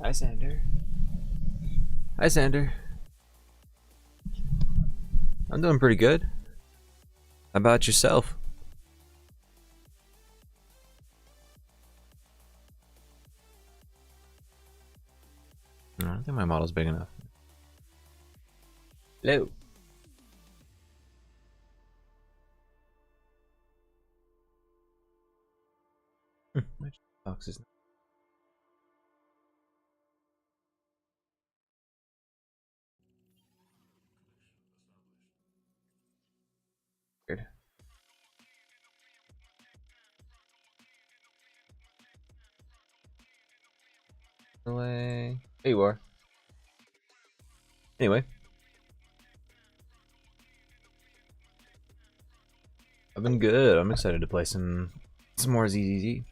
Hi, Sander. Hi, Sander. I'm doing pretty good. How about yourself? I don't think my model's big enough. Hello. My box is weird. Delay. There you are. Anyway. I've been good. I'm excited to play some more ZZZ.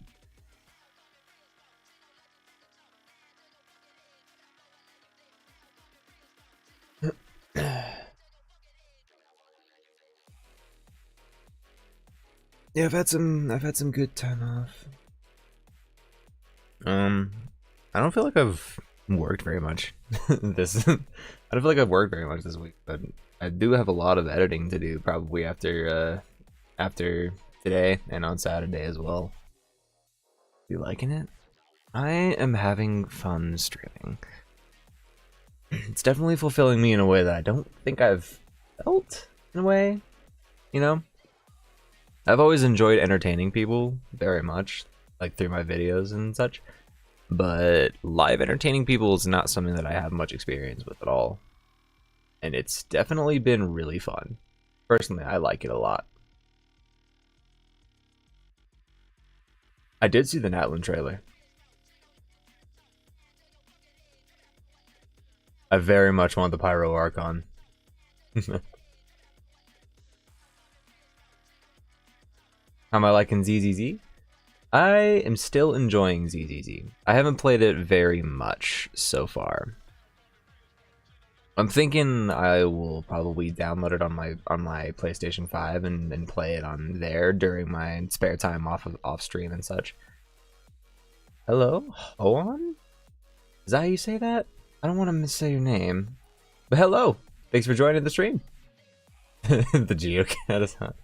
Yeah, I've had some good time off. I don't feel like I've worked very much I don't feel like I've worked very much this week, but I do have a lot of editing to do probably after today and on Saturday as well. You liking it? I am having fun streaming. It's definitely fulfilling me in a way that I don't think I've felt in a way, you know? I've always enjoyed entertaining people very much, like through my videos and such, but live entertaining people is not something that I have much experience with at all. And it's definitely been really fun. Personally, I like it a lot. I did see the Natlan trailer. I very much want the Pyro Archon. How am I liking ZZZ? I am still enjoying ZZZ. I haven't played it very much so far. I'm thinking I will probably download it on my PlayStation 5 and play it on there during my spare time off stream and such. Hello, Hoan? Is that how you say that? I don't want to missay your name, but hello. Thanks for joining the stream. The geocat is hot.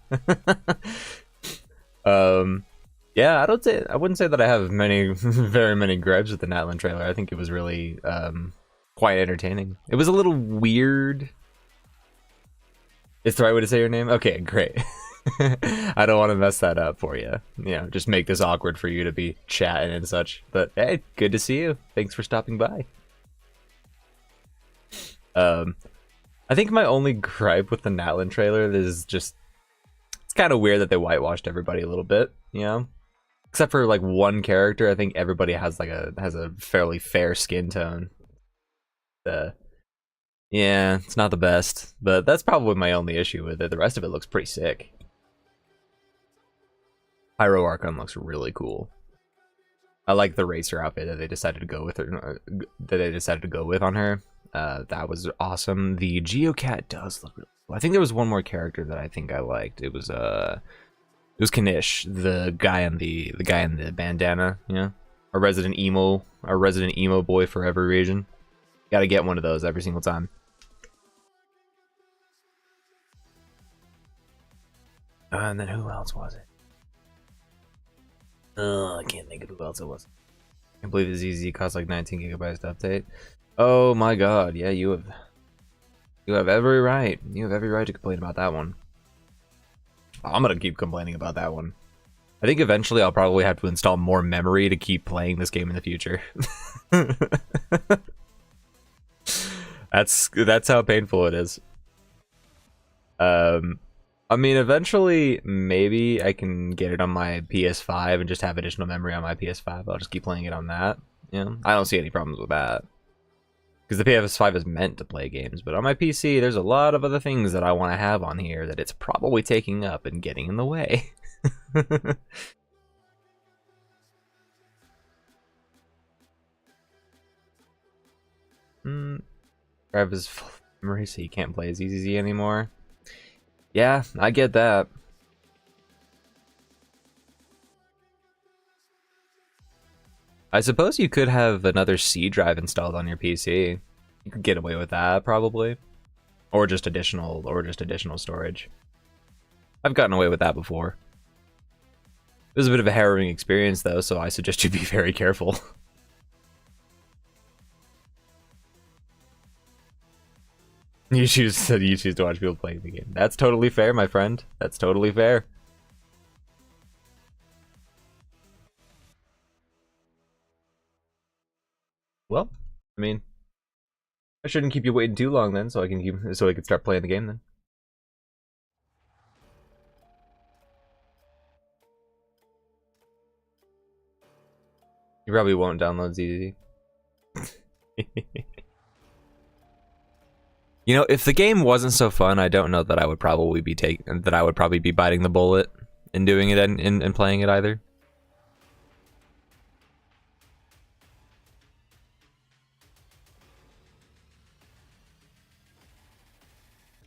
Yeah, I wouldn't say that I have very many gripes with the Natlan trailer. I think it was really quite entertaining. It was a little weird. It's the right way to say your name? Okay, great. I don't want to mess that up for you. You know, just make this awkward for you to be chatting and such. But hey, good to see you. Thanks for stopping by. I think my only gripe with the Natlan trailer is just it's kind of weird that they whitewashed everybody a little bit, you know? Except for like one character, I think everybody has like a fairly fair skin tone. Yeah, it's not the best, but that's probably my only issue with it. The rest of it looks pretty sick. Pyro Archon looks really cool. I like the racer outfit that they decided to go with her, on her. That was awesome. The Geocat does look really cool. I think there was one more character that I think I liked. It was Kanish, the guy in the bandana, you know? Our resident emo boy for every region. Gotta get one of those every single time. And then who else was it? Oh, I can't think of who else it was. I can't believe the ZZ cost like 19 gigabytes to update. Oh my god, yeah, you have every right. You have every right to complain about that one. I'm gonna keep complaining about that one. I think eventually I'll probably have to install more memory to keep playing this game in the future. That's how painful it is. I mean, eventually, maybe I can get it on my PS5 and just have additional memory on my PS5. I'll just keep playing it on that. You know, I don't see any problems with that. Because the PS5 is meant to play games, but on my PC, there's a lot of other things that I want to have on here that it's probably taking up and getting in the way. Grab his full memory so he can't play as ZZZ anymore. Yeah, I get that. I suppose you could have another C drive installed on your PC. You could get away with that probably, or just additional storage. I've gotten away with that before. It was a bit of a harrowing experience though, so I suggest you be very careful. You choose to watch people play the game. That's totally fair, my friend. That's totally fair. Well, I mean, I shouldn't keep you waiting too long then, so I can start playing the game then. You probably won't download ZZ. You know, if the game wasn't so fun, I don't know that I would probably be biting the bullet and doing it and playing it either.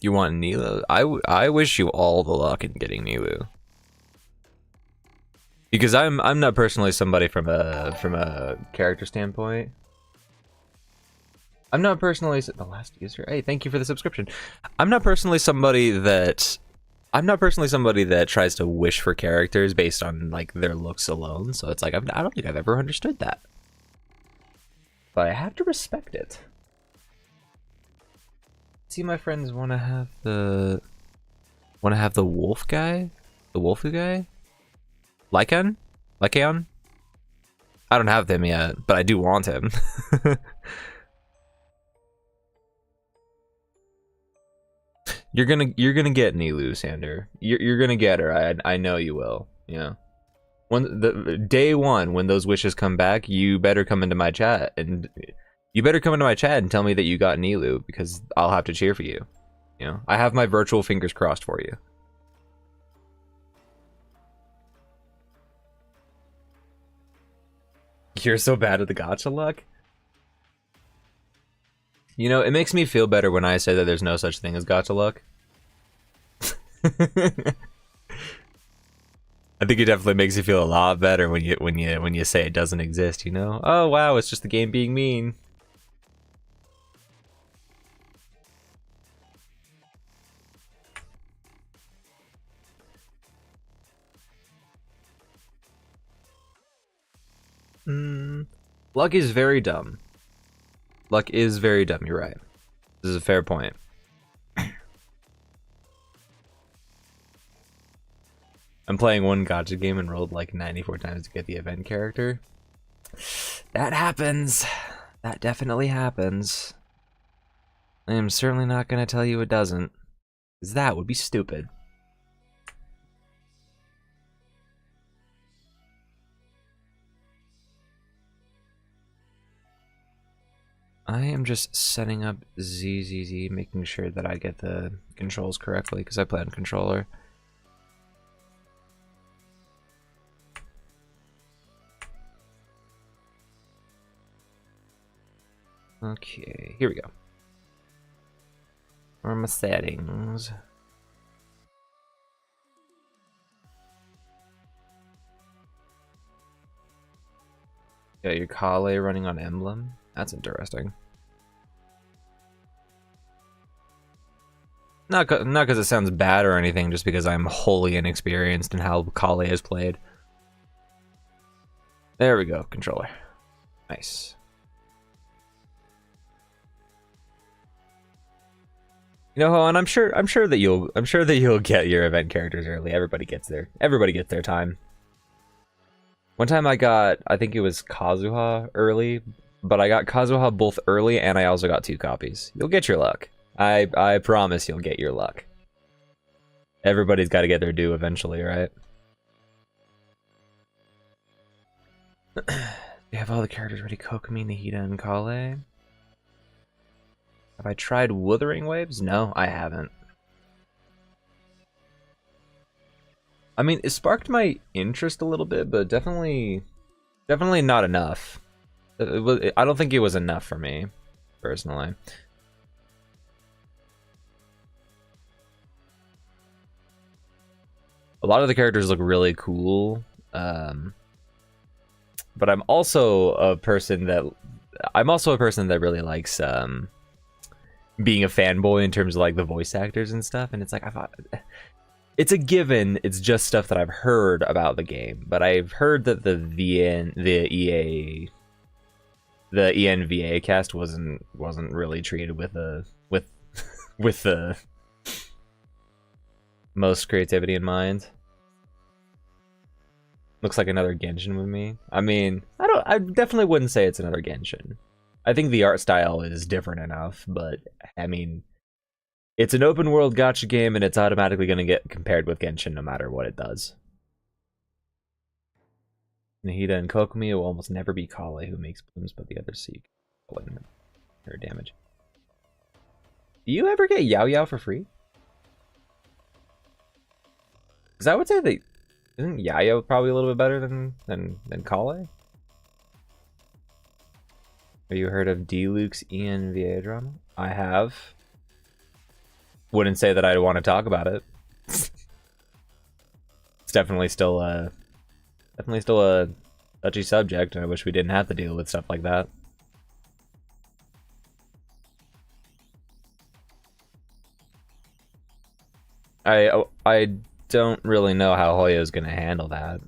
You want Nilo? I wish you all the luck in getting Nilu. Because I'm not personally somebody from a character standpoint. I'm not personally the last user. Hey, thank you for the subscription. I'm not personally somebody that tries to wish for characters based on like their looks alone. So it's like I don't think I've ever understood that. But I have to respect it. See, my friends want to have the wolf guy, the wolfu guy, Lycan. I don't have them yet, but I do want him. You're gonna get Nilu, Sander. You're gonna get her. I know you will. Yeah. When the day one when those wishes come back, you better come into my chat and tell me that you got Nilu, because I'll have to cheer for you. You know, I have my virtual fingers crossed for you. You're so bad at the gacha luck. You know, it makes me feel better when I say that there's no such thing as gacha luck. I think it definitely makes you feel a lot better when you say it doesn't exist, you know? Oh wow, it's just the game being mean. Luck is very dumb. Luck is very dumb, you're right. This is a fair point. I'm playing one gacha game and rolled like 94 times to get the event character. That happens. That definitely happens. I am certainly not going to tell you it doesn't, because that would be stupid. I am just setting up ZZZ, making sure that I get the controls correctly, because I play on controller. Okay, here we go. Where are my settings? Got your Kale running on Emblem. That's interesting. Not because it sounds bad or anything, just because I'm wholly inexperienced in how Kale is played. There we go, controller. Nice. You know, and I'm sure that you'll get your event characters early. Everybody gets their time. One time I think it was Kazuha early, but I got Kazuha both early and I also got 2 copies. You'll get your luck. I promise you'll get your luck. Everybody's got to get their due eventually, right? You have all the characters ready: Kokomi, Nahida, and Kale. Have I tried Wuthering Waves? No, I haven't. I mean, it sparked my interest a little bit, but definitely not enough. I don't think it was enough for me, personally. A lot of the characters look really cool. but I'm also a person that really likes being a fanboy in terms of like the voice actors and stuff. And it's like it's a given. It's just stuff that I've heard about the game, but I've heard that the ENVA cast wasn't really treated with the most creativity in mind. Looks like another Genshin with me. I mean, I definitely wouldn't say it's another Genshin. I think the art style is different enough, but I mean, it's an open world gacha game and it's automatically going to get compared with Genshin no matter what it does. Nahida and Kokomi will almost never be Kale, who makes blooms, but the others seek her damage. Do you ever get Yao Yao for free? Because I would say that isn't Yao Yao probably a little bit better than Kale? Have you heard of D-Luke's ENVA drama? I have. Wouldn't say that I'd want to talk about it. It's definitely still a touchy subject, and I wish we didn't have to deal with stuff like that. I don't really know how Hoyo's gonna handle that.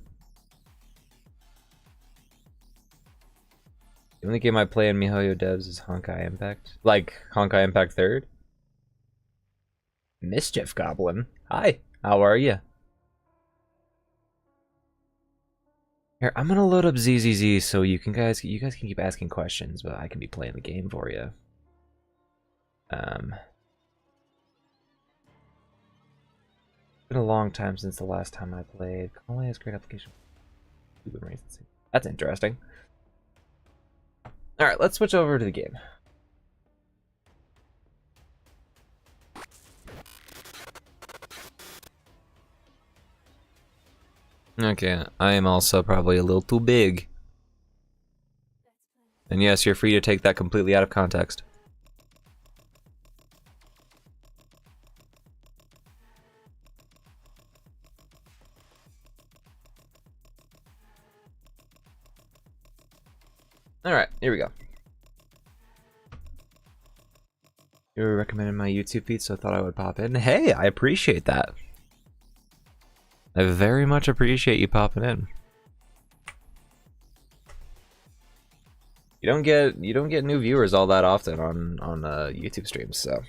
The only game I play in MiHoYo devs is Honkai Impact. Like Honkai Impact 3rd? Mischief Goblin. Hi, how are you? Here, I'm gonna load up ZZZ so you guys can keep asking questions, but I can be playing the game for you. It's been a long time since the last time I played. Only has great application. That's interesting. All right, let's switch over to the game. Okay, I am also probably a little too big. And yes, you're free to take that completely out of context. Alright, here we go. You were recommending my YouTube feed, so I thought I would pop in. Hey, I appreciate that. I very much appreciate you popping in. You don't get new viewers all that often on YouTube streams, so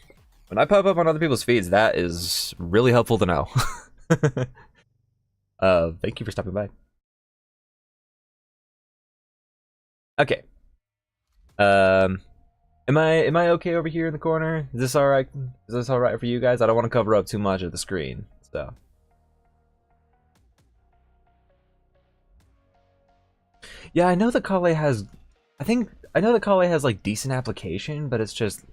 when I pop up on other people's feeds, that is really helpful to know. Thank you for stopping by. Okay. Am I okay over here in the corner? Is this alright? Is this alright for you guys? I don't want to cover up too much of the screen, so. Yeah, I know that Kale has I know that Kale has like decent application, but it's just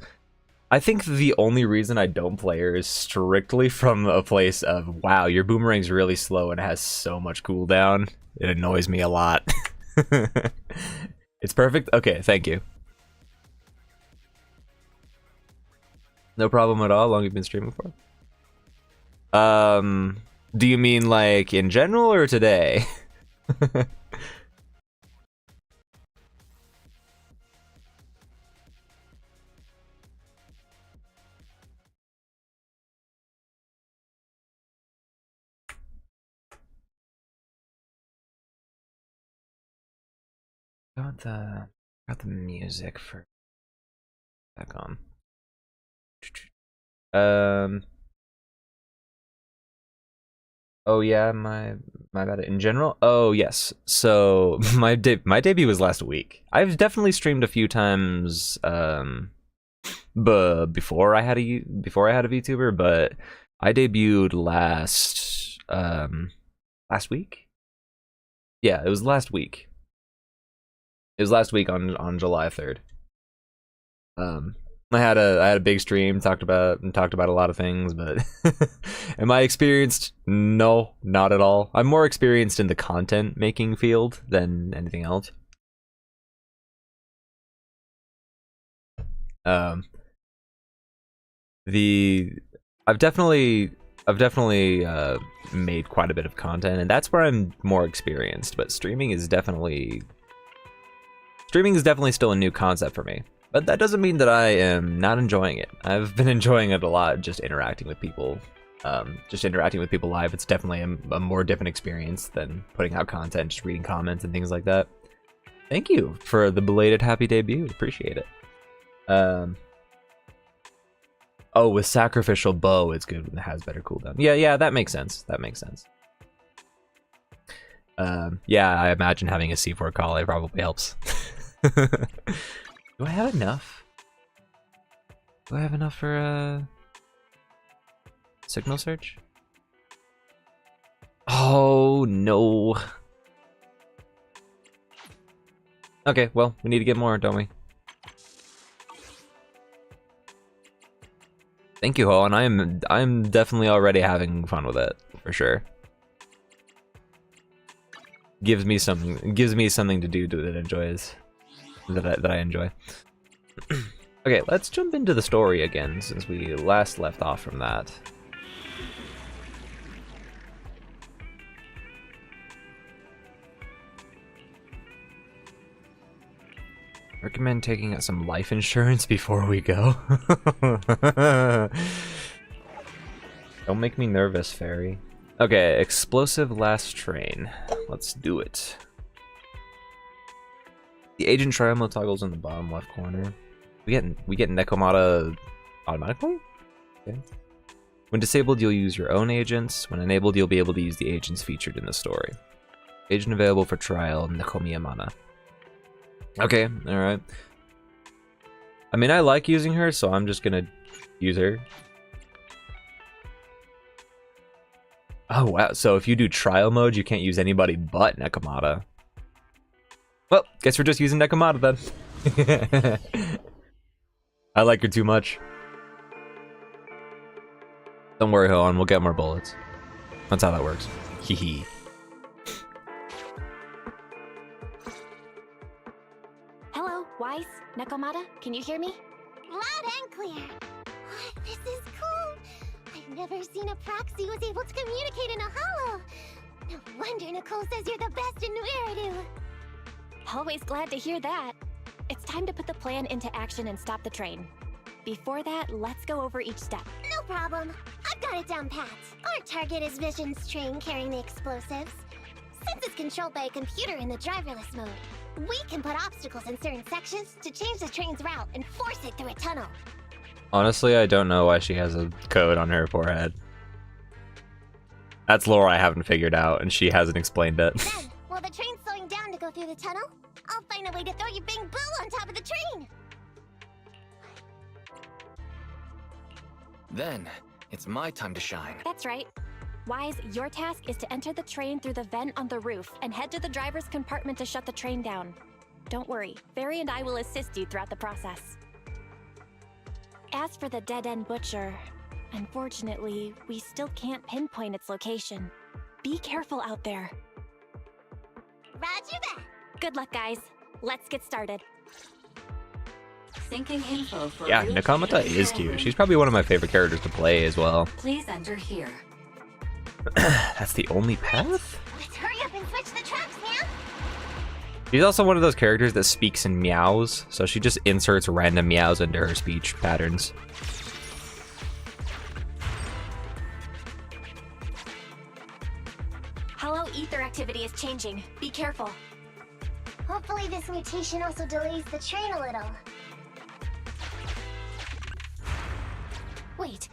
I think the only reason I don't play her is strictly from a place of wow, your boomerang's really slow and has so much cooldown. It annoys me a lot. It's perfect. Okay, thank you. No problem at all. How long have you been streaming for? Do you mean like in general or today? Got the music for back on. Oh yeah, my bad. In general, oh yes. So my debut was last week. I've definitely streamed a few times, but before I had a VTuber, but I debuted last week. Yeah, it was last week. It was last week on July 3rd. I had a big stream, talked about a lot of things, but am I experienced? No, not at all. I'm more experienced in the content making field than anything else. I've definitely made quite a bit of content, and that's where I'm more experienced. But streaming is definitely streaming is definitely still a new concept for me, but that doesn't mean that I am not enjoying it. I've been enjoying it a lot, just interacting with people. Live. It's definitely a more different experience than putting out content, just reading comments and things like that. Thank you for the belated happy debut. Appreciate it. Oh, with sacrificial bow, it's good when it has better cooldown. Yeah, that makes sense. That makes sense. Yeah, I imagine having a C4 Kale probably helps. Do I have enough? Do I have enough for signal search? Oh no. Okay, well, we need to get more, don't we? Thank you, Ho, and I'm definitely already having fun with it, for sure. Gives me something to do that I enjoy. Okay, let's jump into the story again since we last left off from that. Recommend taking out some life insurance before we go. Don't make me nervous, Fairy. Okay, explosive last train. Let's do it. The agent trial mode toggles in the bottom left corner. We get Nekomata automatically? Okay. When disabled, you'll use your own agents. When enabled, you'll be able to use the agents featured in the story. Agent available for trial, Nekomiyamana. Okay, alright. I mean, I like using her, so I'm just gonna use her. Oh, wow. So if you do trial mode, you can't use anybody but Nekomata. Well, guess we're just using Nekomata then. I like her too much. Don't worry, Hoon, we'll get more bullets. That's how that works. Hee. Weiss, Nekomata, can you hear me? Loud and clear. Oh, this is cool. I've never seen a proxy was able to communicate in a holo. No wonder Nicole says you're the best in New Eridu. Always glad to hear that. It's time to put the plan into action and stop the train. Before that, let's go over each step. No problem. I've got it down pat. Our target is Vision's train carrying the explosives. Since it's controlled by a computer in the driverless mode, we can put obstacles in certain sections to change the train's route and force it through a tunnel. Honestly, I don't know why she has a code on her forehead. That's lore I haven't figured out, and she hasn't explained it. Then, while the train's slowing down to go through the tunnel, I'll find a way to throw your big boo on top of the train. Then, it's my time to shine. That's right. Wise, your task is to enter the train through the vent on the roof and head to the driver's compartment to shut the train down. Don't worry, Barry and I will assist you throughout the process. As for the dead-end butcher, unfortunately, we still can't pinpoint its location. Be careful out there. Roger that. Good luck, guys. Let's get started. Syncing info for Yeah, Nekomata is cute. She's probably one of my favorite characters to play as well. Please enter here. That's the only path? Let's hurry up and switch the tracks, man. She's also one of those characters that speaks in meows, so she just inserts random meows into her speech patterns. Hello, ether activity is changing. Be careful. Hopefully this mutation also delays the train a little. Wait,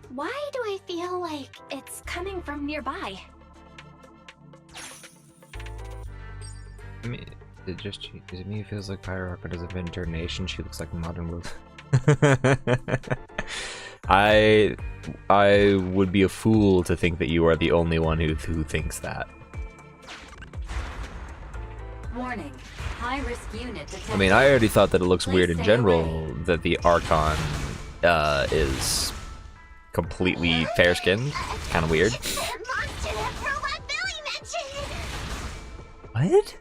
why do I feel like it's coming from nearby? I mean, does it mean it feels like Pyroarca doesn't have intonation? She looks like Modern Wolf. I would be a fool to think that you are the only one who thinks that. Warning. High-risk unit detected. I mean, I already thought that it looks weird in general that the Archon is completely fair-skinned. It's kind of weird. That monster that Robot Billy mentioned! What?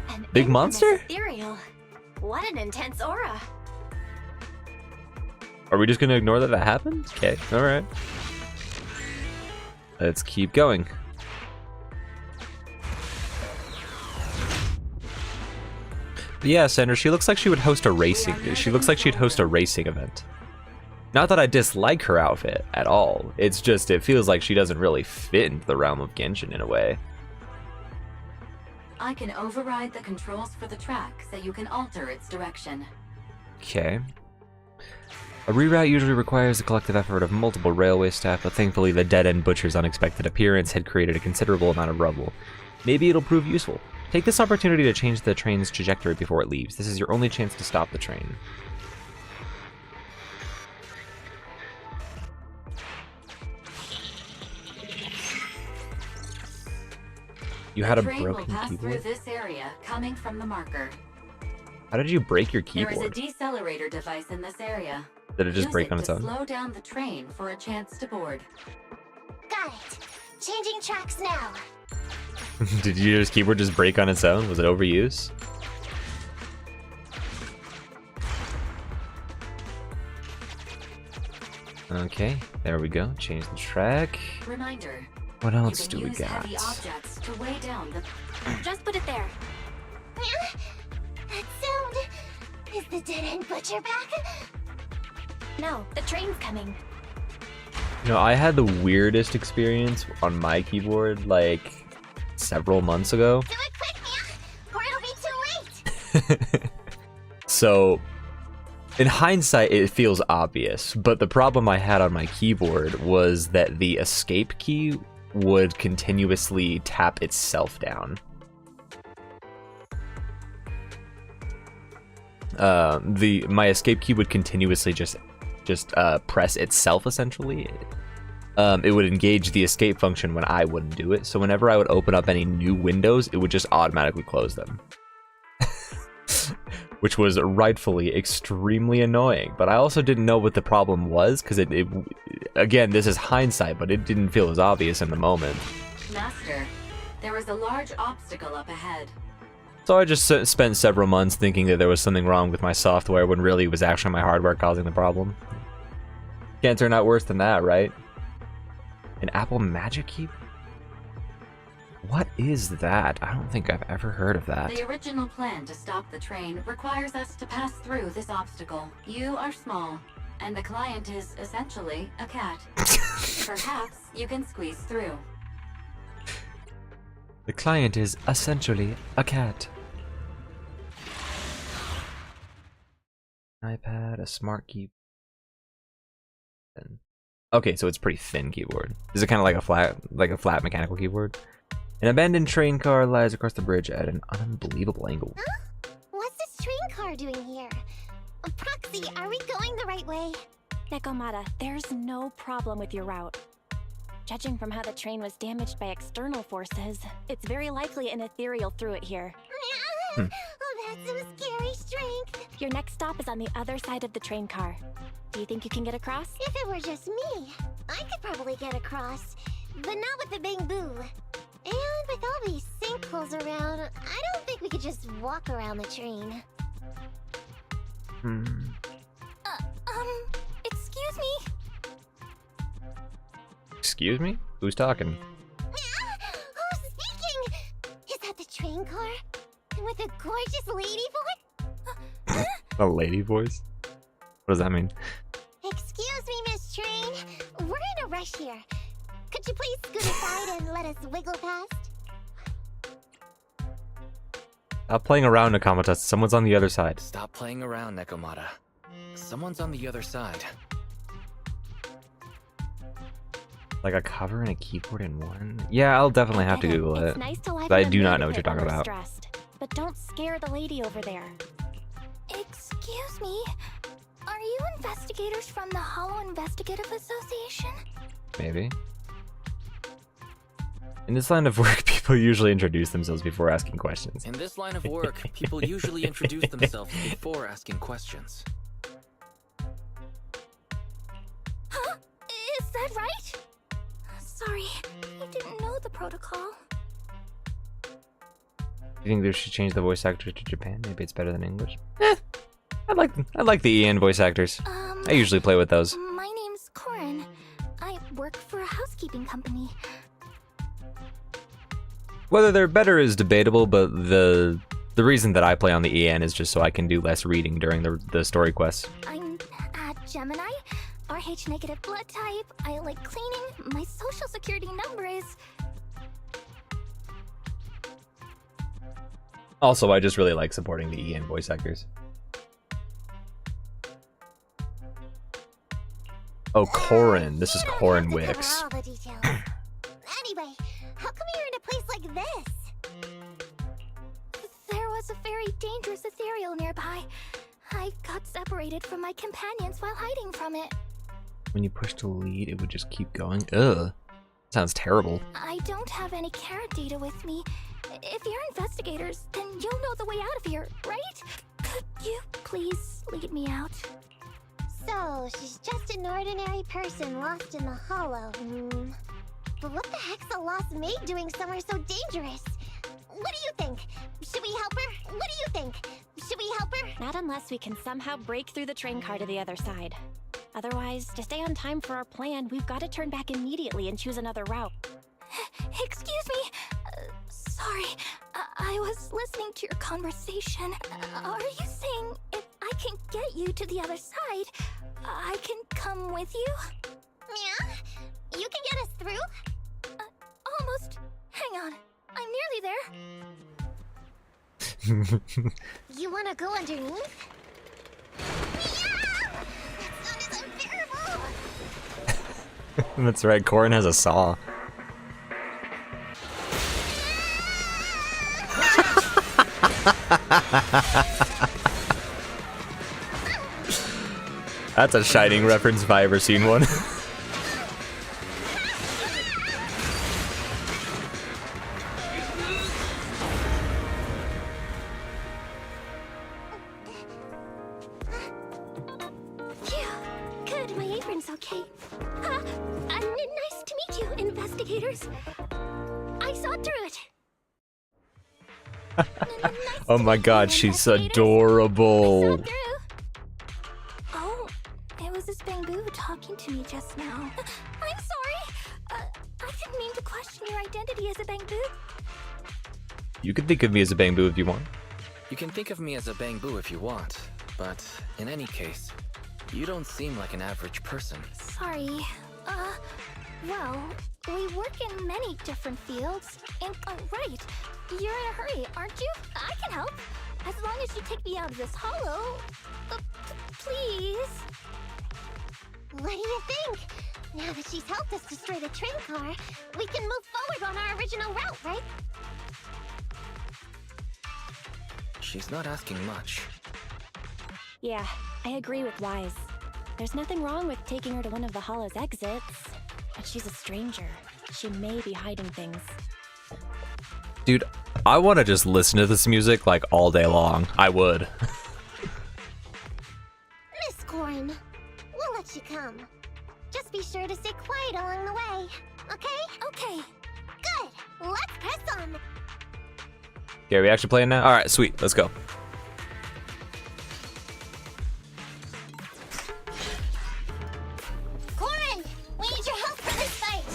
An Big monster? Ethereal. What an intense aura. Are we just gonna ignore that happened? Okay, alright. Let's keep going. Yeah, Sandra, she looks like she would host a racing. She looks like she'd host a racing event. Not that I dislike her outfit at all. It's just it feels like she doesn't really fit into the realm of Genshin in a way. I can override the controls for the track so you can alter its direction. Okay. A reroute usually requires the collective effort of multiple railway staff, but thankfully the dead-end butcher's unexpected appearance had created a considerable amount of rubble. Maybe it'll prove useful. Take this opportunity to change the train's trajectory before it leaves. This is your only chance to stop the train. You had a train broken will pass keyboard? through this area, coming from the marker. How did you break your There is a keyboard? decelerator device in this area. Did it just Use break it on its to own? slow down the train for a chance to board. Got it. Changing tracks now. Did your keyboard just break on its own? Was it overuse? Okay, there we go. Change the track. Reminder. What You else can do we use got? heavy objects to weigh down the. Just put it there. That sound. Is the dead-end butcher back? No, the train's coming. You know, I had the weirdest experience on my keyboard like several months ago. Do it quick, Mia, or it'll be too late. So, in hindsight, it feels obvious, but the problem I had on my keyboard was that the escape key would continuously tap itself down. My escape key would continuously just press itself essentially. It would engage the escape function when I wouldn't do it. So whenever I would open up any new windows, it would just automatically close them. Which was rightfully extremely annoying. But I also didn't know what the problem was because again, this is hindsight, but it didn't feel as obvious in the moment. Master, there is a large obstacle up ahead. So I just spent several months thinking that there was something wrong with my software when really it was actually my hardware causing the problem. Can't turn out worse than that, right? An Apple Magic Key? What is that? I don't think I've ever heard of that. The original plan to stop the train requires us to pass through this obstacle. You are small, and the client is essentially a cat. Perhaps you can squeeze through. The client is essentially a cat. An iPad, a smart keyboard. Okay, so it's pretty thin keyboard. Is it kind of like a flat mechanical keyboard? An abandoned train car lies across the bridge at an unbelievable angle. Huh? What's this train car doing here? Proxy, are we going the right way? Nekomata, there's no problem with your route. Judging from how the train was damaged by external forces, it's very likely an ethereal threw it here. Oh, that's some scary strength. Your next stop is on the other side of the train car. Do you think you can get across? If it were just me, I could probably get across, but not with the Bing Boo. And with all these sinkholes around, I don't think we could just walk around the train. Excuse me? Excuse me? Who's talking? Who's speaking? Is that the train car? And with a gorgeous lady voice? A lady voice? What does that mean? Excuse me, Miss Train. We're in a rush here. Could you please scoot aside and let us wiggle past? Stop playing around, Nakamata. Someone's on the other side. Stop playing around, Nekomata. Someone's on the other side. Like a cover and a keyboard in one? Yeah, I'll definitely have to Google it. It's nice to liven I the do not mood know a what you're bit when talking we're about. stressed. But don't scare the lady over there. Excuse me? Are you investigators from the Hollow Investigative Association? Maybe. In this line of work, people usually introduce themselves before asking questions. In this line of work, people usually introduce themselves before asking questions. Huh? Is that right? Sorry, I didn't know the protocol. You think they should change the voice actor to Japan? Maybe it's better than English. I like the EN voice actors. I usually play with those. My name's Corin. I work for a housekeeping company. Whether they're better is debatable, but the The reason that I play on the EN is just so I can do less reading during the story quests. I'm a Gemini, RH negative blood type. I like cleaning. My social security number is. Also, I just really like supporting the EN voice actors. Oh, Corin. This is Corin Wicks. All the details. Anyway, how come you're in a place like this? There was a very dangerous ethereal nearby. I got separated from my companions while hiding from it. When you push to lead, it would just keep going. Ugh. Sounds terrible. I don't have any carrot data with me. If you're investigators, then you'll know the way out of here, right? Could you please lead me out? So, she's just an ordinary person lost in the hollow. But what the heck's a lost maid doing somewhere so dangerous? What do you think? Should we help her? What do you think? Should we help her? Not unless we can somehow break through the train car to the other side. Otherwise, to stay on time for our plan, we've got to turn back immediately and choose another route. Excuse me. Sorry. I was listening to your conversation. Are you saying if I can get you to the other side, I can come with you? Yeah? You can get us through? Almost. Hang on. I'm nearly there. You wanna go underneath? Yeah! That sound is unbearable! That's right, Corin has a saw. That's a Shining reference if I ever seen one. Good, my apron's okay. Nice to meet you, investigators. I saw through it. Oh my god, she's adorable. Oh, it was this bamboo talking to me just now. I'm sorry. I didn't mean to question your identity as a bamboo. You can think of me as a bamboo if you want. You can think of me as a bamboo if you want, but in any case, you don't seem like an average person. Sorry. Well, we work in many different fields. And, right. You're in a hurry, aren't you? I can help. As long as you take me out of this hollow. Please. What do you think? Now that she's helped us destroy the train car, we can move forward on our original route, right? She's not asking much. Yeah, I agree with Wise. There's nothing wrong with taking her to one of the hollow's exits. But she's a stranger. She may be hiding things. Dude, I want to just listen to this music like all day long. I would. Miss Corin, we'll let you come. Just be sure to stay quiet along the way, okay? Okay. Good. Let's press on. Okay, are we actually playing now? Alright, sweet. Let's go. Corin, we need your help for this fight.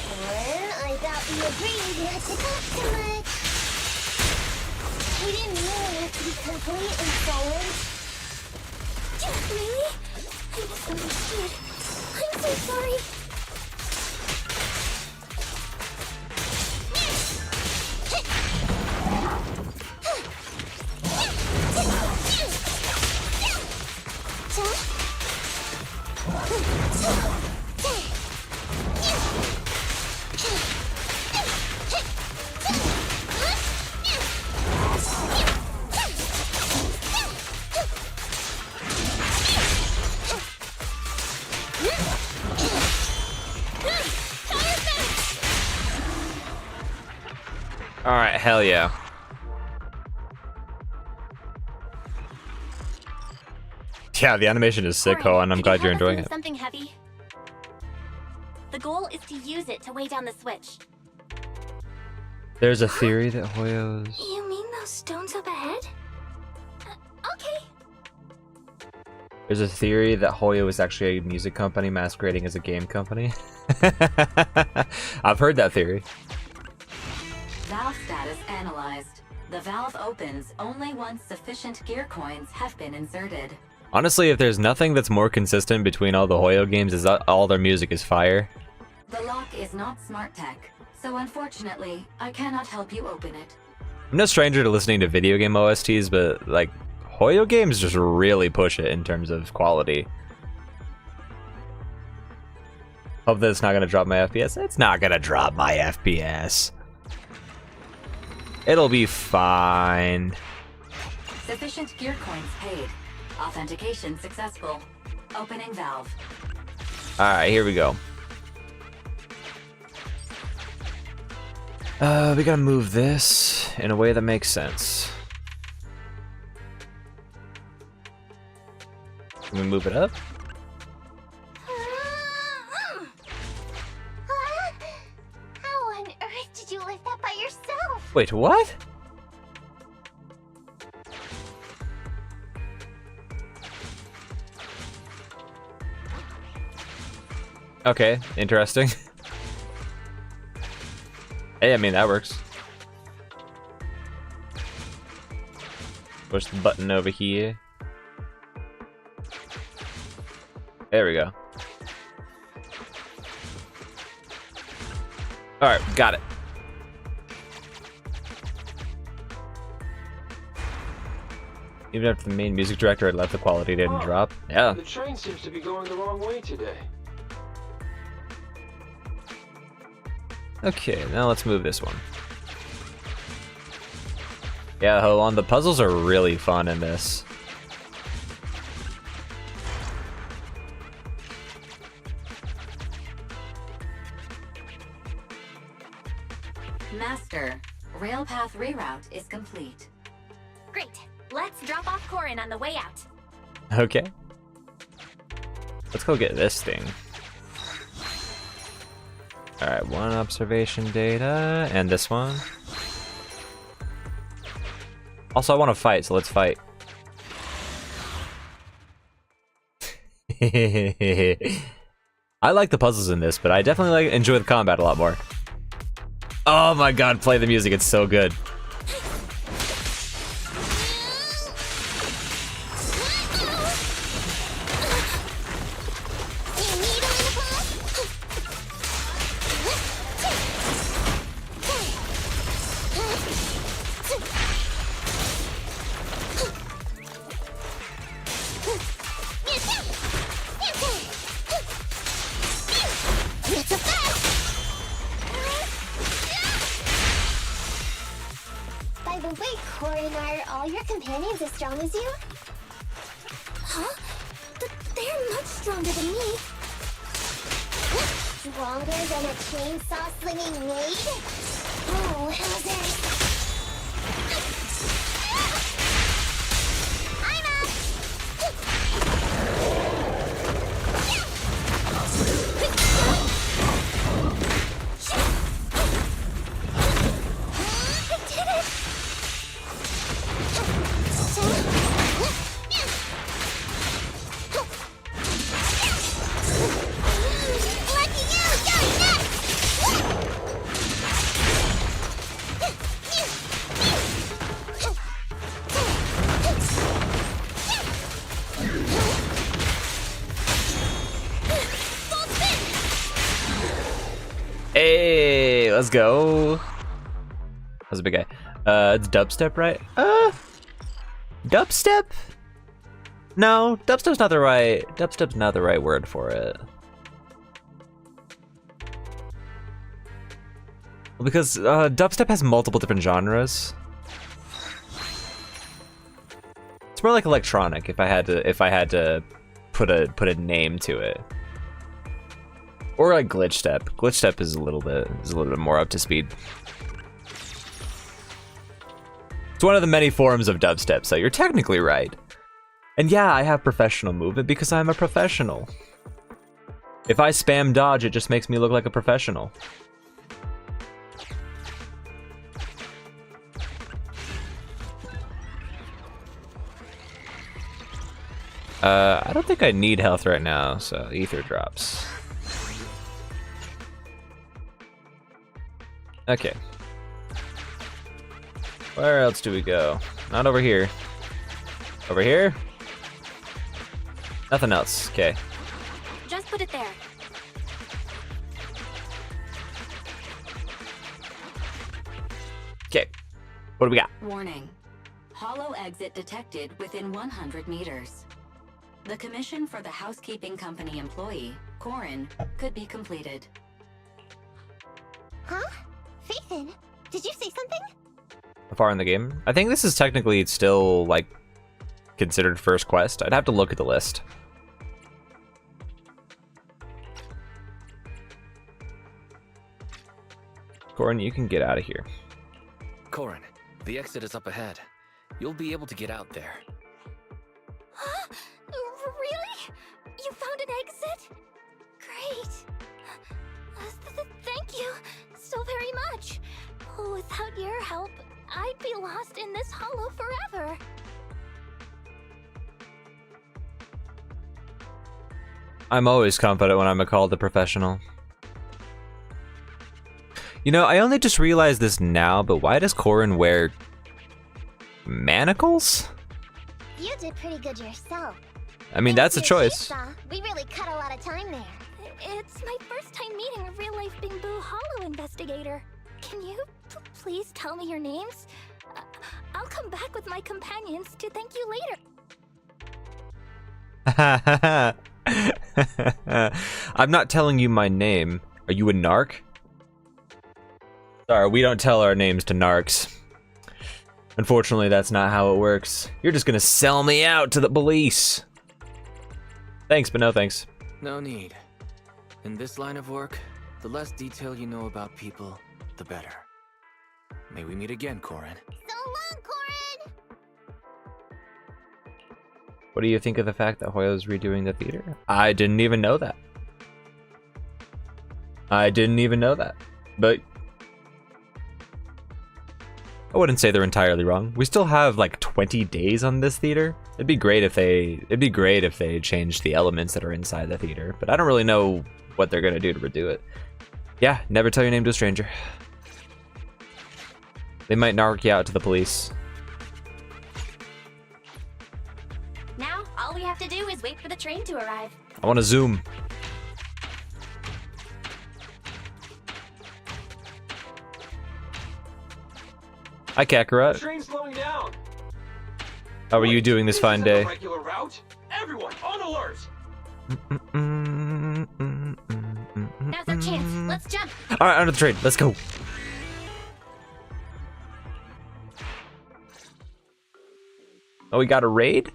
Corin, I thought we agreed not to talk too much. We didn't really have to be completely silent. Really? I misunderstood. I'm so sorry. Alright, hell yeah. Yeah, the animation is sick, Ho, and I'm glad you're enjoying it. Something heavy. The goal is to use it to weigh down the switch. There's a theory that Hoyo's... You mean those stones up ahead? Okay. There's a theory that Hoyo is actually a music company masquerading as a game company. I've heard that theory. Valve status analyzed. The valve opens only once sufficient gear coins have been inserted. Honestly, if there's nothing that's more consistent between all the Hoyo games, is that all their music is fire. The lock is not smart tech, so unfortunately, I cannot help you open it. I'm no stranger to listening to video game OSTs, but like Hoyo games just really push it in terms of quality. Hope that it's not gonna drop my FPS. It's not gonna drop my FPS. It'll be fine. Sufficient gear coins paid. Authentication successful. Opening valve. Alright, here we go. We gotta move this in a way that makes sense. Can we move it up? How on earth did you lift that by yourself? Wait, what? Okay, interesting. Hey, I mean, that works. Push the button over here. There we go. Alright, got it. Even after the main music director had left, the quality didn't drop. Yeah. The train seems to be going the wrong way today. Okay, now let's move this one. Yeah, hold on. The puzzles are really fun in this. Master, rail path reroute is complete. Great. Let's drop off Corin on the way out. Okay. Let's go get this thing. Alright, one observation data, and this one. Also, I want to fight, so let's fight. I like the puzzles in this, but I definitely enjoy the combat a lot more. Oh my god, play the music, it's so good. By the way, Corin, are all your companions as strong as you? Huh? They're much stronger than me. Stronger than a chainsaw-slinging maid? Oh, Hauser. I'm up! I did it! Lucky you! You're next! Hey, let's go. That was a big guy. It's dubstep, right? Dubstep? No, dubstep's not the right word for it. Well, because dubstep has multiple different genres. It's more like electronic if I had to put a name to it. Or like glitch step. Glitch step is a little bit more up to speed. It's one of the many forms of dubstep, so you're technically right. And yeah, I have professional movement because I'm a professional. If I spam dodge, it just makes me look like a professional. I don't think I need health right now, so ether drops. Where else do we go? Not over here. Over here? Nothing else. Okay. Just put it there. Okay. What do we got? Warning. Hollow exit detected within 100 meters. The commission for the housekeeping company employee, Corin, could be completed. Huh? Faithin, did you say something? How far in the game? I think this is technically still, like, considered first quest. I'd have to look at the list. Corin, you can get out of here. Corin, the exit is up ahead. You'll be able to get out there. Huh? Really? You found an exit? Great. Thank you so very much. Without your help, I'd be lost in this hollow forever. I'm always confident when I'm called a professional. You know, I only just realized this now, but why does Corin wear manacles? You did pretty good yourself. I mean, that's a choice. We really cut a lot of time there. It's my first time meeting a real-life Bingbu Hollow investigator. Can you please tell me your names? I'll come back with my companions to thank you later. I'm not telling you my name. Are you a narc? Sorry, we don't tell our names to narcs. Unfortunately, that's not how it works. You're just gonna sell me out to the police. Thanks, but no thanks. No need. In this line of work, the less detail you know about people, the better. May we meet again, Corin. So long, Corin! What do you think of the fact that Hoyo's redoing the theater? I didn't even know that. I didn't even know that. But I wouldn't say they're entirely wrong. We still have like 20 days on this theater. It'd be great if they changed the elements that are inside the theater, but I don't really know what they're gonna do to redo it. Yeah, never tell your name to a stranger. They might narc you out to the police. Now, all we have to do is wait for the train to arrive. I want to zoom. Hi, Kakarot. Train's slowing down. How are you doing this fine day? Regular route. Everyone on alert. Now's our chance. Let's jump. All right, under the train. Let's go. Oh, we got a raid?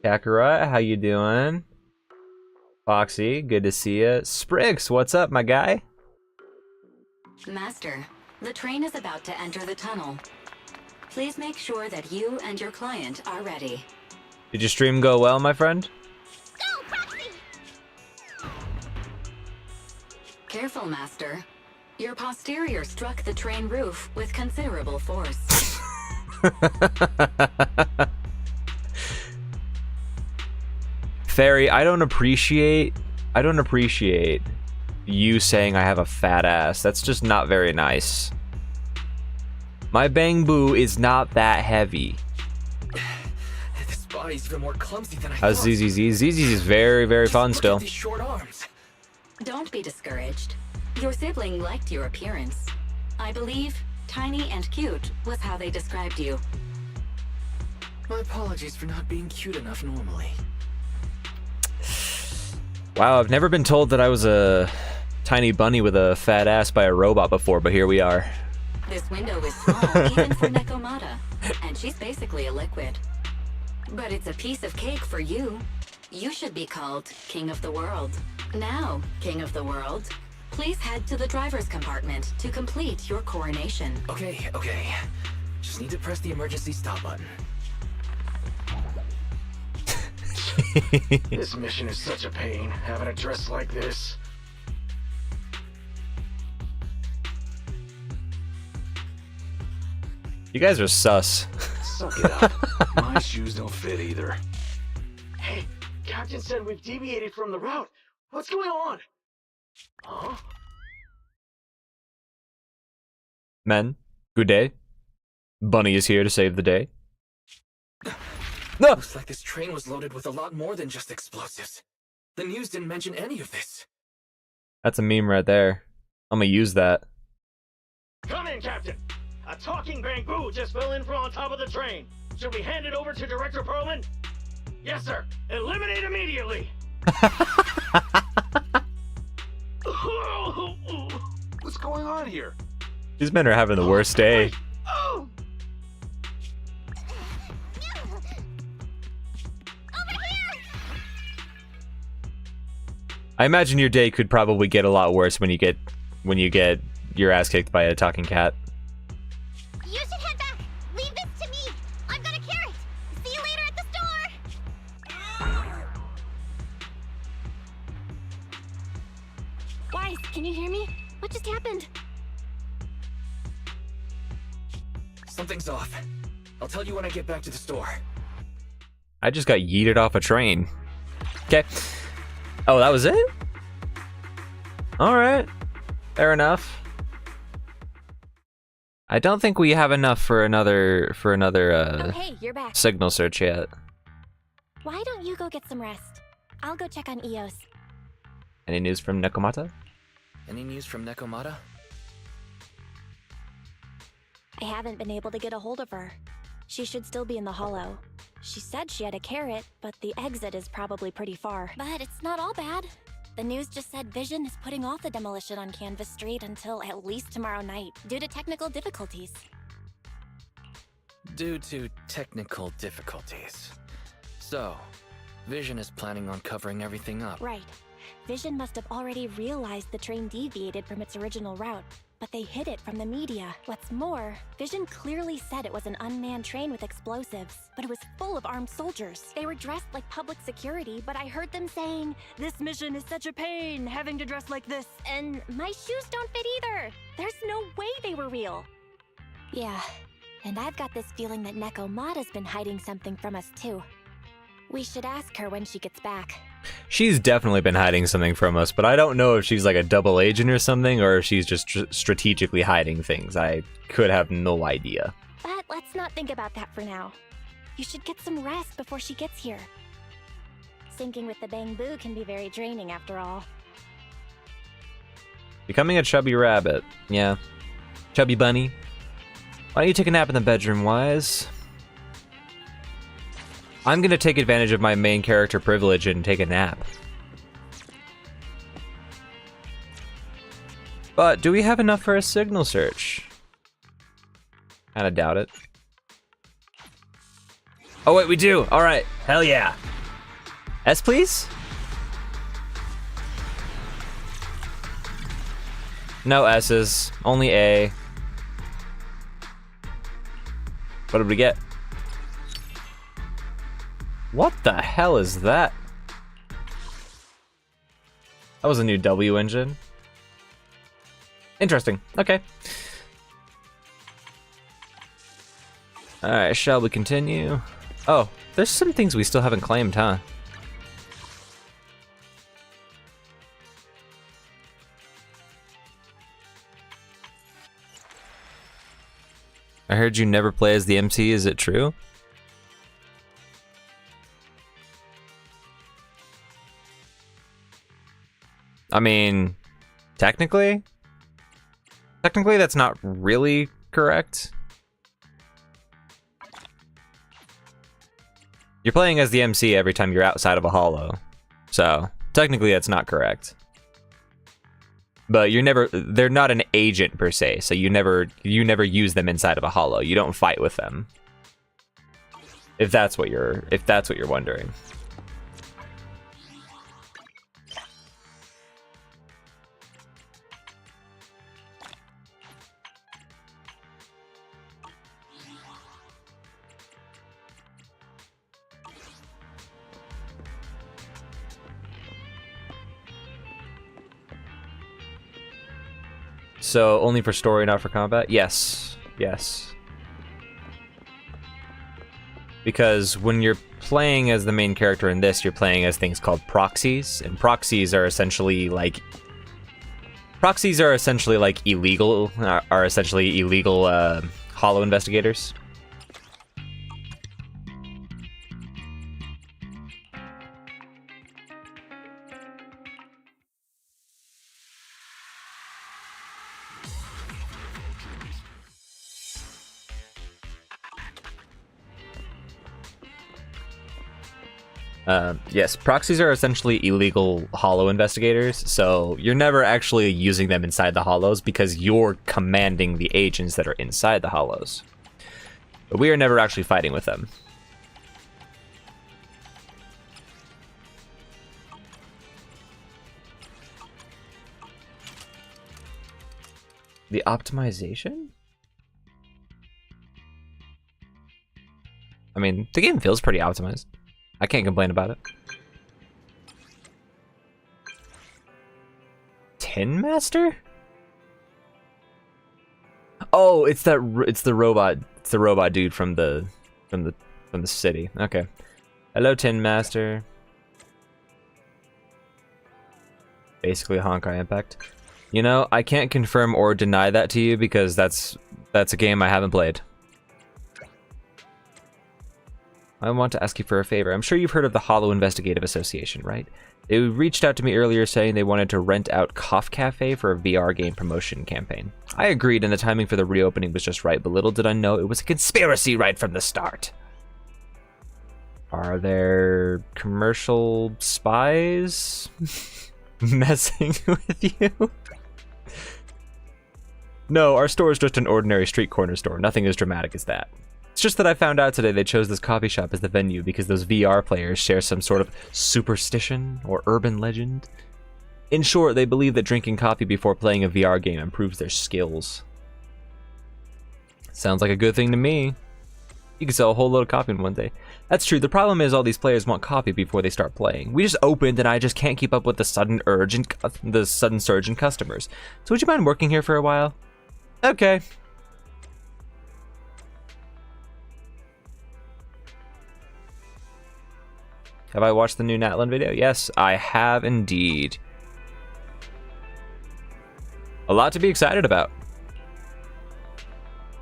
Kakarot, how you doing? Foxy, good to see you. Spriggs, what's up, my guy? Master, the train is about to enter the tunnel. Please make sure that you and your client are ready. Did your stream go well, my friend? Go, Proxy! Careful, Master. Your posterior struck the train roof with considerable force. Fairy, I don't appreciate you saying I have a fat ass. That's just not very nice. My bang boo is not that heavy. This body's even more clumsy than I How's thought. ZZZ? ZZZ is very, very fun Look at still. these short arms. Don't be discouraged. Your sibling liked your appearance. I believe tiny and cute was how they described you. My apologies for not being cute enough normally. Wow, I've never been told that I was a tiny bunny with a fat ass by a robot before, but here we are. This window is small even for Nekomata, and she's basically a liquid. But it's a piece of cake for you. You should be called King of the World. Now, King of the World, please head to the driver's compartment to complete your coronation. Okay. Just need to press the emergency stop button. This mission is such a pain, having a dress like this. You guys are sus. Suck it up. My shoes don't fit either. Hey, Captain said we've deviated from the route. What's going on? Huh? Men, Good day. Bunny is here to save the day. No! Looks like this train was loaded with a lot more than just explosives. The news didn't mention any of this. That's a meme right there. I'm gonna use that. Come in, Captain. A talking bamboo just fell in from on top of the train. Should we hand it over to Director Perlman? Yes, sir. Eliminate immediately. What's going on here? These men are having the worst day. Oh! I imagine your day could probably get a lot worse when you get your ass kicked by a talking cat. You should head back. Leave this to me. I've got a carrot. See you later at the store. Wise, can you hear me? What just happened? Something's off. I'll tell you when I get back to the store. I just got yeeted off a train. Okay. Oh, that was it? Alright. Fair enough. I don't think we have enough for another Oh, hey, you're back. signal search yet. Why don't you go get some rest? I'll go check on Eos. Any news from Nekomata? Any news from Nekomata? I haven't been able to get a hold of her. She should still be in the hollow. She said she had a carrot, but the exit is probably pretty far. But it's not all bad. The news just said Vision is putting off the demolition on Canvas Street until at least tomorrow night, due to technical difficulties. Due to technical difficulties. So, Vision is planning on covering everything up. Right. Vision must have already realized the train deviated from its original route, but they hid it from the media. What's more, Vision clearly said it was an unmanned train with explosives, but it was full of armed soldiers. They were dressed like public security, but I heard them saying, "This mission is such a pain, having to dress like this." And my shoes don't fit either. There's no way they were real. Yeah, and I've got this feeling that Nekomata's been hiding something from us too. We should ask her when she gets back. She's definitely been hiding something from us, but I don't know if she's like a double agent or something, or if she's just strategically hiding things. I could have no idea. But let's not think about that for now. You should get some rest before she gets here. Syncing with the bamboo can be very draining after all. Becoming a chubby rabbit. Yeah. Chubby bunny. Why don't you take a nap in the bedroom, Wise? I'm gonna take advantage of my main character privilege and take a nap. But do we have enough for a signal search? Kinda doubt it. Oh wait, we do! Alright, hell yeah! S please? No S's, only A. What did we get? What the hell is that? That was a new W engine. Interesting. Okay. Alright, shall we continue? Oh, there's some things we still haven't claimed, huh? I heard you never play as the MC, is it true? I mean, technically that's not really correct. You're playing as the MC every time you're outside of a hollow. So, technically that's not correct. But they're not an agent per se, so you never use them inside of a hollow. You don't fight with them. If that's what you're wondering. So, only for story, not for combat? Yes. Yes. Because when you're playing as the main character in this, you're playing as things called proxies, and proxies are essentially like Proxies are essentially like illegal, hollow investigators. Yes, proxies are essentially illegal hollow investigators, so you're never actually using them inside the hollows because you're commanding the agents that are inside the hollows. But we are never actually fighting with them. The optimization? I mean, the game feels pretty optimized. I can't complain about it. Tin Master? Oh, it's the robot. It's the robot dude from the city. Okay. Hello, Tin Master. Basically Honkai Impact. You know, I can't confirm or deny that to you because that's a game I haven't played. I want to ask you for a favor. I'm sure you've heard of the Hollow Investigative Association, right? They reached out to me earlier saying they wanted to rent out Cough Cafe for a VR game promotion campaign. I agreed and the timing for the reopening was just right, but little did I know it was a conspiracy right from the start. Are there commercial spies messing with you? No, our store is just an ordinary street corner store. Nothing as dramatic as that. It's just that I found out today they chose this coffee shop as the venue because those VR players share some sort of superstition or urban legend. In short, they believe that drinking coffee before playing a VR game improves their skills. Sounds like a good thing to me. You can sell a whole load of coffee in one day. That's true. The problem is all these players want coffee before they start playing. We just opened and I just can't keep up with the sudden surge in customers. So would you mind working here for a while? Okay. Have I watched the new Natlan video? Yes, I have indeed. A lot to be excited about.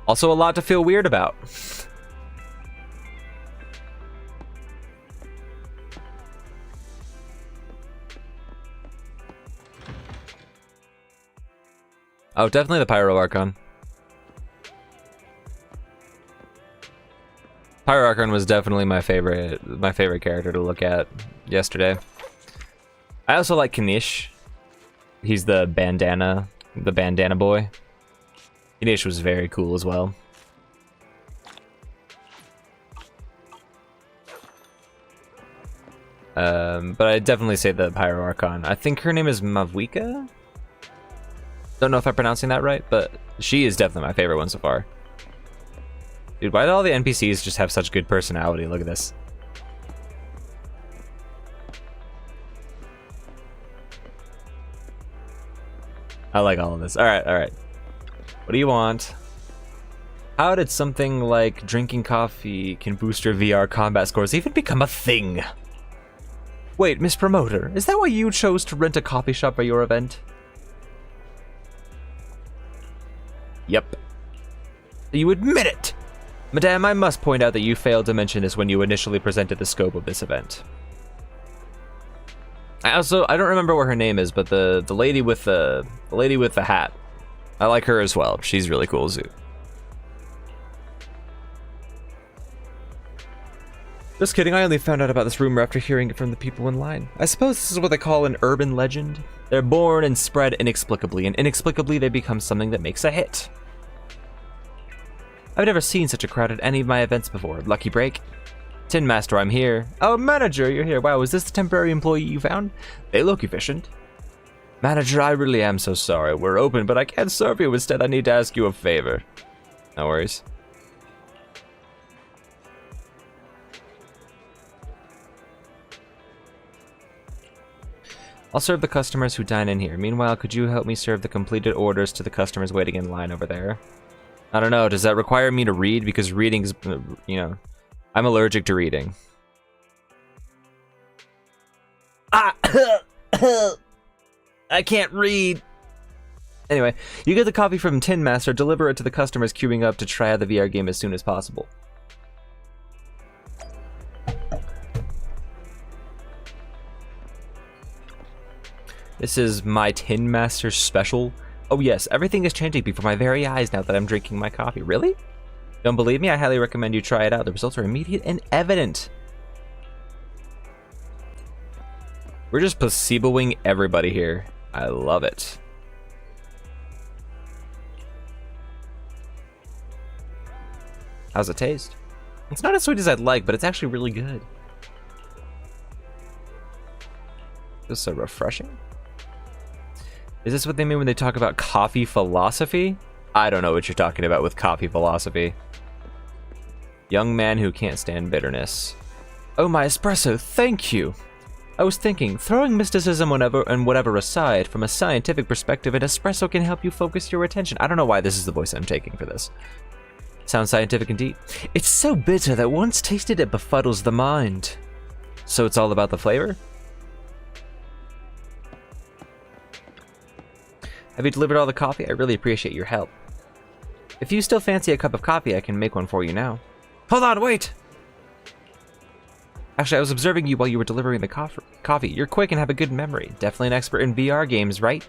Also a lot to feel weird about. Oh, definitely the Pyro Archon. Pyro Archon was definitely my favorite character to look at yesterday. I also like Kanish. He's the bandana boy. Kanish was very cool as well. But I definitely say the Pyro Archon. I think her name is Mavwika? Don't know if I'm pronouncing that right, but she is definitely my favorite one so far. Dude, why do all the NPCs just have such good personality? Look at this. I like all of this. Alright, alright. What do you want? How did something like drinking coffee can boost your VR combat scores even become a thing? Wait, Miss Promoter, is that why you chose to rent a coffee shop for your event? Yep. You admit it! Madame, I must point out that you failed to mention this when you initially presented the scope of this event. I don't remember what her name is, but the lady with the hat. I like her as well. She's really cool, Zoo. Just kidding, I only found out about this rumor after hearing it from the people in line. I suppose this is what they call an urban legend. They're born and spread inexplicably, and inexplicably they become something that makes a hit. I've never seen such a crowd at any of my events before. Lucky break. Tin Master, I'm here. Oh, Manager, you're here. Wow, is this the temporary employee you found? They look efficient. Manager, I really am so sorry. We're open, but I can't serve you. Instead, I need to ask you a favor. No worries. I'll serve the customers who dine in here. Meanwhile, could you help me serve the completed orders to the customers waiting in line over there? I don't know, does that require me to read? Because reading is, you know, I'm allergic to reading. Ah! I can't read. Anyway, you get the coffee from Tin Master, deliver it to the customers queuing up to try out the VR game as soon as possible. This is my Tin Master special. Oh yes, everything is changing before my very eyes now that I'm drinking my coffee. Really? Don't believe me? I highly recommend you try it out. The results are immediate and evident. We're just placeboing everybody here. I love it. How's it taste? It's not as sweet as I'd like, but it's actually really good. Feels so refreshing. Is this what they mean when they talk about coffee philosophy? I don't know what you're talking about with coffee philosophy. Young man who can't stand bitterness. Oh, my espresso, thank you. I was thinking, throwing mysticism and whatever aside, from a scientific perspective, an espresso can help you focus your attention. I don't know why this is the voice I'm taking for this. Sounds scientific indeed. It's so bitter that once tasted it befuddles the mind. So it's all about the flavor? Have you delivered all the coffee? I really appreciate your help. If you still fancy a cup of coffee, I can make one for you now. Hold on, wait! Actually, I was observing you while you were delivering the coffee. You're quick and have a good memory. Definitely an expert in VR games, right?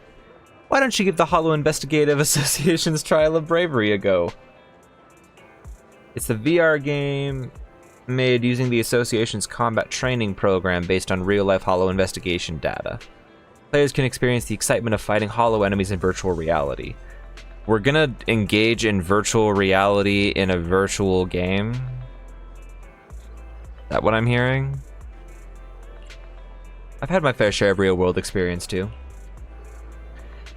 Why don't you give the Hollow Investigative Association's Trial of Bravery a go? It's the VR game made using the association's combat training program based on real-life Hollow investigation data. Players can experience the excitement of fighting Hollow enemies in virtual reality. We're gonna engage in virtual reality in a virtual game? Is that what I'm hearing? I've had my fair share of real-world experience too.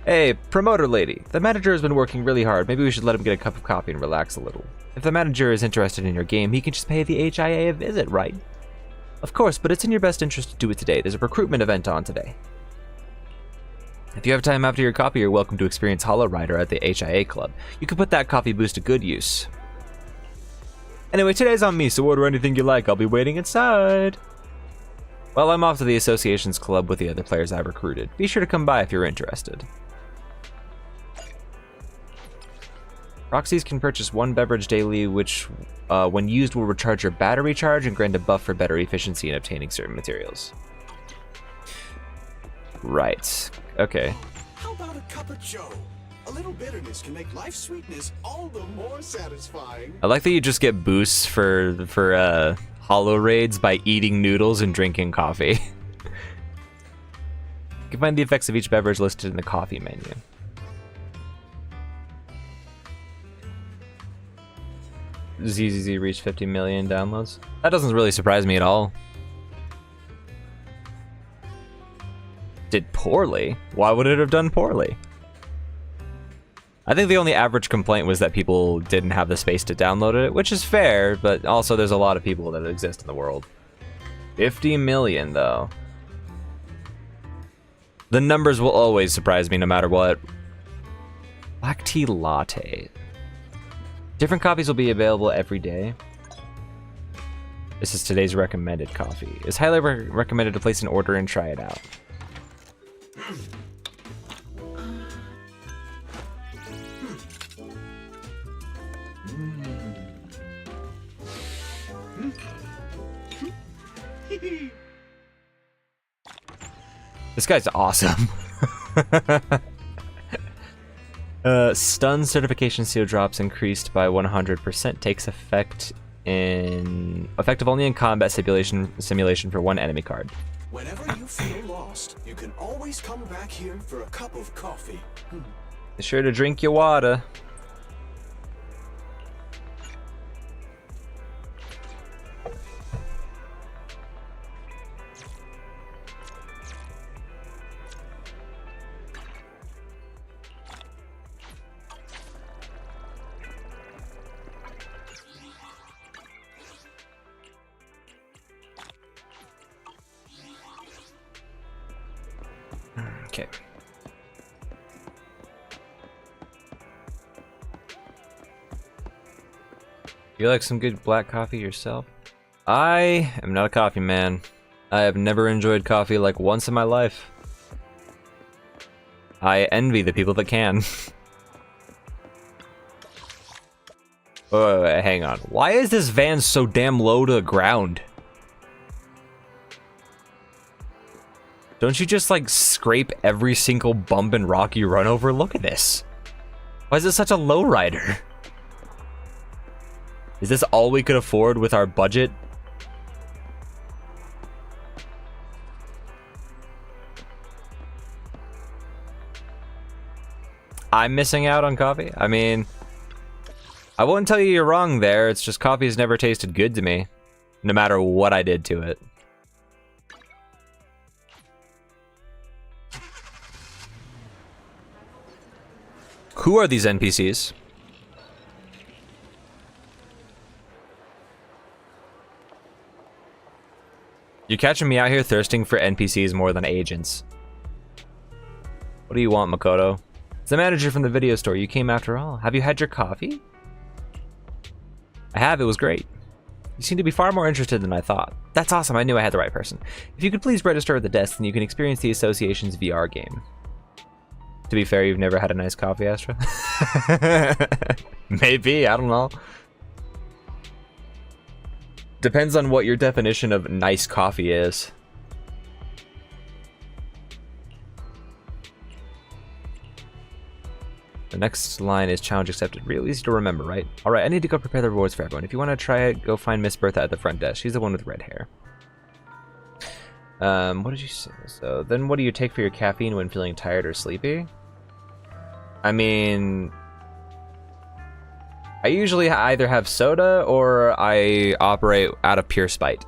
Hey, promoter lady. The manager has been working really hard. Maybe we should let him get a cup of coffee and relax a little. If the manager is interested in your game, he can just pay the HIA a visit, right? Of course, but it's in your best interest to do it today. There's a recruitment event on today. If you have time after your coffee, you're welcome to experience Hollow Rider at the HIA Club. You can put that coffee boost to good use. Anyway, today's on me, so order anything you like. I'll be waiting inside. Well, I'm off to the association's club with the other players I've recruited. Be sure to come by if you're interested. Roxy's can purchase one beverage daily, which, when used, will recharge your battery charge and grant a buff for better efficiency in obtaining certain materials. Right. Okay. How about a cup of joe? A little bitterness can make life's sweetness all the more satisfying. I like that you just get boosts for Hollow raids by eating noodles and drinking coffee. You can find the effects of each beverage listed in the coffee menu. ZZZ reached 50 million downloads. That doesn't really surprise me at all. Did poorly? Why would it have done poorly? I think the only average complaint was that people didn't have the space to download it, which is fair, but also there's a lot of people that exist in the world. 50 million, though. The numbers will always surprise me no matter what. Black tea latte. Different coffees will be available every day. This is today's recommended coffee. It's highly recommended to place an order and try it out. This guy's awesome. Stun certification seal drops increased by 100%. Takes effect effective only in combat simulation for one enemy card. Whenever you feel lost, you can always come back here for a cup of coffee. Be sure to drink your water. Okay. You like some good black coffee yourself? I am not a coffee man. I have never enjoyed coffee like once in my life. I envy the people that can. Wait, hang on. Why is this van so damn low to the ground? Don't you just like scrape every single bump and rock you run over? Look at this. Why is it such a low rider? Is this all we could afford with our budget? I'm missing out on coffee? I mean, I won't tell you you're wrong there. It's just coffee's never tasted good to me, no matter what I did to it. Who are these NPCs? You're catching me out here thirsting for NPCs more than agents. What do you want, Makoto? It's the manager from the video store. You came after all. Have you had your coffee? I have. It was great. You seem to be far more interested than I thought. That's awesome. I knew I had the right person. If you could please register at the desk, then you can experience the association's VR game. To be fair, you've never had a nice coffee, Astra? Maybe. I don't know. Depends on what your definition of nice coffee is. The next line is challenge accepted. Real easy to remember, right? Alright, I need to go prepare the rewards for everyone. If you want to try it, go find Miss Bertha at the front desk. She's the one with red hair. What did you say? So, then what do you take for your caffeine when feeling tired or sleepy? I mean, I usually either have soda or I operate out of pure spite.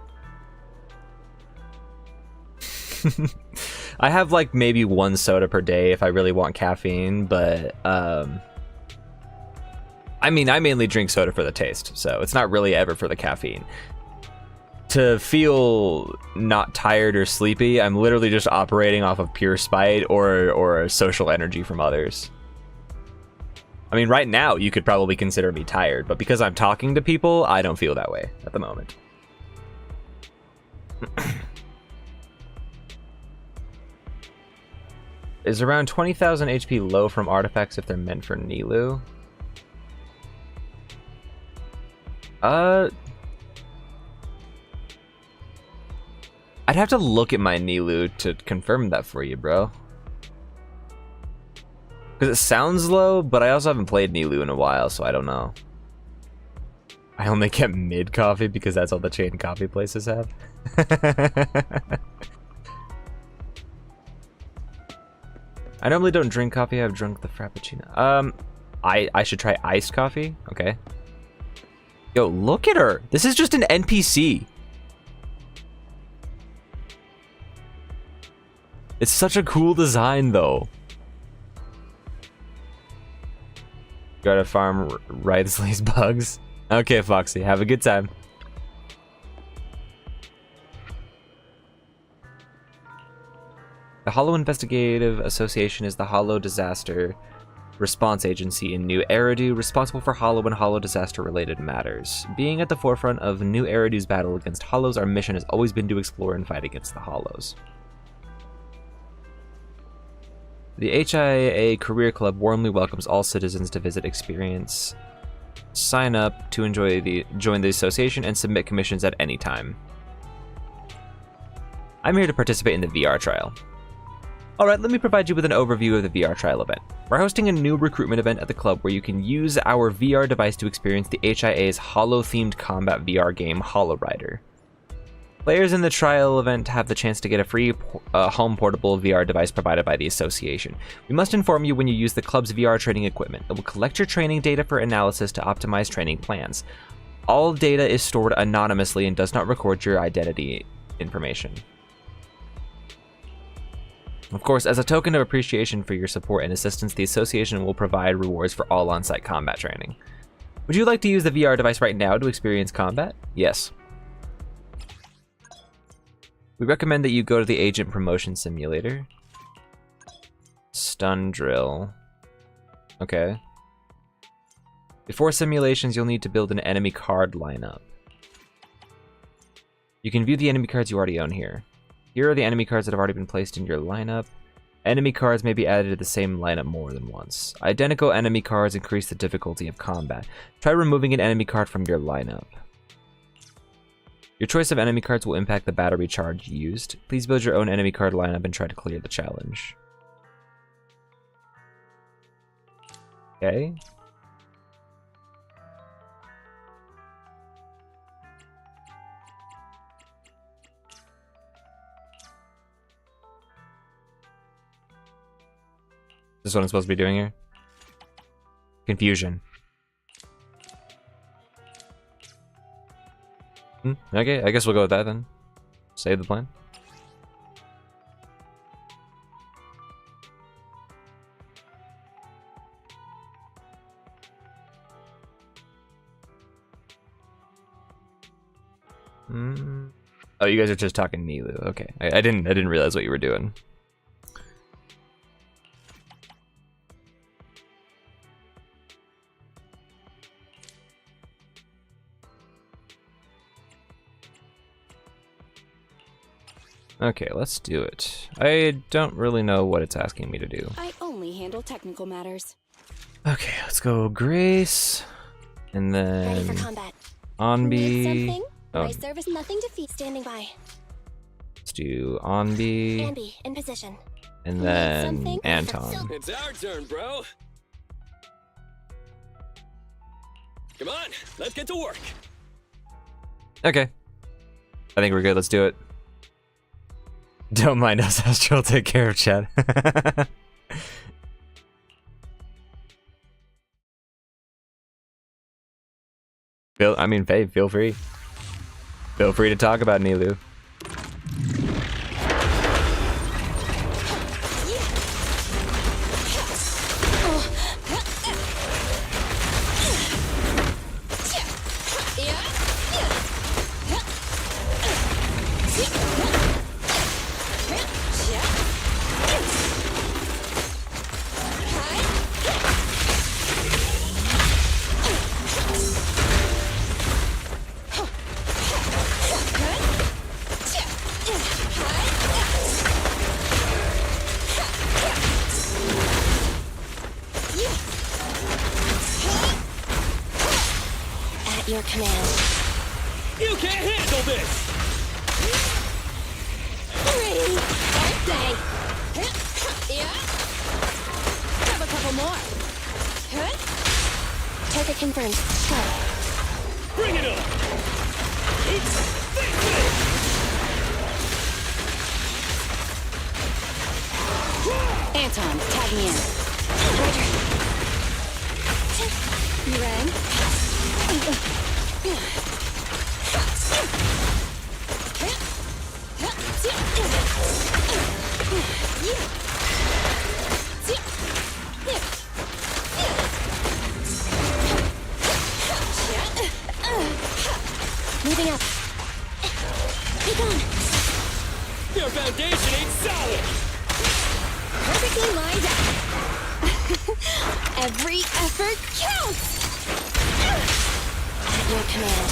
I have like maybe one soda per day if I really want caffeine, but I mean, I mainly drink soda for the taste, so it's not really ever for the caffeine. To feel not tired or sleepy, I'm literally just operating off of pure spite or social energy from others. I mean, right now, you could probably consider me tired, but because I'm talking to people, I don't feel that way at the moment. Is around 20,000 HP low from artifacts if they're meant for Nilou? I'd have to look at my Nilou to confirm that for you, bro. Because it sounds low, but I also haven't played Nilou in a while, so I don't know. I only get mid coffee because that's all the chain coffee places have. I normally don't drink coffee. I've drunk the Frappuccino. I should try iced coffee. Okay. Yo, look at her. This is just an NPC. It's such a cool design, though. Gotta farm Reissmond's bugs. Okay, Foxy, have a good time. The Hollow Investigative Association is the Hollow Disaster Response Agency in New Eridu, responsible for Hollow and Hollow disaster-related matters. Being at the forefront of New Eridu's battle against Hollows, our mission has always been to explore and fight against the Hollows. The HIA Career Club warmly welcomes all citizens to visit, experience, sign up to join the association, and submit commissions at any time. I'm here to participate in the VR trial. Alright, let me provide you with an overview of the VR trial event. We're hosting a new recruitment event at the club where you can use our VR device to experience the HIA's Hollow-themed combat VR game, Hollow Rider. Players in the trial event have the chance to get a free home portable VR device provided by the association. We must inform you when you use the club's VR training equipment. It will collect your training data for analysis to optimize training plans. All data is stored anonymously and does not record your identity information. Of course, as a token of appreciation for your support and assistance, the association will provide rewards for all on-site combat training. Would you like to use the VR device right now to experience combat? Yes. We recommend that you go to the Agent Promotion Simulator. Stun Drill. Okay. Before simulations, you'll need to build an enemy card lineup. You can view the enemy cards you already own here. Here are the enemy cards that have already been placed in your lineup. Enemy cards may be added to the same lineup more than once. Identical enemy cards increase the difficulty of combat. Try removing an enemy card from your lineup. Your choice of enemy cards will impact the battery charge used. Please build your own enemy card lineup and try to clear the challenge. Okay. This is what I'm supposed to be doing here? Confusion. Okay, I guess we'll go with that then. Save the plan. Oh, you guys are just talking Nilu. Okay, I didn't realize what you were doing. Okay, let's do it. I don't really know what it's asking me to do. I only handle technical matters. Okay, let's go Grace, and Ready then for combat. Onbi. Something? Oh, My service, nothing to feed. Standing by. let's do Onbi, Anby, in position. and then something? Anton. It's our turn, bro. Come on, let's get to work. Okay, I think we're good. Let's do it. Don't mind us, Astral. Take care of Chad. Faye, feel free. Feel free to talk about Nilu. Your command. You can't handle this. Ready. Birthday! Yeah? Have a couple more. Huh? Target confirmed. Go. Bring it on. It's this way. Anton, tag me in. Roger. You rang? Moving up. Be gone. Your foundation ain't solid. Perfectly lined up. Every effort counts! At your command.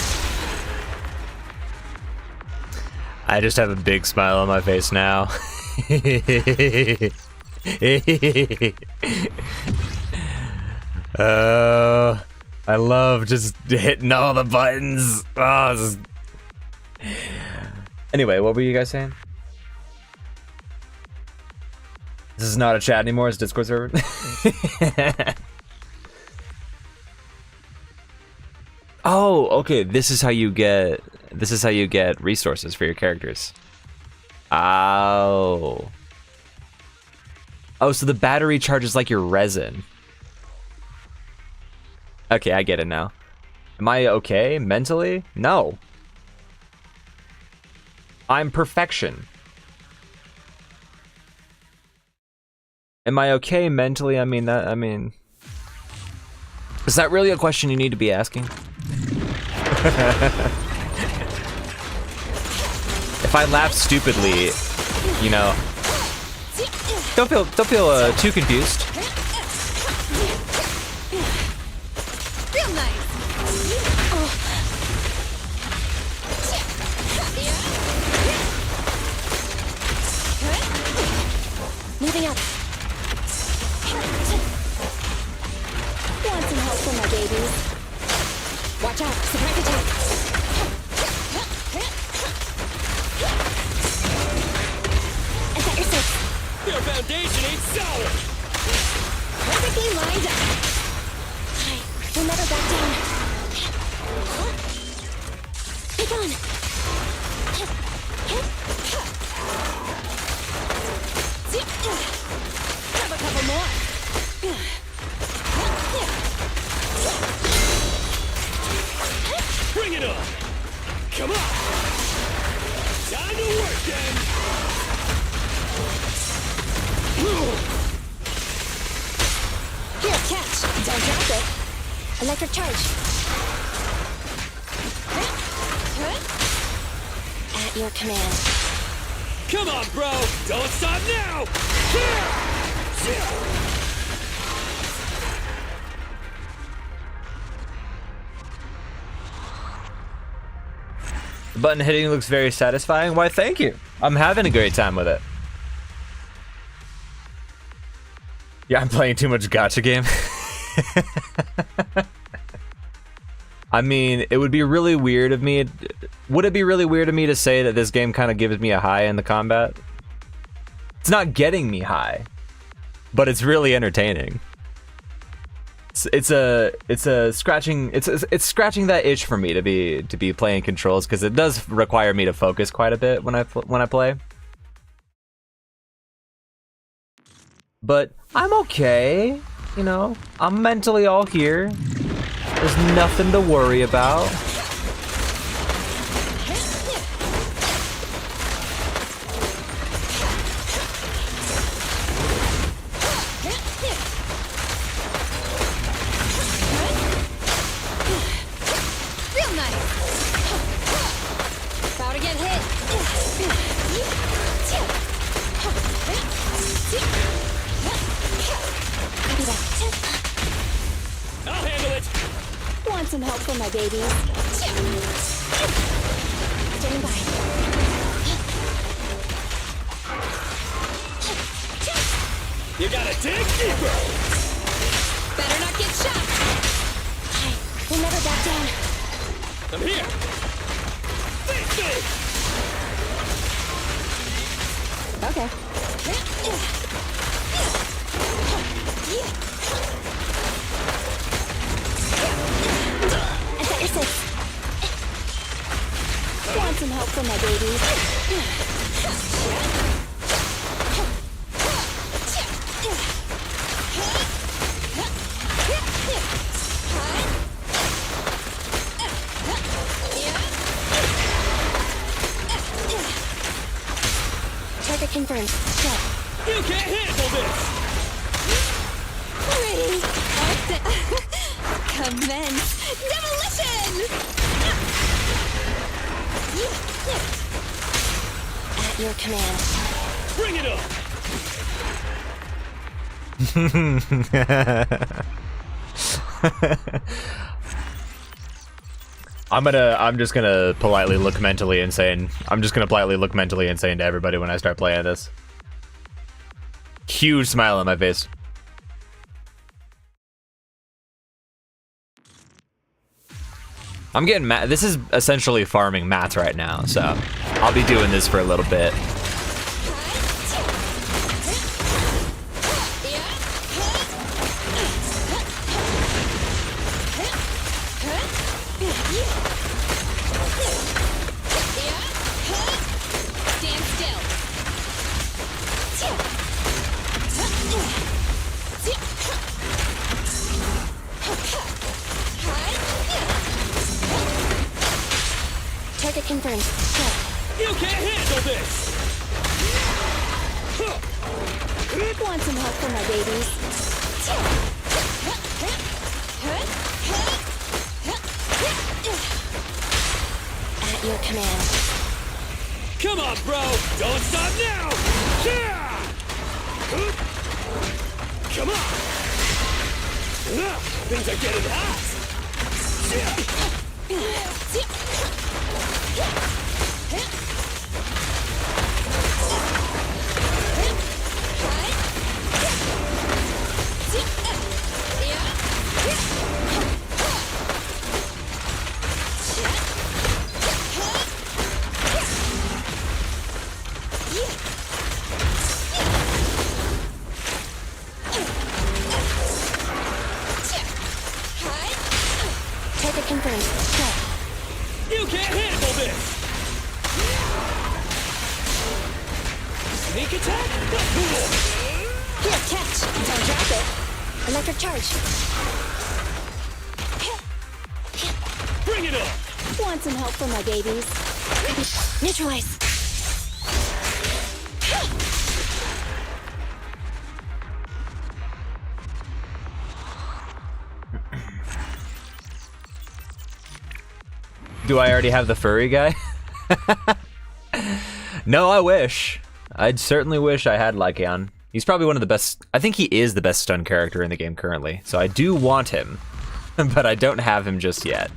I just have a big smile on my face now. I love just hitting all the buttons. Oh, this is... Anyway, what were you guys saying? This is not a chat anymore, it's a Discord server. Oh, okay. This is how you get resources for your characters. Oh. Oh, so the battery charges like your resin. Okay, I get it now. Am I okay mentally? No. I'm perfection. Am I okay mentally? I mean, is that really a question you need to be asking? If I laugh stupidly, you know, don't feel too confused. Real nice. Moving up. solid! Perfectly lined up. We'll never back down. Take on. Grab a couple more. Bring it on! Come on! Time to work then! Here, catch. Don't drop it. Electric charge. At your command. Come on, bro! Don't stop now! Button hitting looks very satisfying. Why, thank you. I'm having a great time with it. Yeah, I'm playing too much gacha game. I mean, it would be really weird of me. Would it be really weird of me to say that this game kind of gives me a high in the combat? It's not getting me high, but it's really entertaining. It's scratching that itch for me to be playing controls, because it does require me to focus quite a bit when I play. But I'm okay, you know. I'm mentally all here. There's nothing to worry about. Real nice. About to get hit. I'll handle it! Want some help for my babies? Standing by. You gotta dig deeper! Better not get shot. We'll never back down. I'm here! Face me! Okay. Want some help for my babies? Target confirmed. Go. You can't handle this! Ready. Commence demolition! At your command. Bring it on! I'm just gonna politely look mentally insane. I'm just gonna politely look mentally insane to everybody when I start playing this. Huge smile on my face. I'm getting mad. This is essentially farming mats right now, so I'll be doing this for a little bit. Stand still. Target confirmed. Go. You can't handle this! Want some help for my babies? At your command. Come on, bro! Don't stop now! Come on! Things are getting hot! Quick attack? Cool. Here, catch. Don't drop it. Electric charge. Bring it on. Want some help from my babies? Neutralize. Do I already have the furry guy? No, I wish. I'd certainly wish I had Lycaon. He's probably one of the best. I think he is the best stun character in the game currently. So I do want him, but I don't have him just yet.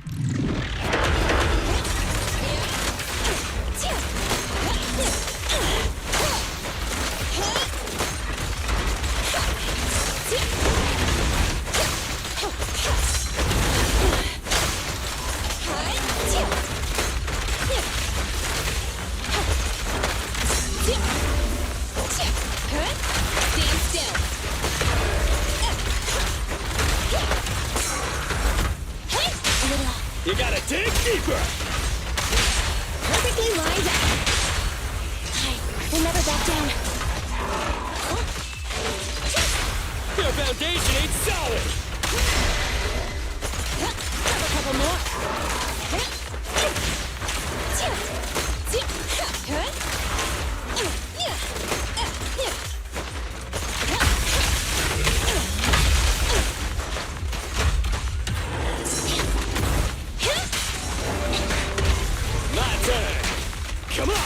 You gotta dig deeper. Perfectly lined up. We'll never back down. Your foundation ain't solid. Grab a couple more. My turn. Come on.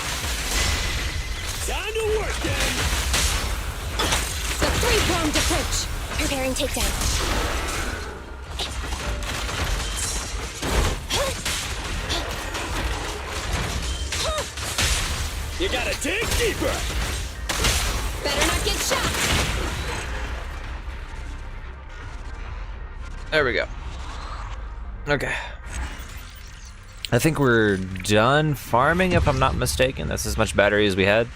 Time to work then. The three-pronged approach. Preparing takedown. You gotta dig deeper. Better not get shot. There we go. Okay. I think we're done farming, if I'm not mistaken. That's as much battery as we had.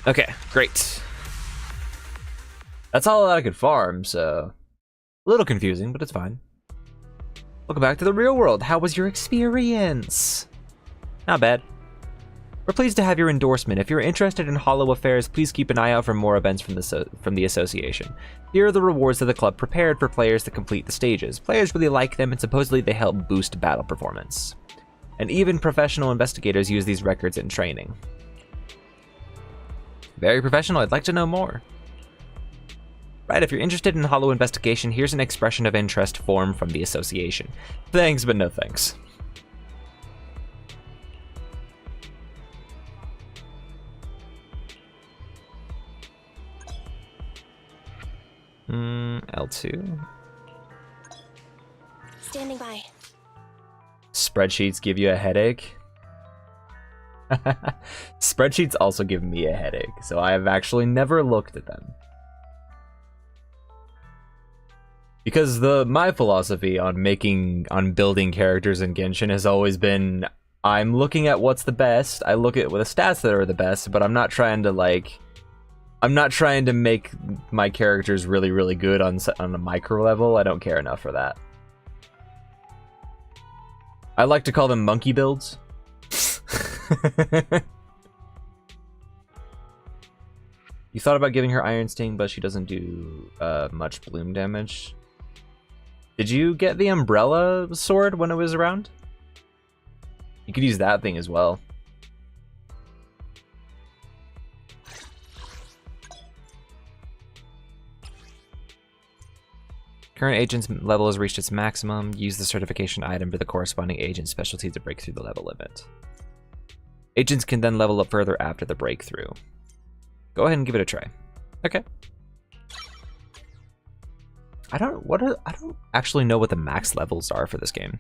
Okay, great. That's all that I could farm, so... a little confusing, but it's fine. Welcome back to the real world. How was your experience? Not bad. We're pleased to have your endorsement. If you're interested in Hollow affairs, please keep an eye out for more events from the association. Here are the rewards that the club prepared for players to complete the stages. Players really like them, and supposedly they help boost battle performance. And even professional investigators use these records in training. Very professional. I'd like to know more. Right, if you're interested in Hollow investigation, here's an expression of interest form from the association. Thanks, but no thanks. L2. Standing by. Spreadsheets give you a headache? Spreadsheets also give me a headache, so I have actually never looked at them. Because my philosophy on building characters in Genshin has always been, I'm looking at what's the best, I look at the stats that are the best, but I'm not trying to make my characters really, really good on a micro level. I don't care enough for that. I like to call them monkey builds. You thought about giving her Iron Sting, but she doesn't do much bloom damage. Did you get the umbrella sword when it was around? You could use that thing as well. Current agent's level has reached its maximum. Use the certification item for the corresponding agent specialty to break through the level limit. Agents can then level up further after the breakthrough. Go ahead and give it a try. Okay. I don't actually know what the max levels are for this game.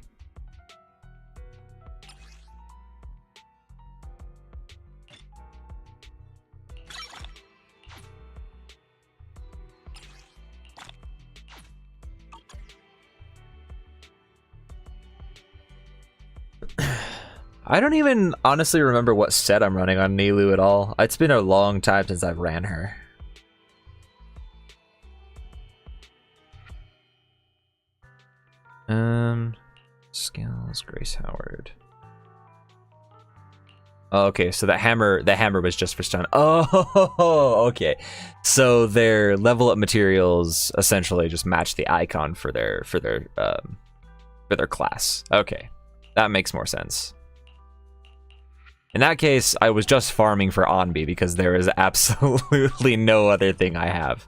I don't even honestly remember what set I'm running on Nilou at all. It's been a long time since I've ran her. Skills, Grace Howard. Okay, so the hammer was just for stun. Oh, okay. So their level up materials essentially just match the icon for their class. Okay, that makes more sense. In that case, I was just farming for Onbi because there is absolutely no other thing I have.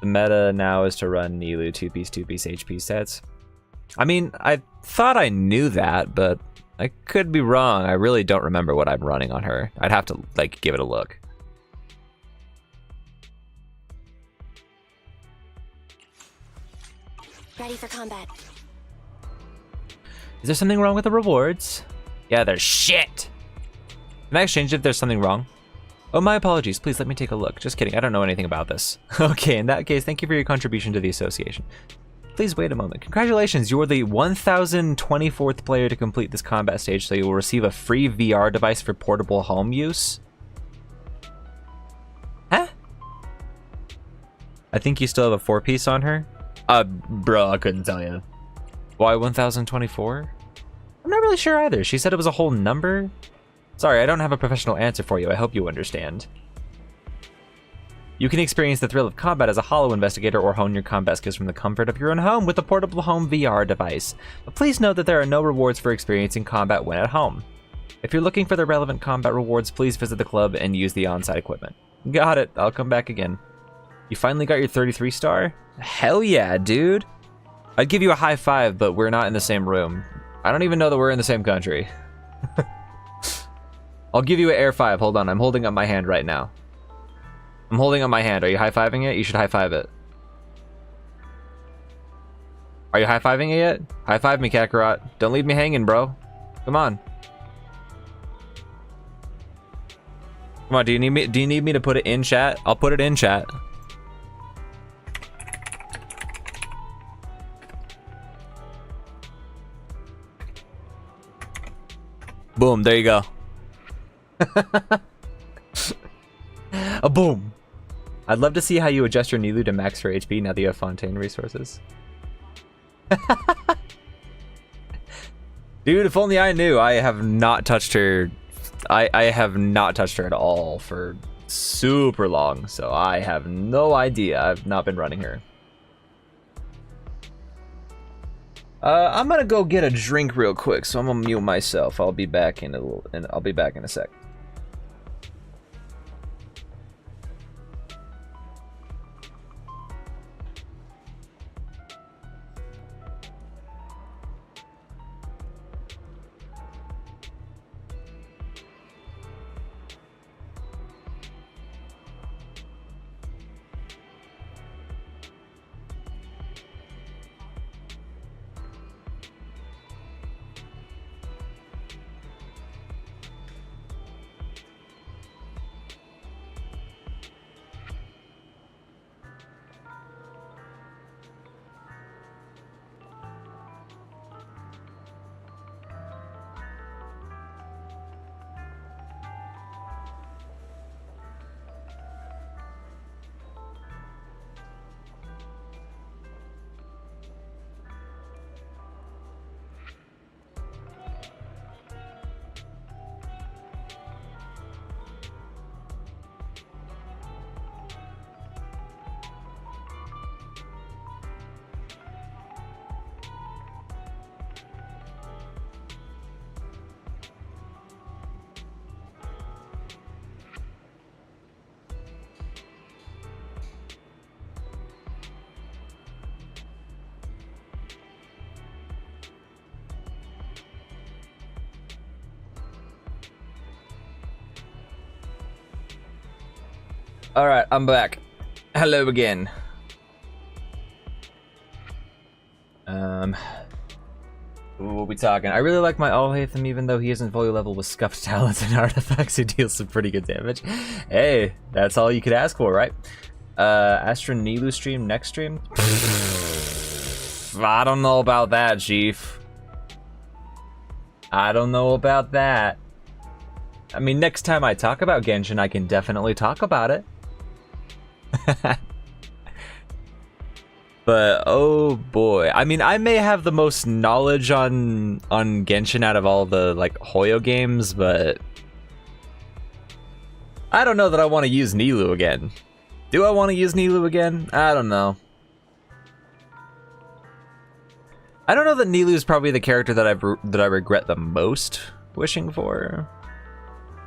The meta now is to run Nilou 2-piece HP sets. I mean, I thought I knew that, but I could be wrong. I really don't remember what I'm running on her. I'd have to, like, give it a look. Ready for combat. Is there something wrong with the rewards? Yeah, there's shit! Can I exchange if there's something wrong? Oh, my apologies. Please let me take a look. Just kidding. I don't know anything about this. Okay, in that case, thank you for your contribution to the association. Please wait a moment. Congratulations, you are the 1024th player to complete this combat stage, so you will receive a free VR device for portable home use. Huh? I think you still have a 4-piece on her? Bro, I couldn't tell you. Why 1024? I'm not really sure either. She said it was a whole number. Sorry, I don't have a professional answer for you. I hope you understand. You can experience the thrill of combat as a hollow investigator or hone your combat skills from the comfort of your own home with a portable home VR device. But please note that there are no rewards for experiencing combat when at home. If you're looking for the relevant combat rewards, please visit the club and use the on-site equipment. Got it. I'll come back again. You finally got your 33 star? Hell yeah, dude. I'd give you a high five, but we're not in the same room. I don't even know that we're in the same country. I'll give you an air 5. Hold on, I'm holding up my hand right now. I'm holding up my hand. Are you high-fiving it? You should high-five it. Are you high-fiving it yet? High-five me, Kakarot. Don't leave me hanging, bro. Come on. Come on, do you need me to put it in chat? I'll put it in chat. Boom, there you go. A boom. I'd love to see how you adjust your Nilou to max her HP now that you have Fontaine resources. Dude, if only I knew. I have not touched her. I have not touched her at all for super long, so I have no idea. I've not been running her. I'm gonna go get a drink real quick, so I'm gonna mute myself. I'll be back in a sec. Alright, I'm back. Hello again. We'll be talking. I really like my Alhaitham even though he isn't fully level with scuffed talents and artifacts. He deals some pretty good damage. Hey, that's all you could ask for, right? Astra Nilou stream next stream? I don't know about that, Chief. I don't know about that. I mean, next time I talk about Genshin, I can definitely talk about it. But oh boy, I mean, I may have the most knowledge on Genshin out of all the like Hoyo games, but I don't know that I want to use Nilou again. Do I want to use Nilou again? I don't know. I don't know that Nilou is probably the character that I regret the most wishing for.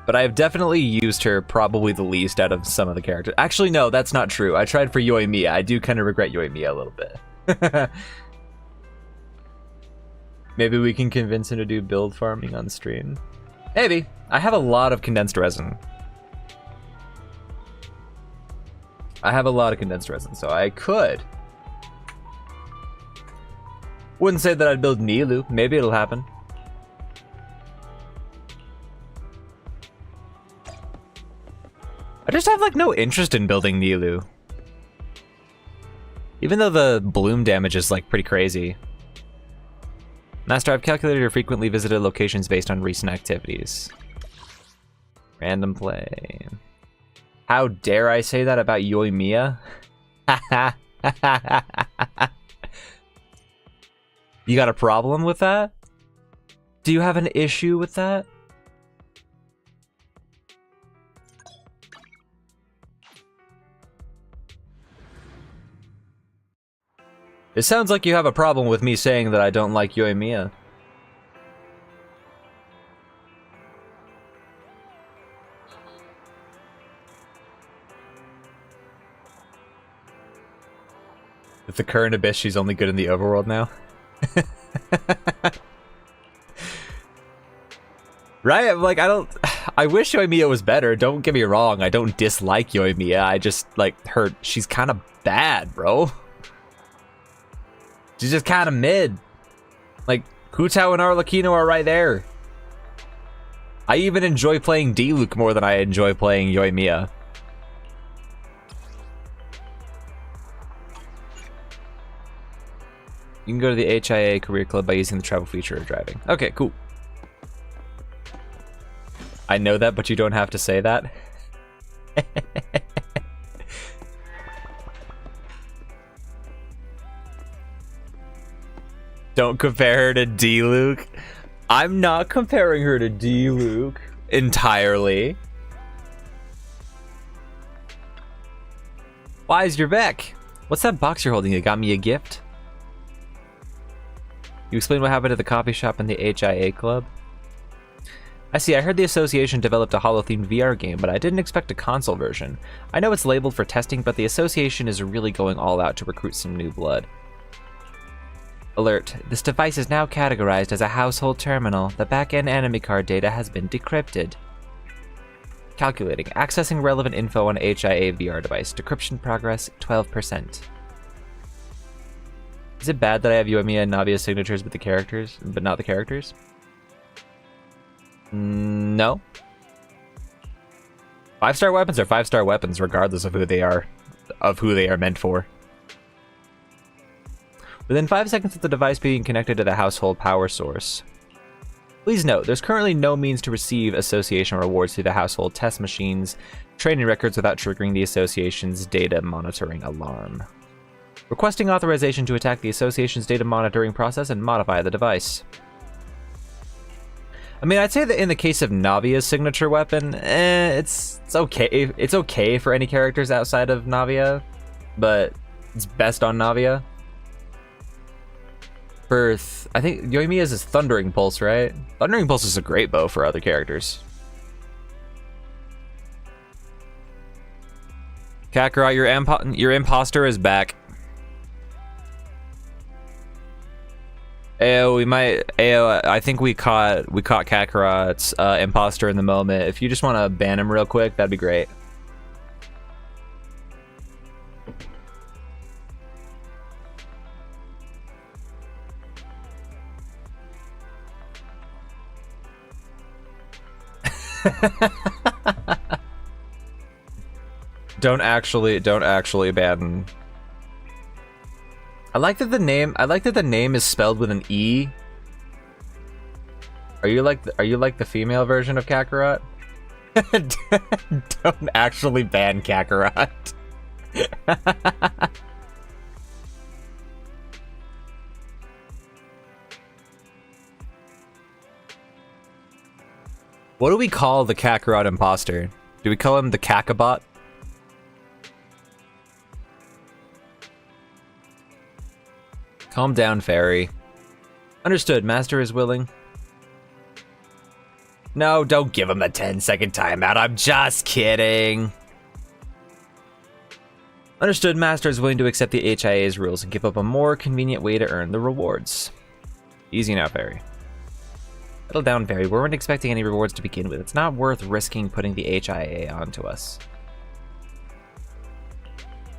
But I've definitely used her probably the least out of some of the characters. Actually, no, that's not true. I tried for Yoimiya. I do kind of regret Yoimiya a little bit. Maybe we can convince him to do build farming on stream. Maybe. I have a lot of condensed resin. So I could. Wouldn't say that I'd build Nilou. Maybe it'll happen. I just have like no interest in building Nilou. Even though the bloom damage is like pretty crazy. Master, I've calculated your frequently visited locations based on recent activities. Random play. How dare I say that about Yoimiya? You got a problem with that? Do you have an issue with that? It sounds like you have a problem with me saying that I don't like Yoimiya. With the current Abyss, she's only good in the overworld now. Right? Like, I wish Yoimiya was better. Don't get me wrong. I don't dislike Yoimiya. I just, like, she's kind of bad, bro. She's just kind of mid. Like, Hu-Tao and Arlecchino are right there. I even enjoy playing Diluc more than I enjoy playing Yoimiya. You can go to the HIA Career Club by using the travel feature of driving. Okay, cool. I know that, but you don't have to say that. Don't compare her to Diluc. I'm not comparing her to Diluc entirely. Why is your back? What's that box you're holding? You got me a gift? You explain what happened at the coffee shop and the HIA club? I see, I heard the association developed a holo-themed VR game, but I didn't expect a console version. I know it's labeled for testing, but the association is really going all out to recruit some new blood. Alert, this device is now categorized as a household terminal. The back-end enemy card data has been decrypted. Calculating, accessing relevant info on HIA VR device. Decryption progress, 12%. Is it bad that I have Yoimiya and Navia's signatures with the characters, but not the characters? No. 5-star weapons are 5-star weapons, regardless of who they are meant for. Within 5 seconds of the device being connected to the household power source. Please note, there's currently no means to receive association rewards through the household test machines, training records without triggering the association's data monitoring alarm. Requesting authorization to attack the association's data monitoring process and modify the device. I mean, I'd say that in the case of Navia's signature weapon, it's okay. It's okay for any characters outside of Navia, but it's best on Navia. I think Yoimiya's is Thundering Pulse, right? Thundering Pulse is a great bow for other characters. Kakarot, your imposter is back. Ayo, we might. Ayo, I think we caught Kakarot's imposter in the moment. If you just want to ban him real quick, that'd be great. Don't actually ban. I like that the name is spelled with an E. Are you like the female version of Kakarot? Don't actually ban Kakarot. What do we call the Kakarot imposter? Do we call him the Kakabot? Calm down, Fairy. Understood, Master is willing. No, don't give him a 10-second timeout. I'm just kidding. Understood, Master is willing to accept the HIA's rules and give up a more convenient way to earn the rewards. Easy now, Fairy. Settle down, Fairy. We weren't expecting any rewards to begin with. It's not worth risking putting the HIA onto us.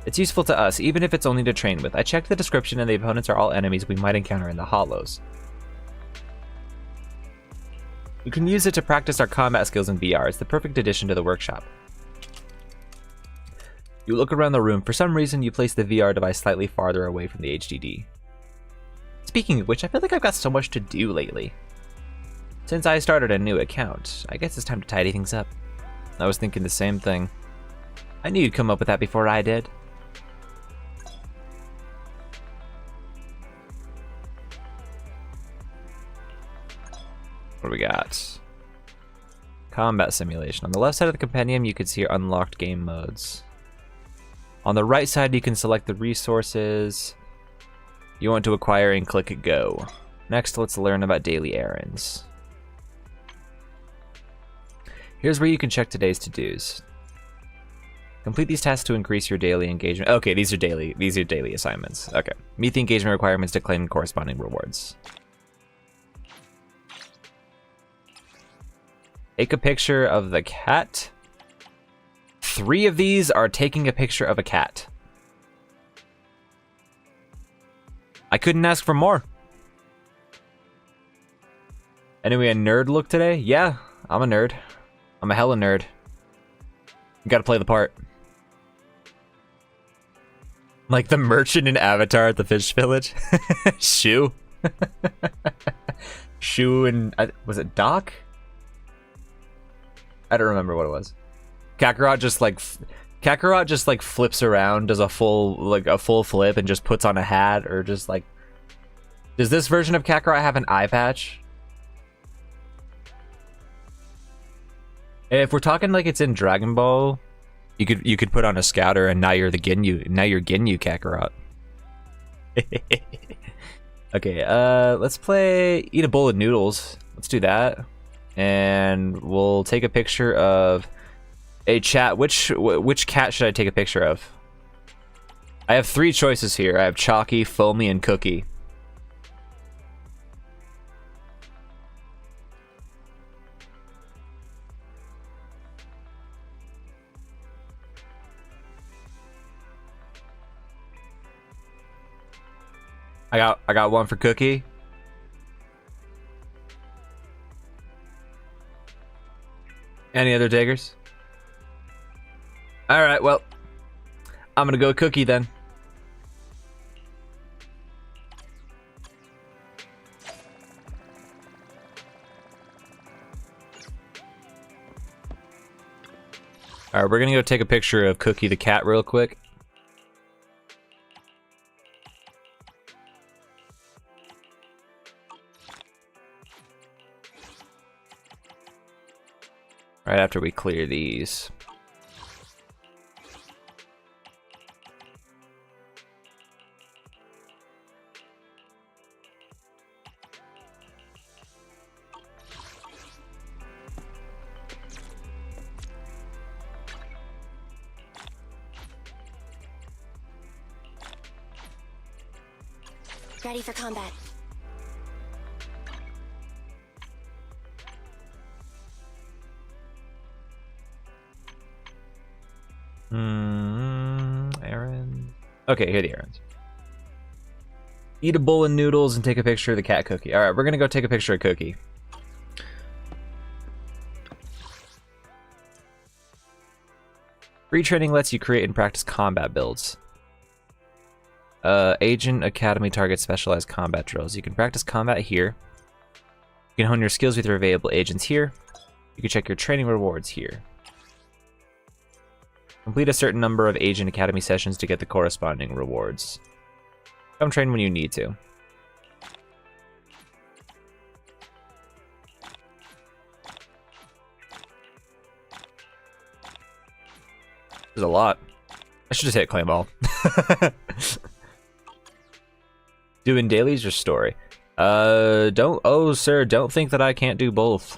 It's useful to us, even if it's only to train with. I checked the description and the opponents are all enemies we might encounter in the Hollows. We can use it to practice our combat skills in VR. It's the perfect addition to the workshop. You look around the room. For some reason, you place the VR device slightly farther away from the HDD. Speaking of which, I feel like I've got so much to do lately. Since I started a new account, I guess it's time to tidy things up. I was thinking the same thing. I knew you'd come up with that before I did. What do we got? Combat simulation. On the left side of the compendium, you can see your unlocked game modes. On the right side, you can select the resources you want to acquire and click Go. Next, let's learn about daily errands. Here's where you can check today's to-dos. Complete these tasks to increase your daily engagement. Okay, these are daily assignments. Okay. Meet the engagement requirements to claim corresponding rewards. Take a picture of the cat. 3 of these are taking a picture of a cat. I couldn't ask for more. Anyway, a nerd look today? Yeah, I'm a nerd. I'm a hella nerd. You gotta play the part. Like the merchant in Avatar at the fish village. Shu. Shu and... was it Doc? I don't remember what it was. Kakarot just like flips around, does a full flip and just puts on a hat, or just like... Does this version of Kakarot have an eye patch? If we're talking like it's in Dragon Ball, you could put on a scouter and now you're the Ginyu. Now you're Ginyu Kakarot. Okay, let's play Eat a Bowl of Noodles. Let's do that. And we'll take a picture of a chat. Which cat should I take a picture of? I have 3 choices here. I have Chalky, Foamy, and Cookie. I got one for Cookie. Any other diggers? Alright, well, I'm gonna go Cookie then. Alright, we're gonna go take a picture of Cookie the cat real quick. Right after we clear these. Ready for combat. Errands. Okay, here are the errands. Eat a bowl of noodles and take a picture of the cat Cookie. Alright, we're gonna go take a picture of Cookie. Free training lets you create and practice combat builds. Agent Academy targets specialized combat drills. You can practice combat here. You can hone your skills with your available agents here. You can check your training rewards here. Complete a certain number of Agent Academy sessions to get the corresponding rewards. Come train when you need to. There's a lot. I should just hit claim all. Doing dailies or story? Don't. Oh, sir, don't think that I can't do both.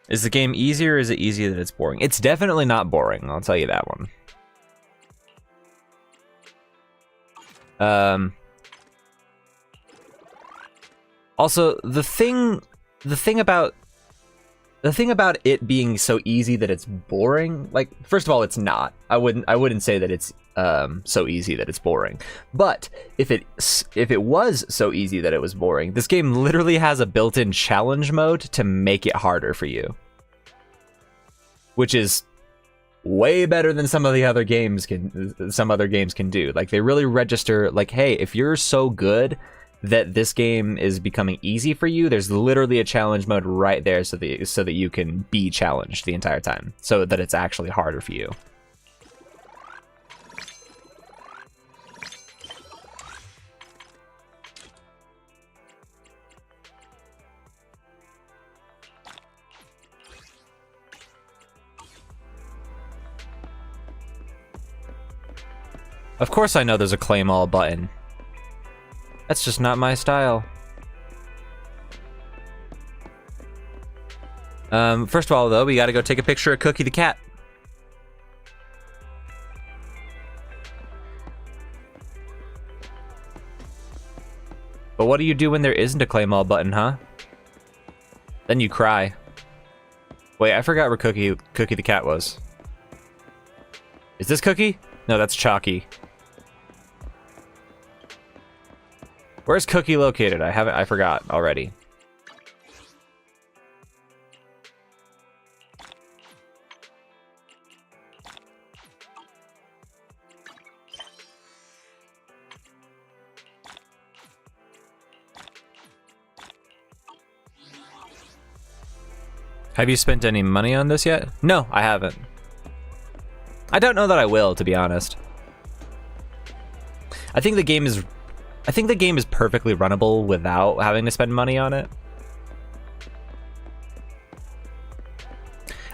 Is the game easier or is it easy that it's boring? It's definitely not boring, I'll tell you that one. Also, the thing about it being so easy that it's boring, like, first of all, it's not. I wouldn't say that it's so easy that it's boring. But if it was so easy that it was boring, this game literally has a built-in challenge mode to make it harder for you, which is way better than some other games can do. Like, they really register, like, hey, if you're so good that this game is becoming easy for you, there's literally a challenge mode right there so that you can be challenged the entire time, so that it's actually harder for you. Of course I know there's a claim all button. That's just not my style. First of all, though, we gotta go take a picture of Cookie the cat. But what do you do when there isn't a claim all button, huh? Then you cry. Wait, I forgot where Cookie the cat was. Is this Cookie? No, that's Chalky. Where's Cookie located? I forgot already. Have you spent any money on this yet? No, I haven't. I don't know that I will, to be honest. I think the game is perfectly runnable without having to spend money on it.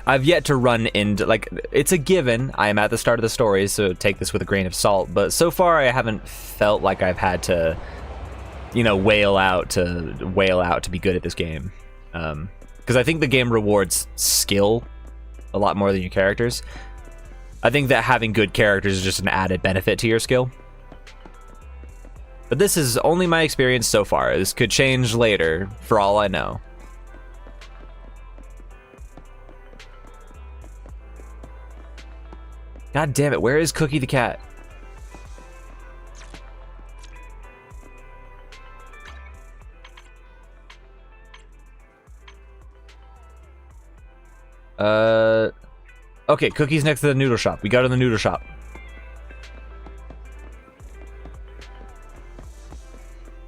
I've yet to run into, like, it's a given. I am at the start of the story, so take this with a grain of salt. But so far, I haven't felt like I've had to, you know, wail out to be good at this game. Because I think the game rewards skill a lot more than your characters. I think that having good characters is just an added benefit to your skill. But this is only my experience so far. This could change later, for all I know. God damn it, where is Cookie the cat? Okay, Cookie's next to the noodle shop. We go to the noodle shop.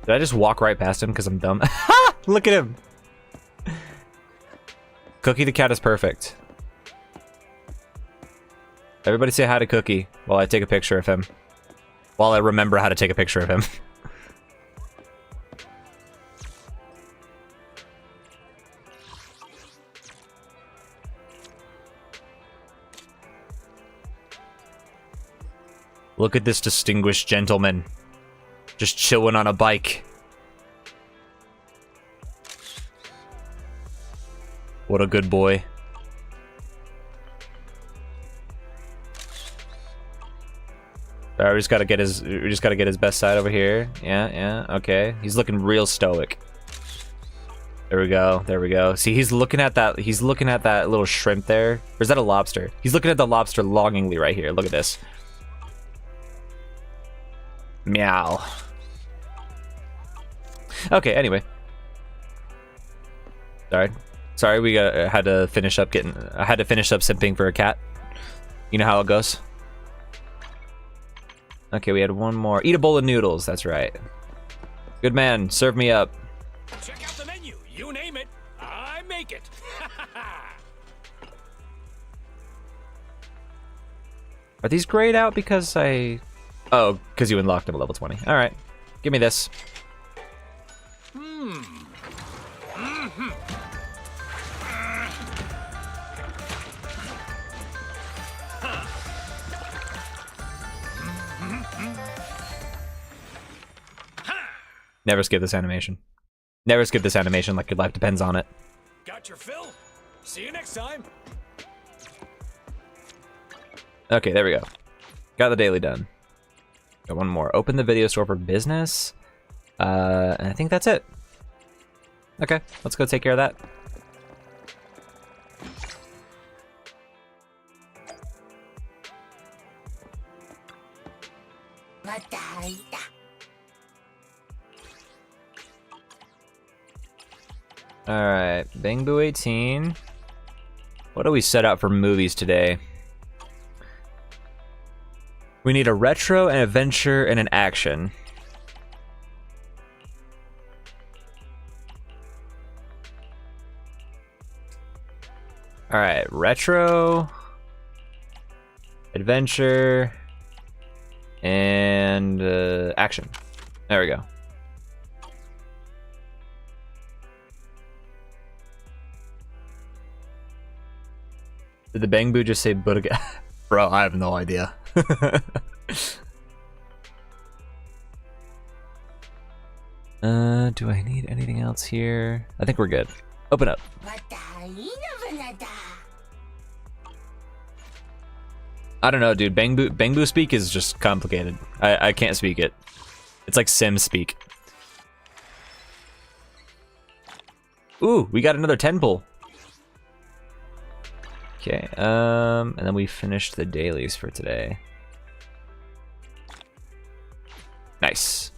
Did I just walk right past him because I'm dumb? Look at him. Cookie the cat is perfect. Everybody say hi to Cookie while I take a picture of him. While I remember how to take a picture of him. Look at this distinguished gentleman. Just chilling on a bike. What a good boy. Alright, we just gotta get his best side over here. Yeah, okay. He's looking real stoic. There we go. See, he's looking at that little shrimp there. Or is that a lobster? He's looking at the lobster longingly right here. Look at this. Meow. Okay, anyway. Sorry, I had to finish up simping for a cat. You know how it goes. Okay, we had one more. Eat a bowl of noodles, that's right. Good man, serve me up. Check out the menu. You name it, I make it. Are these grayed out because I Oh, because you unlocked him at level 20. All right, give me this. Never skip this animation. Never skip this animation like your life depends on it. Got your fill? See you next time. Okay, there we go. Got the daily done. Got one more. Open the video store for business. And I think that's it. Okay, let's go take care of that. Alright, Bangbu 18. What do we set out for movies today? We need a retro, an adventure, and an action. Alright, retro, adventure, and action. There we go. Did the Bangbu just say Buddha? Bro, I have no idea. Do I need anything else here? I think we're good. Open up. I don't know, dude. Bangbu speak is just complicated. I can't speak it. It's like Sim speak. Ooh, we got another 10 pull. Okay, and then we finished the dailies for today. Nice.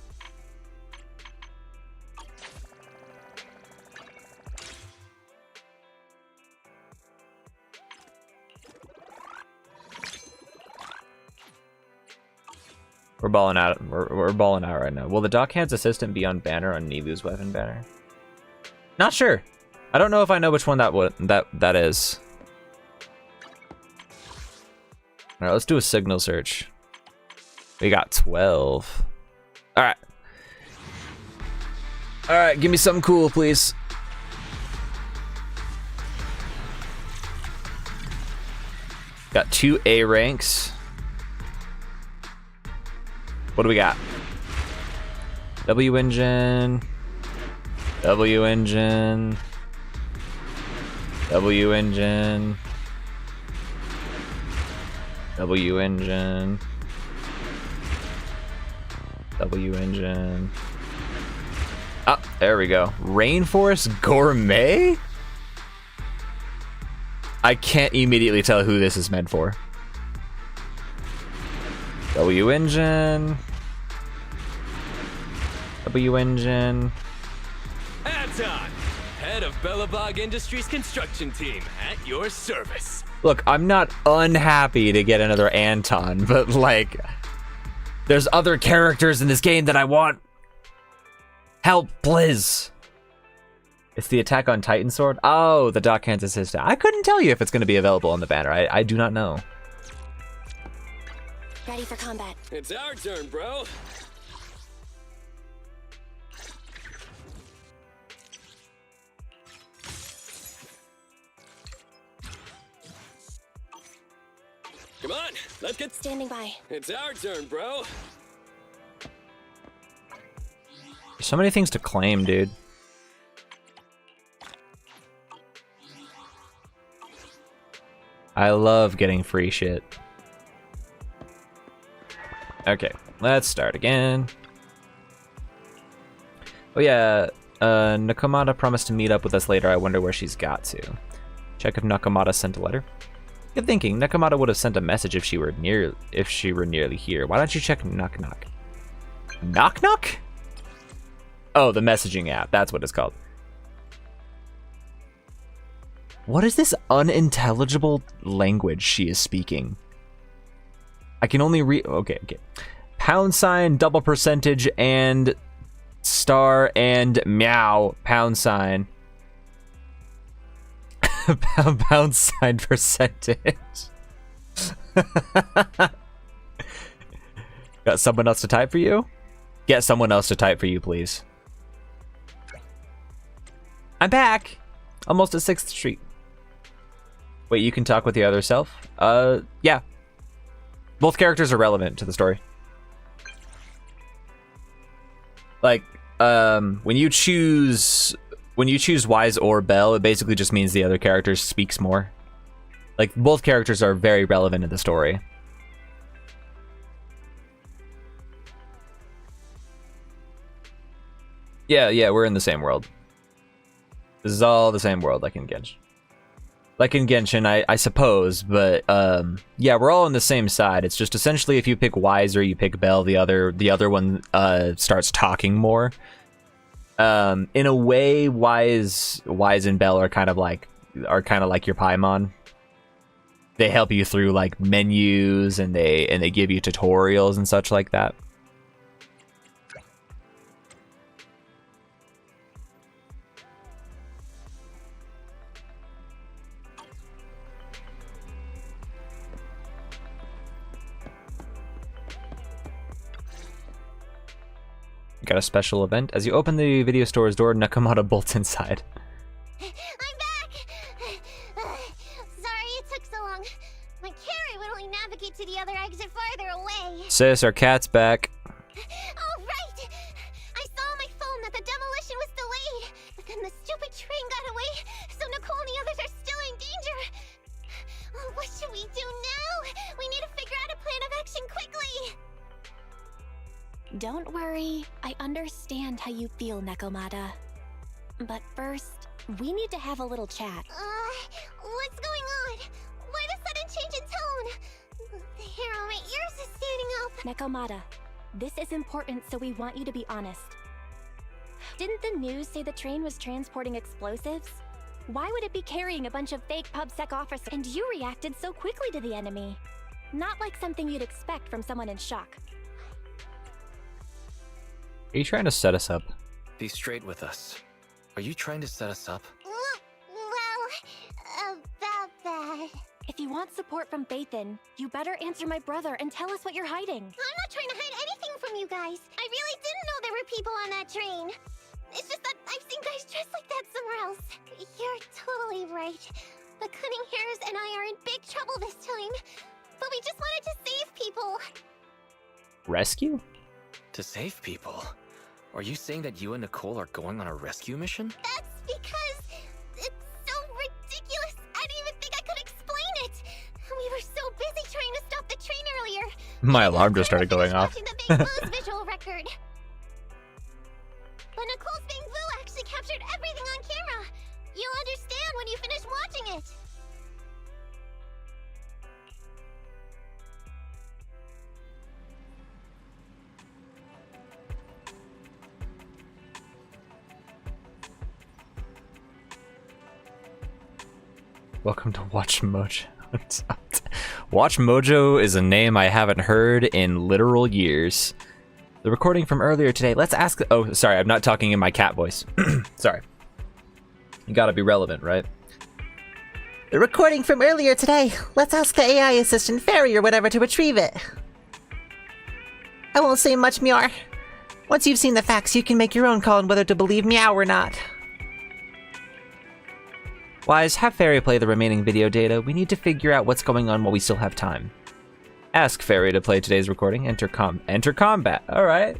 We're balling out. We're balling out right now. Will the Dockhand's assistant be on banner on Nivu's weapon banner? Not sure. I don't know if I know which one that is. All right, let's do a signal search. We got 12. All right. All right, give me something cool, please. Got 2 A ranks. What do we got? W engine. W engine. W engine. W engine. W engine. Ah, there we go. Rainforest Gourmet? I can't immediately tell who this is meant for. W engine. W engine. Anton, head of Bellabog Industries construction team, at your service. Look, I'm not unhappy to get another Anton, but like, there's other characters in this game that I want. Help, please. It's the Attack on Titan sword? Oh, the Dockhand's assistant. I couldn't tell you if it's going to be available on the banner. I do not know. Ready for combat. It's our turn, bro. Come on, let's get Standing by. It's our turn, bro. There's so many things to claim, dude. I love getting free shit. Okay, let's start again. Oh yeah, Nakamata promised to meet up with us later. I wonder where she's got to. Check if Nakamata sent a letter. Good thinking. Nakamata would have sent a message if she were nearly here. Why don't you check Knock Knock? Knock Knock? Oh, the messaging app. That's what it's called. What is this unintelligible language she is speaking? I can only read. Okay. Pound sign, double percentage, and star and meow. Pound sign. pound sign percentage. Got someone else to type for you? Get someone else to type for you, please. I'm back! Almost at 6th Street. Wait, you can talk with the other self? Yeah. Both characters are relevant to the story. Like, when you choose Wise or Bell, it basically just means the other character speaks more. Like, both characters are very relevant in the story. Yeah, we're in the same world. This is all the same world, like in Genshin. Like in Genshin, I suppose, but yeah, we're all on the same side. It's just essentially if you pick Wise or you pick Bell, the other one starts talking more. In a way, Wise and Bell are kind of like your Paimon. They help you through like menus and they give you tutorials and such like that. Got a special event. As you open the video store's door, Nakamata bolts inside. I'm back! Sorry it took so long. My carry would only navigate to the other exit farther away. Sis, our cat's back. Oh, right! I saw on my phone that the demolition was delayed, but then the stupid train got away, so Nicole and the others are still in danger. Oh, what should we do now? We need to figure out a plan of action quickly! Don't worry, I understand how you feel, Nakomata. But first, we need to have a little chat. What's going on? Why the sudden change in tone? The hair on my ears is standing up. Nakomata, this is important, so we want you to be honest. Didn't the news say the train was transporting explosives? Why would it be carrying a bunch of fake PubSec officers? And you reacted so quickly to the enemy. Not like something you'd expect from someone in shock. Are you trying to set us up? Be straight with us. Are you trying to set us up? Well, about that. If you want support from Bathan, you better answer my brother and tell us what you're hiding. I'm not trying to hide anything from you guys. I really didn't know there were people on that train. It's just that I've seen guys dressed like that somewhere else. You're totally right. The cunning hairs and I are in big trouble this time. But we just wanted to save people. Rescue? To save people? Are you saying that you and Nicole are going on a rescue mission? That's because it's so ridiculous. I didn't even think I could explain it. We were so busy trying to stop the train earlier. My alarm just started going off. Watching the Big Blue's visual record. But Nicole's Big Blue actually captured everything on camera. You'll understand when you finish watching it. Welcome to Watch Mojo. Watch Mojo is a name I haven't heard in literal years. The recording from earlier today. Let's ask. Oh, sorry, I'm not talking in my cat voice. Sorry. You gotta be relevant, right? The recording from earlier today. Let's ask the AI assistant Fairy or whatever to retrieve it. I won't say much more. Once you've seen the facts, you can make your own call on whether to believe meow or not. Wise, have Fairy play the remaining video data. We need to figure out what's going on while we still have time. Ask Fairy to play today's recording. Enter combat. Alright.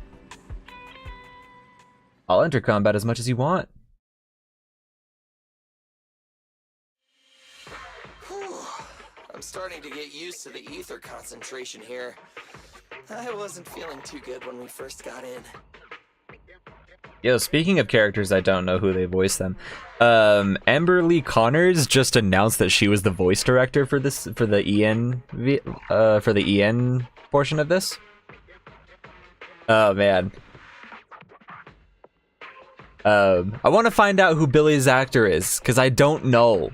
I'll enter combat as much as you want. I'm starting to get used to the ether concentration here. I wasn't feeling too good when we first got in. Yo, speaking of characters, I don't know who they voiced them. Amberly Connors just announced that she was the voice director for this, for the EN portion of this. Oh man. I want to find out who Billy's actor is, because I don't know.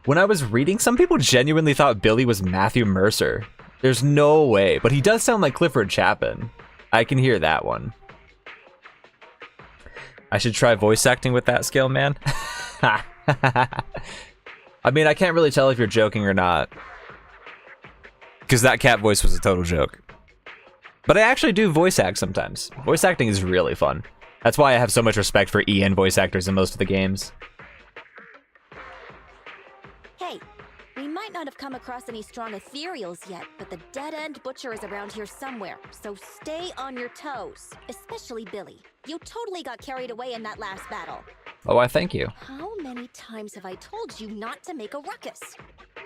When I was reading, some people genuinely thought Billy was Matthew Mercer. There's no way, but he does sound like Clifford Chapin. I can hear that one. I should try voice acting with that skill, man. I mean, I can't really tell if you're joking or not. Because that cat voice was a total joke. But I actually do voice act sometimes. Voice acting is really fun. That's why I have so much respect for EN voice actors in most of the games. Hey, we might not have come across any strong ethereals yet, but the dead-end butcher is around here somewhere, so stay on your toes. Especially Billy. You totally got carried away in that last battle. Oh, I thank you. How many times have I told you not to make a ruckus?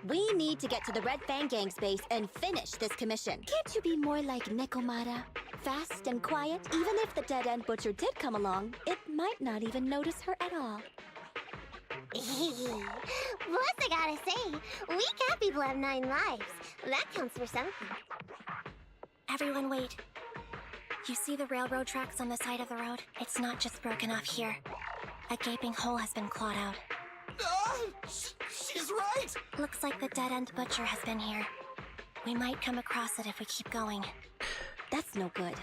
We need to get to the Red Fang Gang's base and finish this commission. Can't you be more like Nekomata? Fast and quiet? Even if the dead-end butcher did come along, it might not even notice her at all. Plus, I gotta say, we cat people have 9 lives. That counts for something. Everyone wait. You see the railroad tracks on the side of the road? It's not just broken off here. A gaping hole has been clawed out. She's right! Looks like the dead-end butcher has been here. We might come across it if we keep going. That's no good.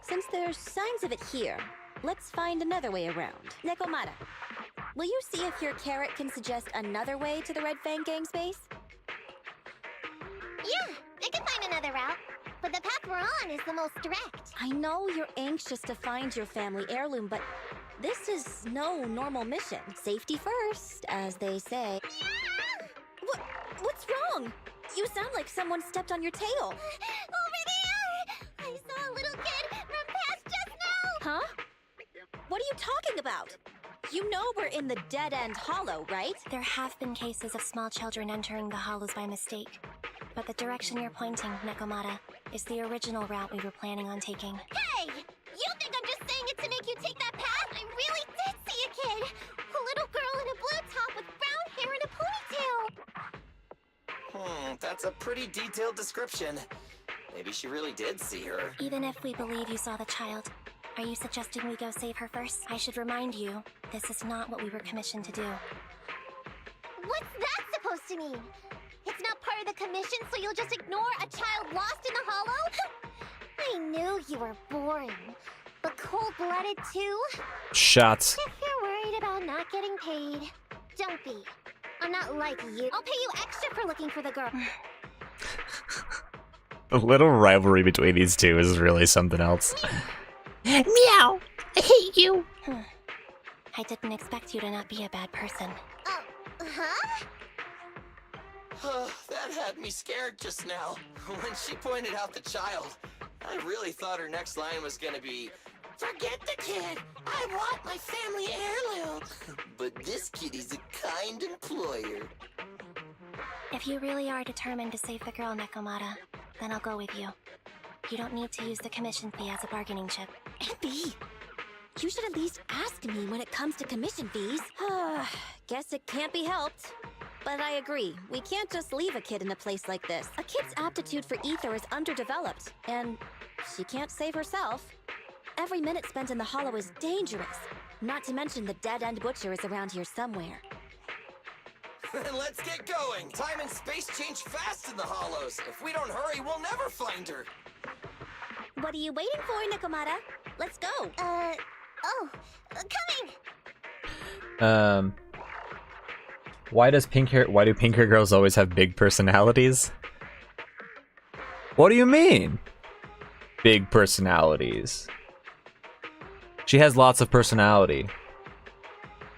Since there's signs of it here, let's find another way around. Nekomata, will you see if your carrot can suggest another way to the Red Fang Gang's base? Yeah, I can find another route. But the path we're on is the most direct. I know you're anxious to find your family heirloom, but this is no normal mission. Safety first, as they say. Yeah! What's wrong? You sound like someone stepped on your tail. Over there! I saw a little kid run past just now! Huh? What are you talking about? You know we're in the dead-end hollow, right? There have been cases of small children entering the hollows by mistake. But the direction you're pointing, Nekomata, is the original route we were planning on taking. Hey! You think I'm just saying it to make you take that path? I really did see a kid! A little girl in a blue top with brown hair and a ponytail! That's a pretty detailed description. Maybe she really did see her. Even if we believe you saw the child, are you suggesting we go save her first? I should remind you, this is not what we were commissioned to do. What's that supposed to mean? It's not part of the commission, so you'll just ignore a child lost in the hollow? I knew you were boring. But cold-blooded too? Shots. If you're worried about not getting paid, don't be. I'm not like you. I'll pay you extra for looking for the girl. A little rivalry between these two is really something else. Meow! I hate you! I didn't expect you to not be a bad person. Oh, huh? That had me scared just now. When she pointed out the child, I really thought her next line was gonna be, "Forget the kid! I want my family heirloom!" But this kid is a kind employer. If you really are determined to save the girl, Nekomata, then I'll go with you. You don't need to use the commission fee as a bargaining chip. Abby, you should at least ask me when it comes to commission fees. Guess it can't be helped. But I agree, we can't just leave a kid in a place like this. A kid's aptitude for ether is underdeveloped, and she can't save herself. Every minute spent in the hollow is dangerous. Not to mention the dead-end butcher is around here somewhere. Then let's get going! Time and space change fast in the hollows. If we don't hurry, we'll never find her. What are you waiting for, Nekomata? Let's go. Coming! Why do pink hair girls always have big personalities? What do you mean? Big personalities. She has lots of personality.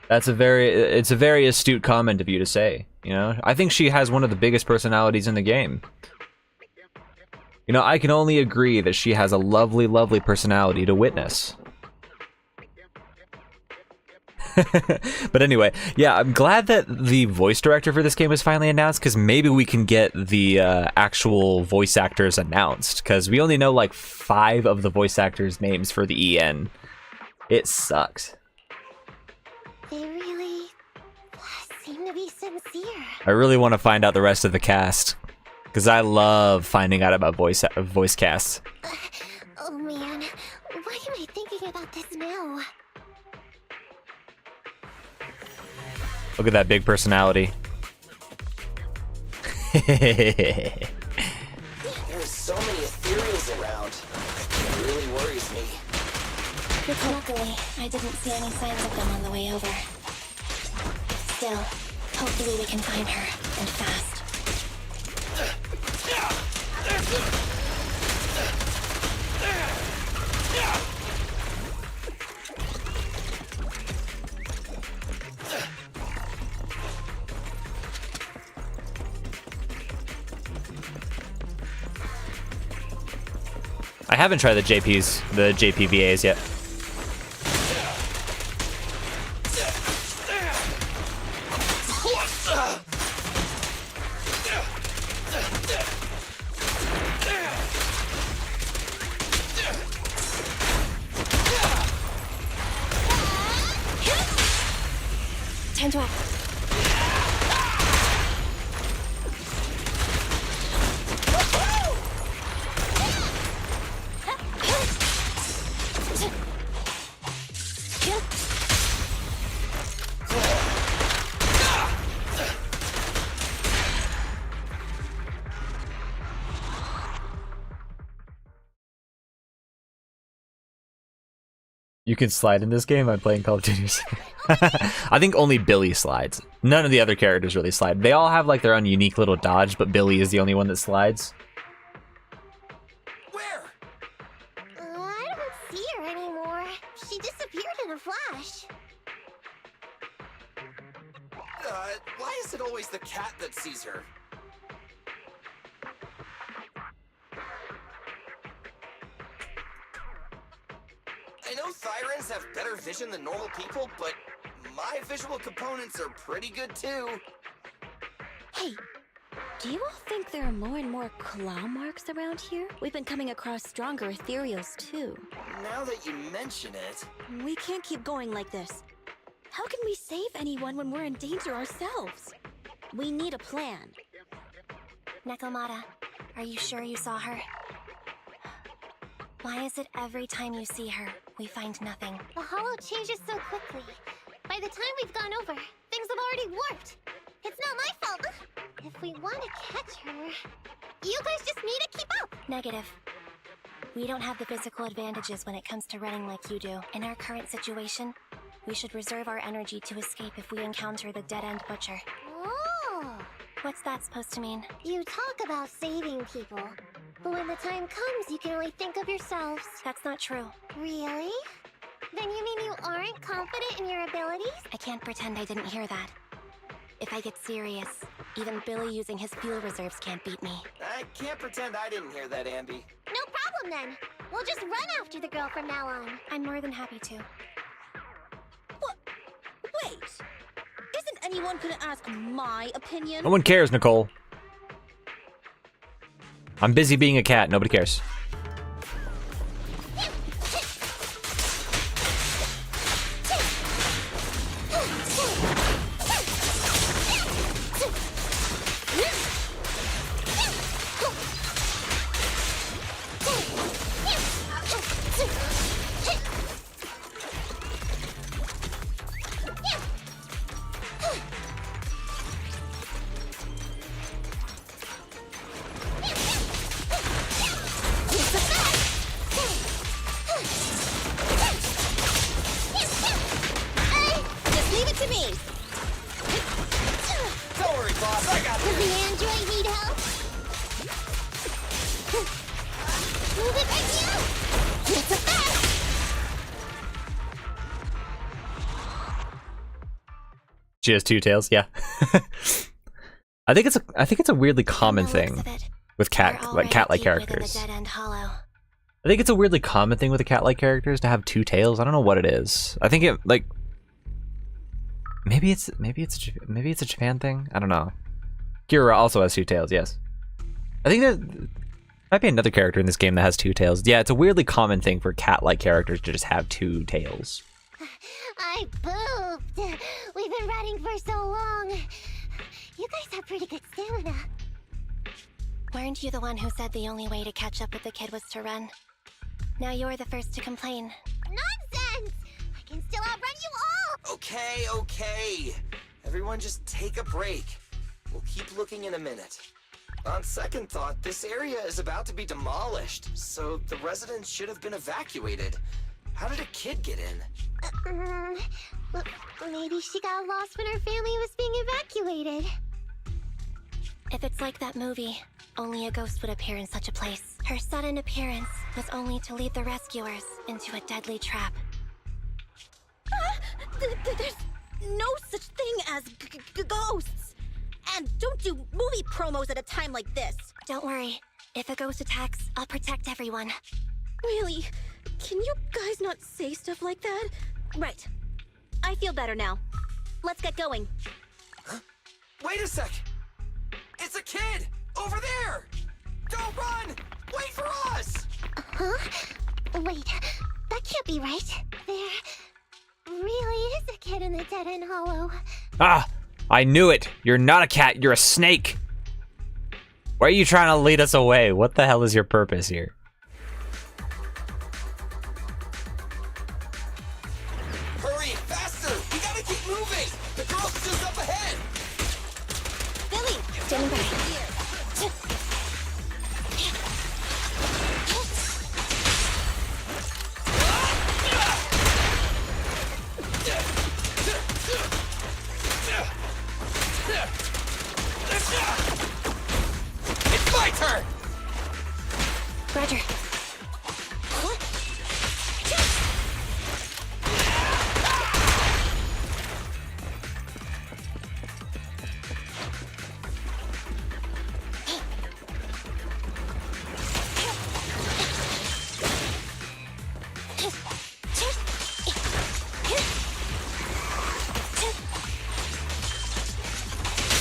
It's a very astute comment of you to say, you know? I think she has one of the biggest personalities in the game. You know, I can only agree that she has a lovely, lovely personality to witness. But anyway, yeah, I'm glad that the voice director for this game was finally announced, because maybe we can get the actual voice actors announced, because we only know like 5 of the voice actors' names for the EN. It sucks. They really seem to be sincere. I really want to find out the rest of the cast, because I love finding out about voice casts. Oh man, why am I thinking about this now? Look at that big personality. There's so many ethereals around. It really worries me. Luckily, I didn't see any signs of them on the way over. Still, hopefully we can find her, and fast. I haven't tried the JPVAs yet. Time to act. You can slide in this game? I'm playing Call of Duty. I think only Billy slides. None of the other characters really slide. They all have like their own unique little dodge, but Billy is the only one that slides. Where? I don't see her anymore. She disappeared in a flash. Why is it always the cat that sees her? I know Thyrans have better vision than normal people, but my visual components are pretty good too. Hey, do you all think there are more and more claw marks around here? We've been coming across stronger ethereals too. Now that you mention it... We can't keep going like this. How can we save anyone when we're in danger ourselves? We need a plan. Nekomata, are you sure you saw her? Why is it every time you see her, we find nothing? The hollow changes so quickly. By the time we've gone over, things have already warped. It's not my fault. If we want to catch her, you guys just need to keep up. Negative. We don't have the physical advantages when it comes to running like you do. In our current situation, we should reserve our energy to escape if we encounter the dead-end butcher. Oh! What's that supposed to mean? You talk about saving people, but when the time comes, you can only think of yourselves. That's not true. Really? Then you mean you aren't confident in your abilities? I can't pretend I didn't hear that. If I get serious, even Billy using his fuel reserves can't beat me. I can't pretend I didn't hear that, Ambi. No problem then. We'll just run after the girl from now on. I'm more than happy to. What? Wait. Isn't anyone gonna ask my opinion? No one cares, Nicole. I'm busy being a cat. Nobody cares. She has two tails, yeah. I think it's a weirdly common thing with cat-like characters. I think it's a weirdly common thing with the cat-like characters to have two tails. I don't know what it is. I think it like maybe it's a Japan thing. I don't know. Kira also has two tails. Yes, I think there might be another character in this game that has two tails. Yeah, it's a weirdly common thing for cat-like characters to just have two tails. I pooped. We've been running for so long. You guys have pretty good stamina. Weren't you the one who said the only way to catch up with the kid was to run? Now you're the first to complain. Nonsense! I can still outrun you all! Okay. Everyone just take a break. We'll keep looking in a minute. On second thought, this area is about to be demolished, so the residents should have been evacuated. How did a kid get in? Maybe she got lost when her family was being evacuated. If it's like that movie, only a ghost would appear in such a place. Her sudden appearance was only to lead the rescuers into a deadly trap. There's no such thing as ghosts. And don't do movie promos at a time like this. Don't worry. If a ghost attacks, I'll protect everyone. Really? Can you guys not say stuff like that? Right. I feel better now. Let's get going. Huh? Wait a sec! It's a kid! Over there! Don't run! Wait for us! Huh? Wait, that can't be right. There really is a kid in the dead-end hollow. Ah! I knew it! You're not a cat, you're a snake! Why are you trying to lead us away? What the hell is your purpose here? Hurry, faster! We gotta keep moving! The girl's just up ahead! Billy! Standing by. It's my turn! Roger.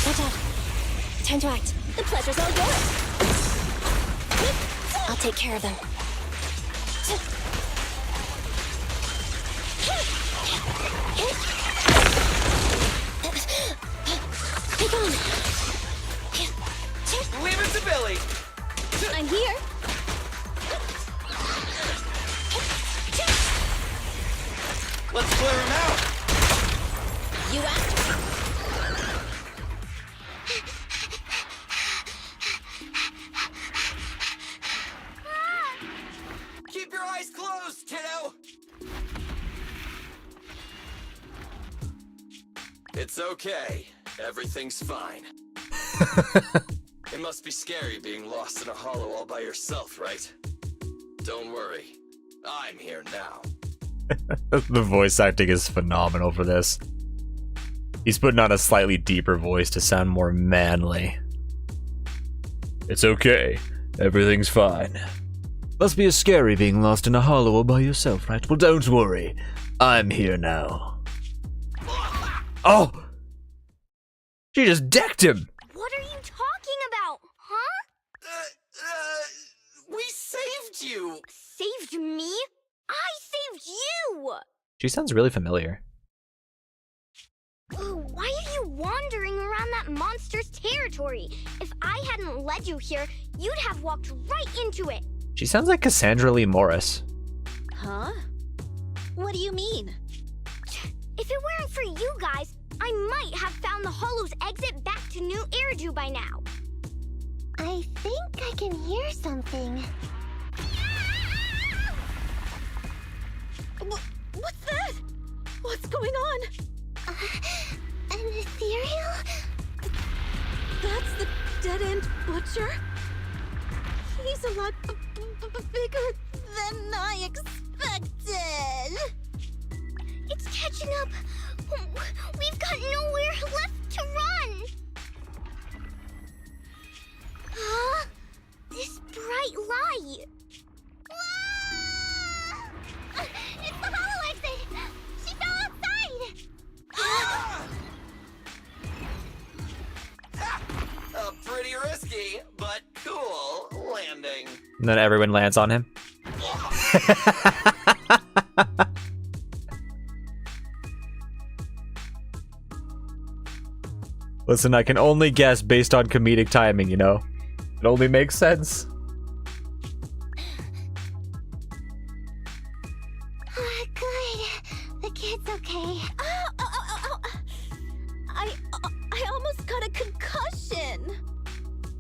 Watch out. Time to act. The pleasure's all yours. I'll take care of them. Be gone. Leave it to Billy! I'm here. Let's clear him out! You asked. Keep your eyes closed, kiddo! It's okay. Everything's fine. It must be scary being lost in a hollow all by yourself, right? Don't worry. I'm here now. The voice acting is phenomenal for this. He's putting on a slightly deeper voice to sound more manly. It's okay. Everything's fine. Must be scary being lost in a hollow all by yourself, right? Well, don't worry. I'm here now. Oh! She just decked him! What are you talking about, huh? We saved you! Saved me? I saved you! She sounds really familiar. Why are you wandering around that monster's territory? If I hadn't led you here, you'd have walked right into it. She sounds like Cassandra Lee Morris. Huh? What do you mean? If it weren't for you guys, I might have found the hollow's exit back to New Eridu by now. I think I can hear something. What's that? What's going on? An ethereal? That's the dead-end butcher? He's a lot bigger than I expected. It's catching up. We've got nowhere left to run. Huh? This bright light. Whoa! It's the hollow exit! She fell outside! Pretty risky, but cool landing. And then everyone lands on him. Listen, I can only guess based on comedic timing, you know? It only makes sense. Good. The kid's okay. I almost got a concussion.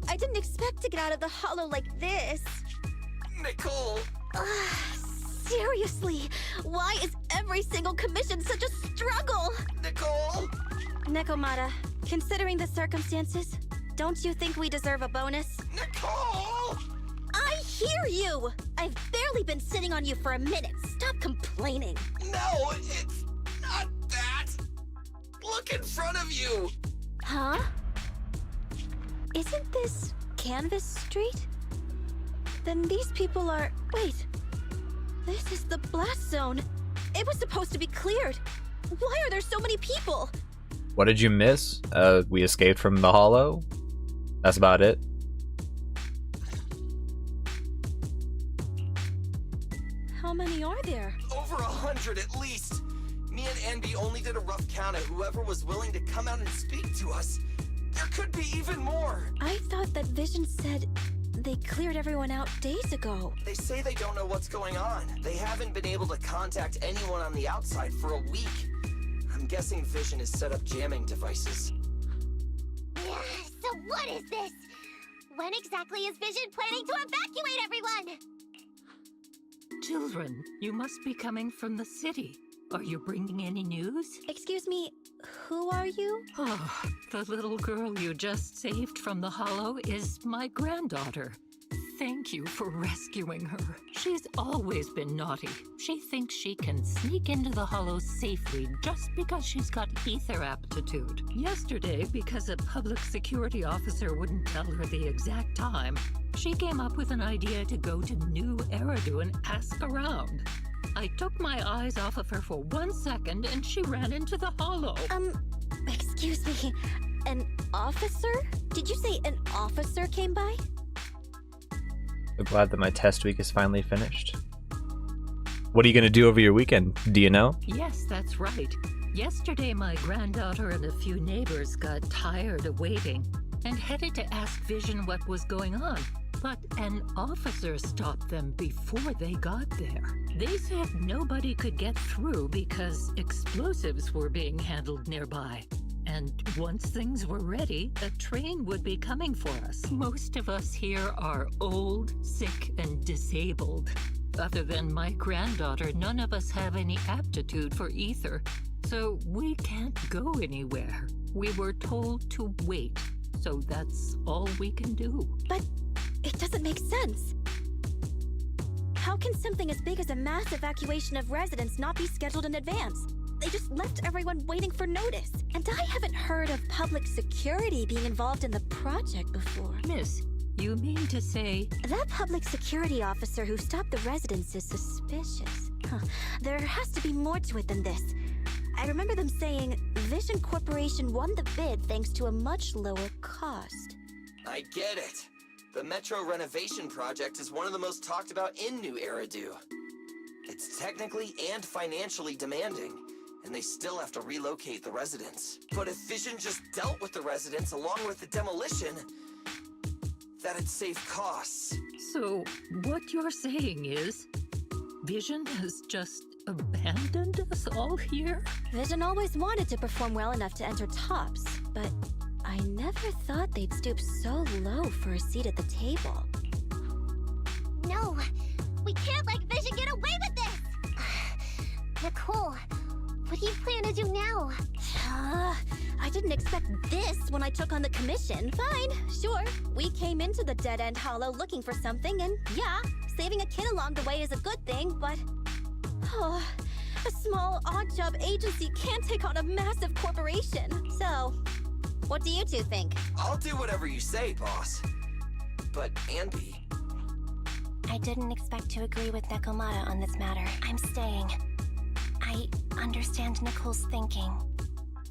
I didn't expect to get out of the hollow like this. Nicole! Seriously, why is every single commission such a struggle? Nicole! Nekomata, considering the circumstances, Don't you think we deserve a bonus? Nicole! I hear you! I've barely been sitting on you for a minute. Stop complaining. No, it's not that. Look in front of you. Huh? Isn't this Canvas Street? Then these people are... Wait. This is the blast zone. It was supposed to be cleared. Why are there so many people? What did you miss? We escaped from the Hollow. That's about it. How many are there? Over 100 at least. Me and Envy only did a rough count of whoever was willing to come out and speak to us. There could be even more. I thought that Vision said they cleared everyone out days ago. They say they don't know what's going on. They haven't been able to contact anyone on the outside for a week. I'm guessing Vision has set up jamming devices. So what is this? When exactly is Vision planning to evacuate everyone? Children, you must be coming from the city. Are you bringing any news? Excuse me, who are you? Oh, the little girl you just saved from the Hollow is my granddaughter. Thank you for rescuing her. She's always been naughty. She thinks she can sneak into the Hollow safely just because she's got ether aptitude. Yesterday, because a public security officer wouldn't tell her the exact time, she came up with an idea to go to New Eridu and ask around. I took my eyes off of her for 1 second and she ran into the Hollow. Excuse me, an officer? Did you say an officer came by? I'm glad that my test week is finally finished. What are you gonna do over your weekend? Do you know? Yes, that's right. Yesterday, my granddaughter and a few neighbors got tired of waiting and headed to ask Vision what was going on. But an officer stopped them before they got there. They said nobody could get through because explosives were being handled nearby. And once things were ready, a train would be coming for us. Most of us here are old, sick, and disabled. Other than my granddaughter, none of us have any aptitude for ether, so we can't go anywhere. We were told to wait, so that's all we can do. But it doesn't make sense. How can something as big as a mass evacuation of residents not be scheduled in advance? They just left everyone waiting for notice. And I haven't heard of public security being involved in the project before. Miss, you mean to say... That public security officer who stopped the residents is suspicious. There has to be more to it than this. I remember them saying Vision Corporation won the bid thanks to a much lower cost. I get it. The Metro renovation project is one of the most talked about in New Eridu. It's technically and financially demanding, and they still have to relocate the residents. But if Vision just dealt with the residents along with the demolition, that'd save costs. So, what you're saying is, Vision has just abandoned us all here? Vision always wanted to perform well enough to enter tops, but I never thought they'd stoop so low for a seat at the table. No, we can't let Vision get away with this! Nicole, what do you plan to do now? I didn't expect this when I took on the commission. Fine, sure. We came into the dead-end Hollow looking for something, and yeah, saving a kid along the way is a good thing, but... a small, odd-job agency can't take on a massive corporation. So, what do you two think? I'll do whatever you say, boss. But, Anby... I didn't expect to agree with Nekomata on this matter. I'm staying. I understand Nicole's thinking,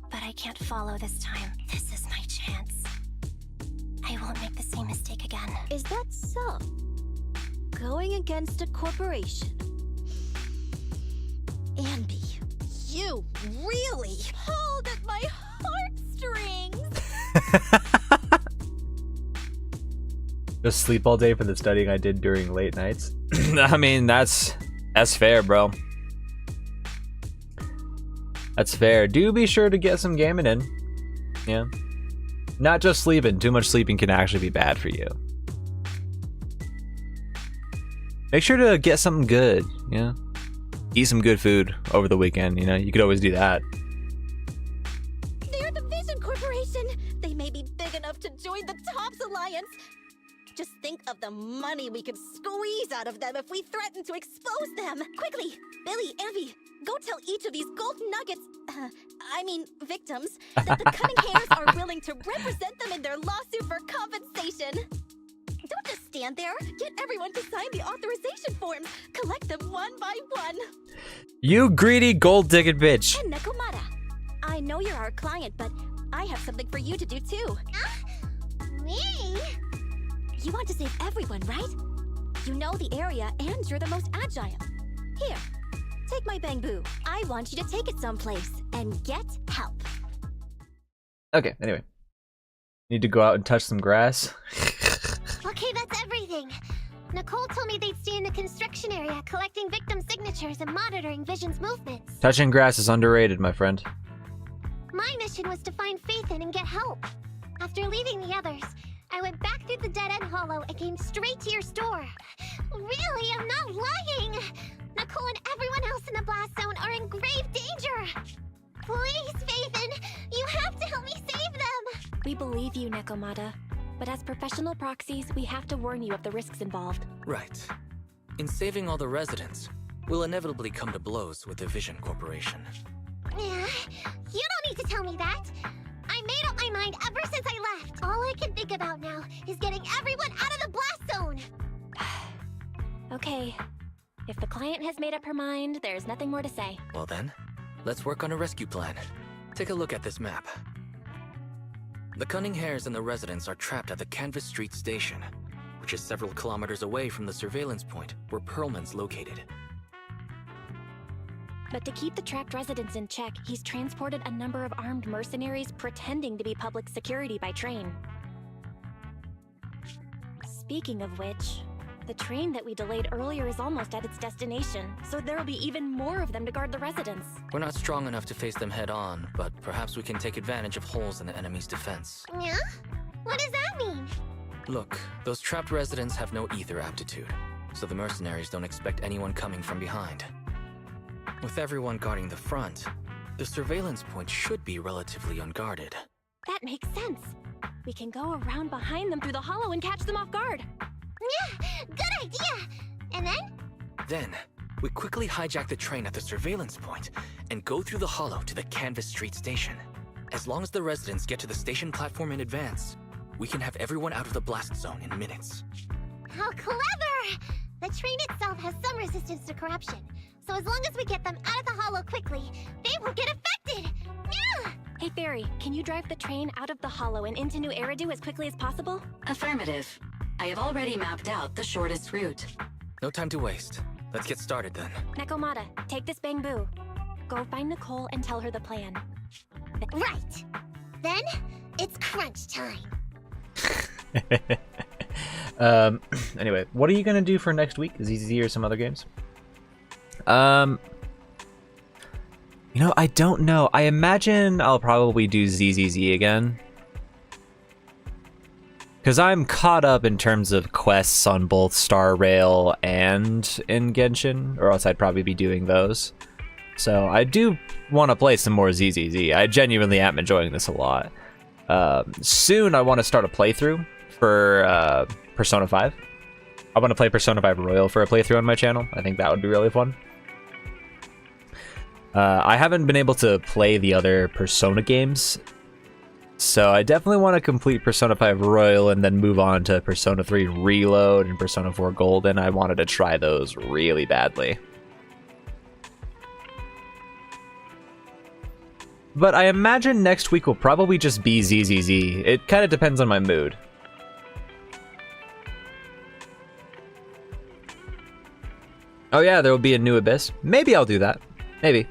but I can't follow this time. This is my chance. I won't make the same mistake again. Is that so? Going against a corporation? Anby, you really pulled at my heartstrings! Just sleep all day for the studying I did during late nights. I mean, that's fair, bro. That's fair. Do be sure to get some gaming in. Yeah. Not just sleeping. Too much sleeping can actually be bad for you. Make sure to get something good, yeah. Eat some good food over the weekend, you know? You could always do that. They're the Vision Corporation! They may be big enough to join the the money we could squeeze out of them if we threaten to expose them. Quickly, Billy, Ambi, go tell each of these gold nuggets, victims, that the cunning hairs are willing to represent them in their lawsuit for compensation. Don't just stand there. Get everyone to sign the authorization forms. Collect them one by one. You greedy gold-digging bitch. And Nekomata, I know you're our client, but I have something for you to do too. Me? You want to save everyone, right? You know the area and you're the most agile. Here, take my bamboo. I want you to take it someplace and get help. Okay, anyway. Need to go out and touch some grass. Okay, that's everything. Nicole told me they'd stay in the construction area, collecting victim signatures and monitoring Vision's movements. Touching grass is underrated, my friend. My mission was to find Phaethon and get help. After leaving the others, I went back through the dead-end hollow and came straight to your store. Really, I'm not lying! Nicole and everyone else in the blast zone are in grave danger! Please, Phaethon, you have to help me save them! We believe you, Nekomata. But as professional proxies, we have to warn you of the risks involved. Right. In saving all the residents, we'll inevitably come to blows with the Vision Corporation. Yeah, you don't need to tell me that. I made up my mind ever since I left. All I can think about now is getting everyone out of the blast zone. Okay. If the client has made up her mind, there's nothing more to say. Well then, let's work on a rescue plan. Take a look at this map. The Cunning Hares and the residents are trapped at the Canvas Street station, which is several kilometers away from the surveillance point where Perlman's located. But to keep the trapped residents in check, he's transported a number of armed mercenaries pretending to be public security by train. Speaking of which, the train that we delayed earlier is almost at its destination, so there'll be even more of them to guard the residents. We're not strong enough to face them head on, but perhaps we can take advantage of holes in the enemy's defense. Yeah? What does that mean? Look, those trapped residents have no ether aptitude, so the mercenaries don't expect anyone coming from behind. With everyone guarding the front, the surveillance point should be relatively unguarded. That makes sense. We can go around behind them through the hollow and catch them off guard. Yeah, good idea! And then? Then, we quickly hijack the train at the surveillance point and go through the hollow to the Canvas Street station. As long as the residents get to the station platform in advance, we can have everyone out of the blast zone in minutes. How clever! The train itself has some resistance to corruption, so as long as we get them out of the hollow quickly, they won't get affected! Yeah! Hey Fairy, can you drive the train out of the hollow and into New Eridu as quickly as possible? Affirmative. I have already mapped out the shortest route. No time to waste. Let's get started then. Nekomata, take this bamboo. Go find Nicole and tell her the plan. Right! Then, it's crunch time. Anyway, what are you gonna do for next week? ZZZ or some other games? You know, I don't know. I imagine I'll probably do ZZZ again. Because I'm caught up in terms of quests on both Star Rail and in Genshin, or else I'd probably be doing those. So I do want to play some more ZZZ. I genuinely am enjoying this a lot. Soon I want to start a playthrough for Persona 5. I want to play Persona 5 Royal for a playthrough on my channel. I think that would be really fun. I haven't been able to play the other Persona games, so I definitely want to complete Persona 5 Royal and then move on to Persona 3 Reload and Persona 4 Golden. I wanted to try those really badly. But I imagine next week will probably just be ZZZ. It kind of depends on my mood. Oh yeah, there will be a new Abyss. Maybe I'll do that. Maybe.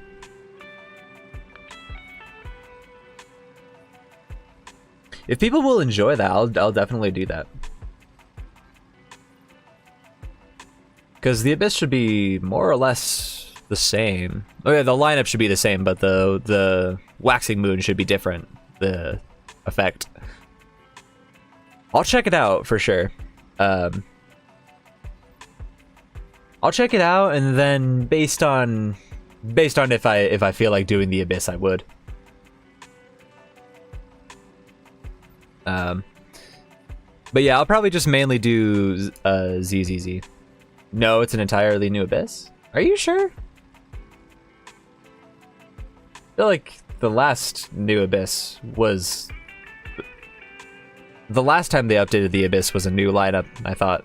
If people will enjoy that, I'll definitely do that. Because the Abyss should be more or less the same. Oh yeah, the lineup should be the same, but the Waxing Moon should be different. The effect. I'll check it out for sure. I'll check it out, and then based on if I feel like doing the Abyss, I would. But yeah, I'll probably just mainly do ZZZ. No, it's an entirely new Abyss? Are you sure? I feel like the last new Abyss was... The last time they updated the Abyss was a new lineup, I thought.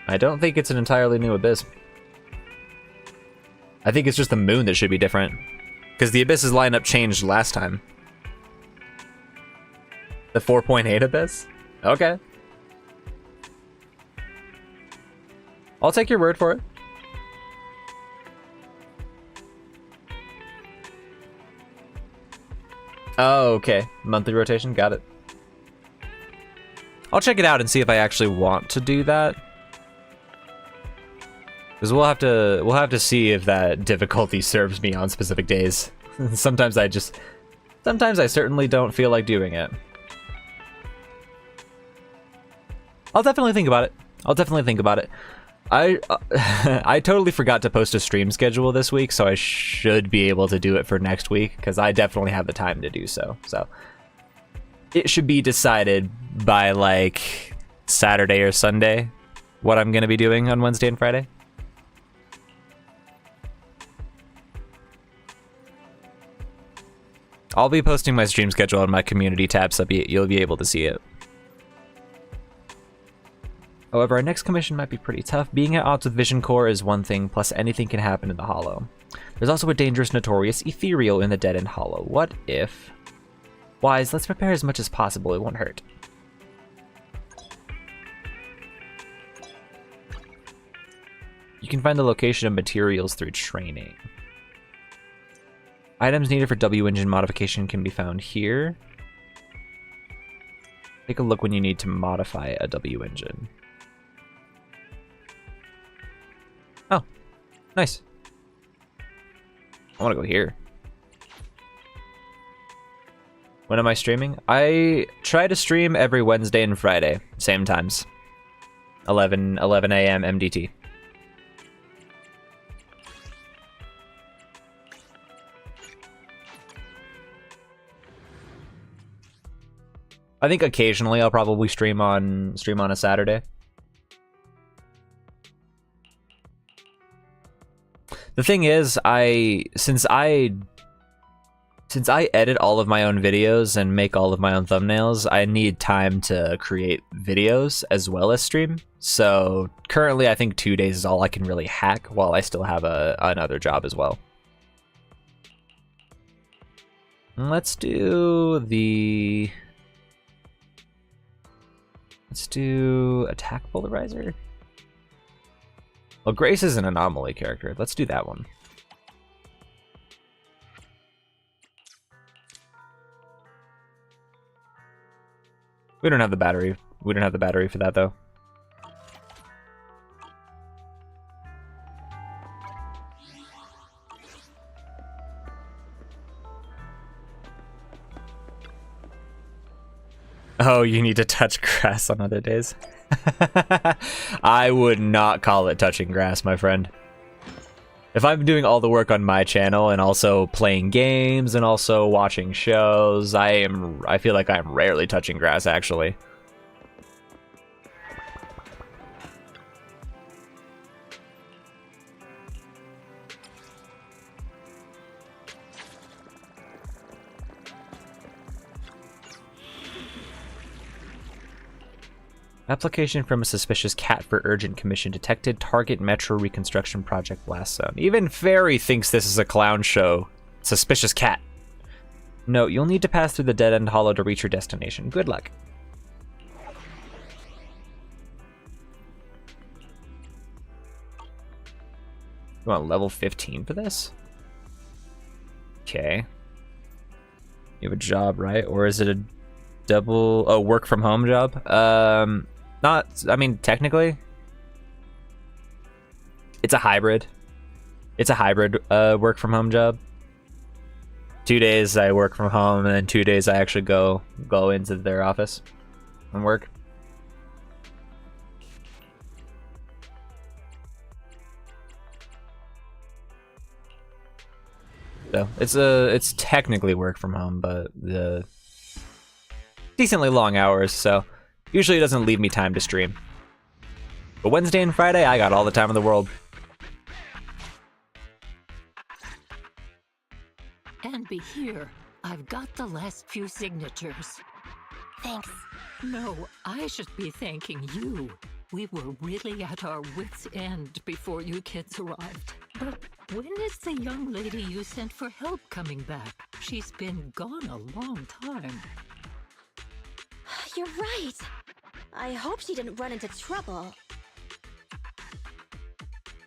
I don't think it's an entirely new Abyss. I think it's just the moon that should be different. Because the Abyss's lineup changed last time. The 4.8 Abyss? Okay. I'll take your word for it. Oh, okay. Monthly rotation, got it. I'll check it out and see if I actually want to do that. Because we'll have to see if that difficulty serves me on specific days. Sometimes I certainly don't feel like doing it. I'll definitely think about it. I totally forgot to post a stream schedule this week, so I should be able to do it for next week, because I definitely have the time to do so. So it should be decided by like Saturday or Sunday what I'm going to be doing on Wednesday and Friday. I'll be posting my stream schedule on my community tab, so you'll be able to see it. However, our next commission might be pretty tough. Being at odds with Vision Core is one thing, plus anything can happen in the Hollow. There's also a dangerous, notorious Ethereal in the Dead End Hollow. What if? Wise, let's prepare as much as possible, it won't hurt. You can find the location of materials through training. Items needed for W engine modification can be found here. Take a look when you need to modify a W engine. Oh, nice. I want to go here. When am I streaming? I try to stream every Wednesday and Friday, same times. 11 a.m. MDT. I think occasionally I'll probably stream on a Saturday. The thing is, since I edit all of my own videos and make all of my own thumbnails, I need time to create videos as well as stream. So currently I think 2 days is all I can really hack while I still have another job as well. Let's do Attack Polarizer. Well, Grace is an anomaly character. Let's do that one. We don't have the battery. We don't have the battery for that, though. Oh, you need to touch grass on other days? I would not call it touching grass, my friend. If I'm doing all the work on my channel and also playing games and also watching shows, I feel like I'm rarely touching grass, actually. Application from a suspicious cat for urgent commission detected. Target Metro Reconstruction Project Blast Zone. Even Fairy thinks this is a clown show. Suspicious cat. No, you'll need to pass through the Dead End Hollow to reach your destination. Good luck. You want level 15 for this? Okay. You have a job, right? Or is it a double... Oh, work from home job? Not... I mean, technically... It's a hybrid. It's a hybrid work from home job. 2 days I work from home, and then 2 days I actually go into their office and work. So it's technically work from home, but decently long hours, so usually it doesn't leave me time to stream. But Wednesday and Friday, I got all the time in the world. And be here. I've got the last few signatures. Thanks. No, I should be thanking you. We were really at our wits' end before you kids arrived. But when is the young lady you sent for help coming back? She's been gone a long time. You're right. I hope she didn't run into trouble.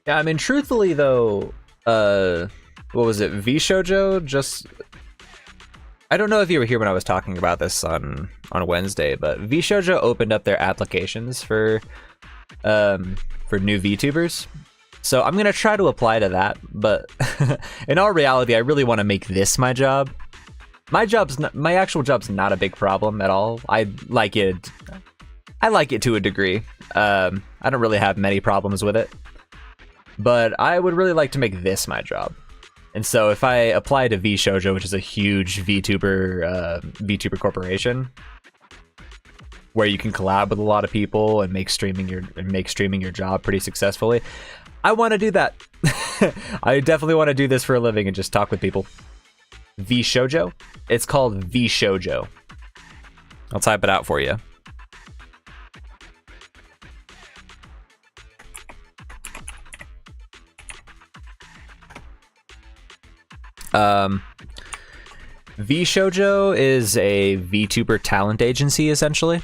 Yeah, I mean, truthfully though, what was it? VShojo just... I don't know if you were here when I was talking about this on Wednesday, but VShojo opened up their applications for new VTubers. So I'm gonna try to apply to that, but in all reality, I really want to make this my job. My actual job's not a big problem at all. I like it to a degree. I don't really have many problems with it, but I would really like to make this my job. And so if I apply to VShojo, which is a huge VTuber corporation, where you can collab with a lot of people and make streaming your job pretty successfully, I want to do that. I definitely want to do this for a living and just talk with people. VShojo? It's called VShojo. I'll type it out for you. VShojo is a VTuber talent agency, essentially.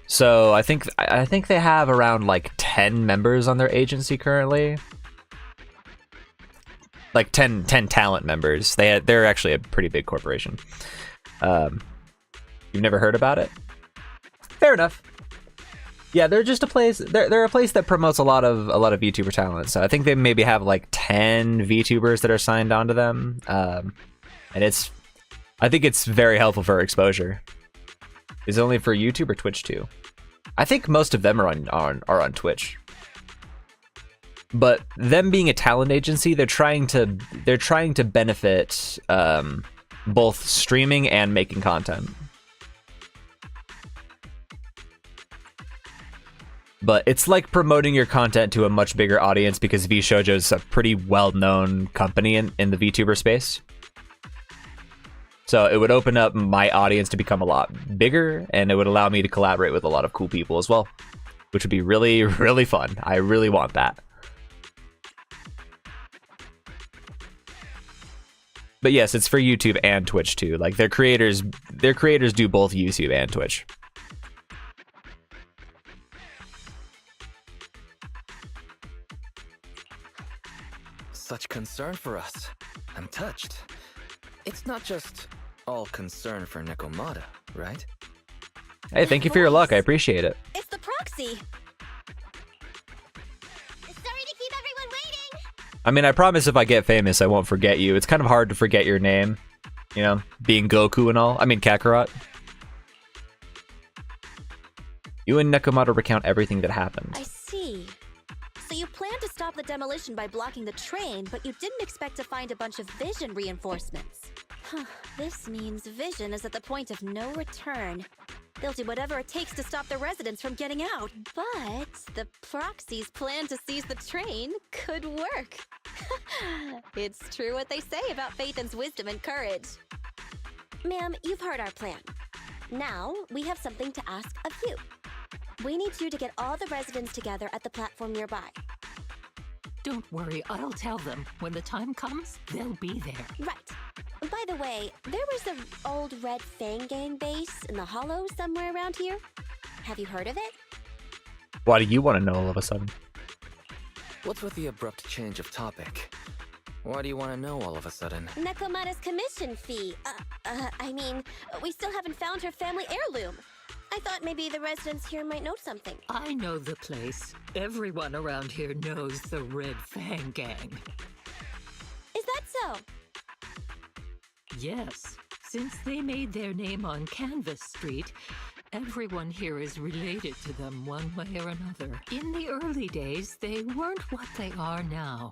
So I think they have around like 10 members on their agency currently. Like 10 talent members. They're actually a pretty big corporation. You've never heard about it? Fair enough. Yeah, they're just a place. They're a place that promotes a lot of VTuber talent. So I think they maybe have like 10 VTubers that are signed onto them, and I think it's very helpful for exposure. Is it only for YouTube or Twitch too? I think most of them are on Twitch. But them being a talent agency, they're trying to benefit both streaming and making content. But it's like promoting your content to a much bigger audience because VShojo is a pretty well-known company in the VTuber space. So it would open up my audience to become a lot bigger, and it would allow me to collaborate with a lot of cool people as well, which would be really, really fun. I really want that. But yes, it's for YouTube and Twitch too. Like their creators do both YouTube and Twitch. Such concern for us. I'm touched. It's not just all concern for Nekomata, right? Hey, thank you for your luck. I appreciate it. It's the proxy. Sorry to keep everyone waiting. I mean, I promise if I get famous, I won't forget you. It's kind of hard to forget your name, you know, being Goku and all. I mean, Kakarot. You and Nekomata recount everything that happened. I see. So you planned to stop the demolition by blocking the train, but you didn't expect to find a bunch of vision reinforcements. This means vision is at the point of no return. They'll do whatever it takes to stop the residents from getting out. But the proxy's plan to seize the train could work. It's true what they say about Phaeton's wisdom and courage. Ma'am, you've heard our plan. Now, we have something to ask of you. We need you to get all the residents together at the platform nearby. Don't worry, I'll tell them. When the time comes, they'll be there. Right. By the way, there was an old Red Fang Gang base in the Hollow somewhere around here. Have you heard of it? Why do you want to know all of a sudden? What's with the abrupt change of topic? Why do you want to know all of a sudden? Nekomata's commission fee. I mean, we still haven't found her family heirloom. I thought maybe the residents here might know something. I know the place. Everyone around here knows the Red Fang Gang. Is that so? Yes. Since they made their name on Canvas Street, everyone here is related to them one way or another. In the early days, they weren't what they are now.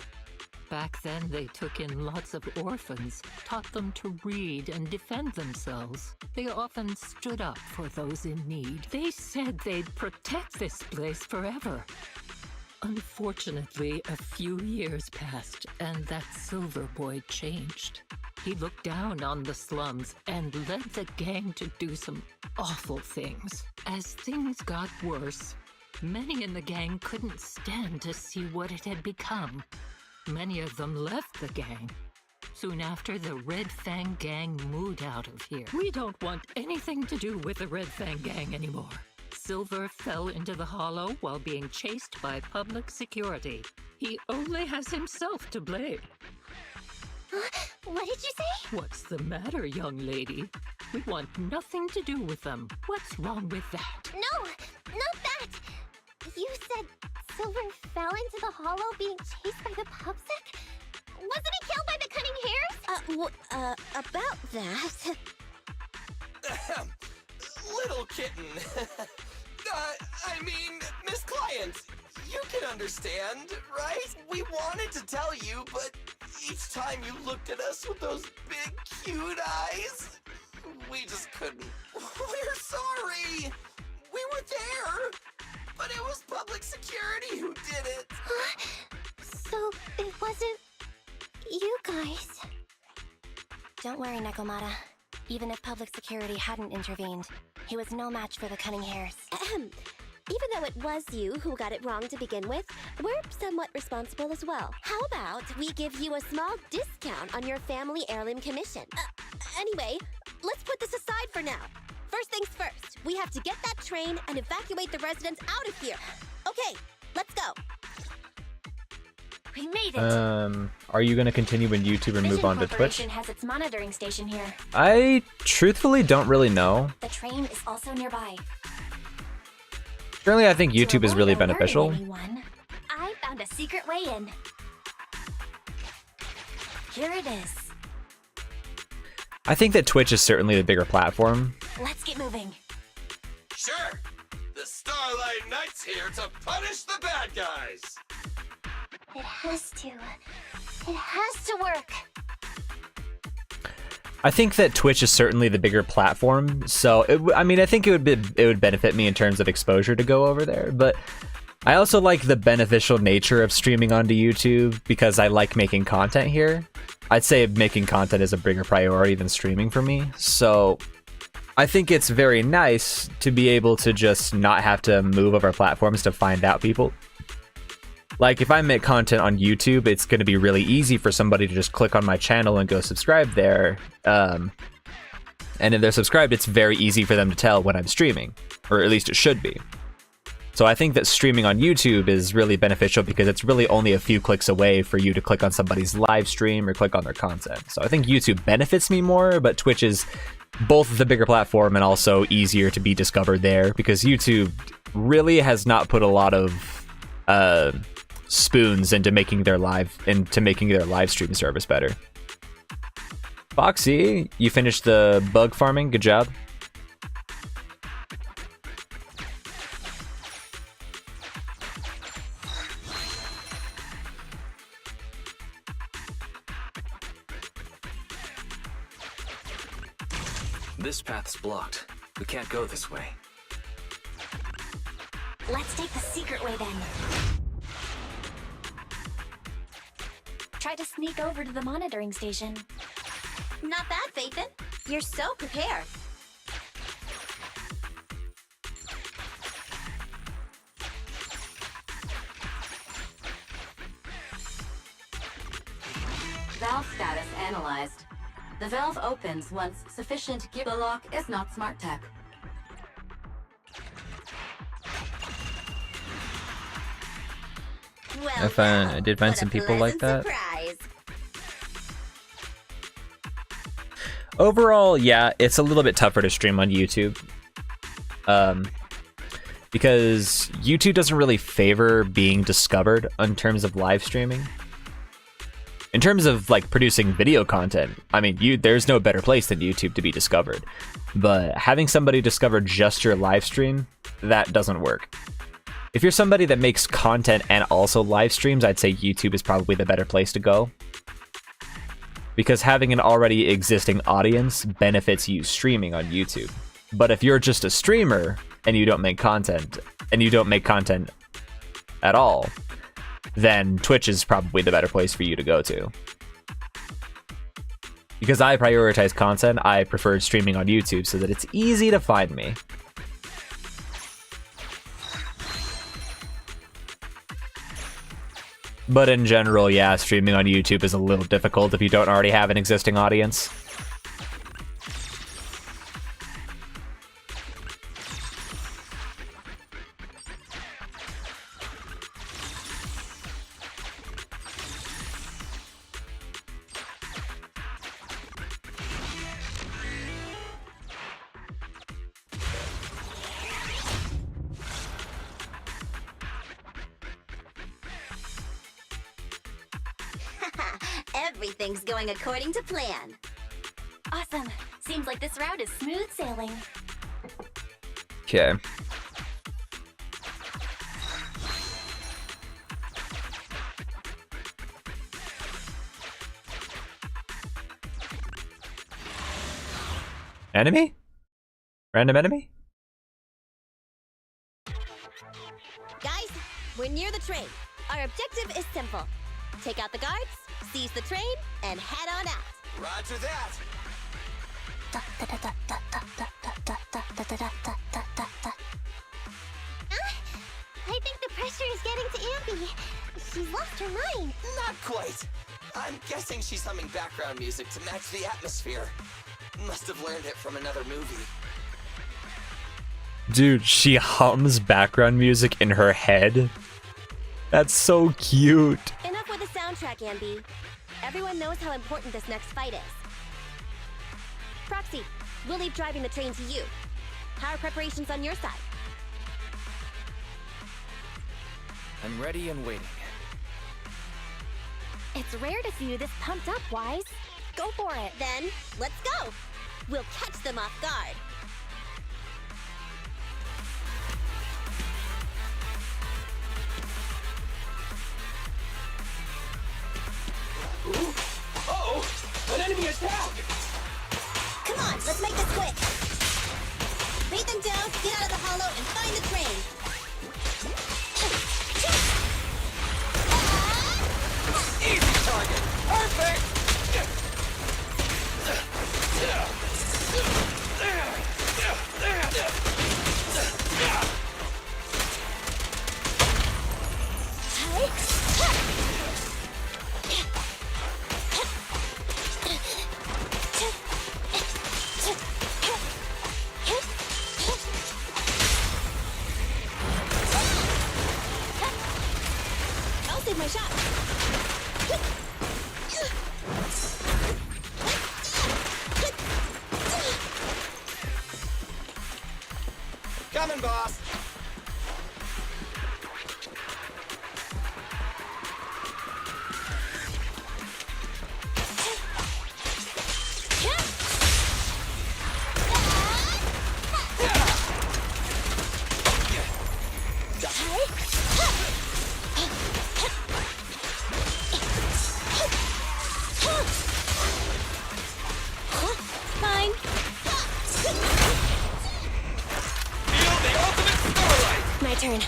Back then, they took in lots of orphans, taught them to read and defend themselves. They often stood up for those in need. They said they'd protect this place forever. Unfortunately, a few years passed, and that Silver Boy changed. He looked down on the slums and led the gang to do some awful things. As things got worse, many in the gang couldn't stand to see what it had become. Many of them left the gang. Soon after, the Red Fang gang moved out of here. We don't want anything to do with the Red Fang gang anymore. Silver fell into the hollow while being chased by public security. He only has himself to blame. What did you say? What's the matter, young lady? We want nothing to do with them. What's wrong with that? No, not that! You said Silver fell into the hollow being chased by the pubsec? Wasn't he killed by the cunning hairs? About that... Little kitten. I mean, Miss Client, you can understand, right? We wanted to tell you, but each time you looked at us with those big, cute eyes, we just couldn't. We're sorry. We were there, but it was public security who did it. So it wasn't you guys. Don't worry, Nekomata. Even if public security hadn't intervened, he was no match for the cunning hairs. Even though it was you who got it wrong to begin with, we're somewhat responsible as well. How about we give you a small discount on your family heirloom commission? Anyway, let's put this aside for now. First things first, we have to get that train and evacuate the residents out of here. Okay, let's go. We made it! Are you gonna continue when YouTuber move on to Twitch? Has its monitoring station here. I truthfully don't really know. The train is also nearby. Currently, I think YouTube is really beneficial. I found a secret way in. Here it is. I think that Twitch is certainly the bigger platform. Let's get moving. Sure. The Starlight Knight's here to punish the bad guys. It has to. It has to work. I think that Twitch is certainly the bigger platform, so I think it would benefit me in terms of exposure to go over there. But I also like the beneficial nature of streaming onto YouTube because I like making content here. I'd say making content is a bigger priority than streaming for me. So I think it's very nice to be able to just not have to move over platforms to find out people. Like, if I make content on YouTube, it's going to be really easy for somebody to just click on my channel and go subscribe there. And if they're subscribed, it's very easy for them to tell when I'm streaming, or at least it should be. So I think that streaming on YouTube is really beneficial because it's really only a few clicks away for you to click on somebody's live stream or click on their content. So I think YouTube benefits me more, but Twitch is both the bigger platform and also easier to be discovered there because YouTube really has not put a lot of spoons into making their live stream service better. Foxy, you finished the bug farming. Good job. This path's blocked. We can't go this way. Let's take the secret way then. Try to sneak over to the monitoring station. Not bad, Phaethon. You're so prepared. Valve status analyzed. The valve opens once sufficient gear. The lock is not smart tech. Well, I did find some people like that. Surprise. Overall, yeah, it's a little bit tougher to stream on YouTube. Because YouTube doesn't really favor being discovered in terms of live streaming. In terms of like producing video content, I mean, there's no better place than YouTube to be discovered. But having somebody discover just your live stream, that doesn't work. If you're somebody that makes content and also live streams, I'd say YouTube is probably the better place to go. Because having an already existing audience benefits you streaming on YouTube. But if you're just a streamer and you don't make content, at all, then Twitch is probably the better place for you to go to. Because I prioritize content, I prefer streaming on YouTube so that it's easy to find me. But in general, yeah, streaming on YouTube is a little difficult if you don't already have an existing audience. Everything's going according to plan. Awesome. Seems like this route is smooth sailing. Okay. Enemy? Random enemy? Guys, we're near the train. Our objective is simple. Take out the guards, seize the train, and head on out. Roger that. I think the pressure is getting to Ampy. She's lost her mind. Not quite. I'm guessing she's humming background music to match the atmosphere. Must have learned it from another movie. Dude, she hums background music in her head. That's so cute. Enough with the soundtrack, Ambi. Everyone knows how important this next fight is. Proxy, we'll leave driving the train to you. How are preparations on your side? I'm ready and waiting. It's rare to see you this pumped up, Wise. Go for it. Then, let's go. We'll catch them off guard. Uh-oh! An enemy attack! Come on, let's make this quick. Bait them down, get out of the hollow, and find the train. Easy target! Perfect! I'll save my shot. Coming, boss! Fine. Feel the ultimate starlight! My turn.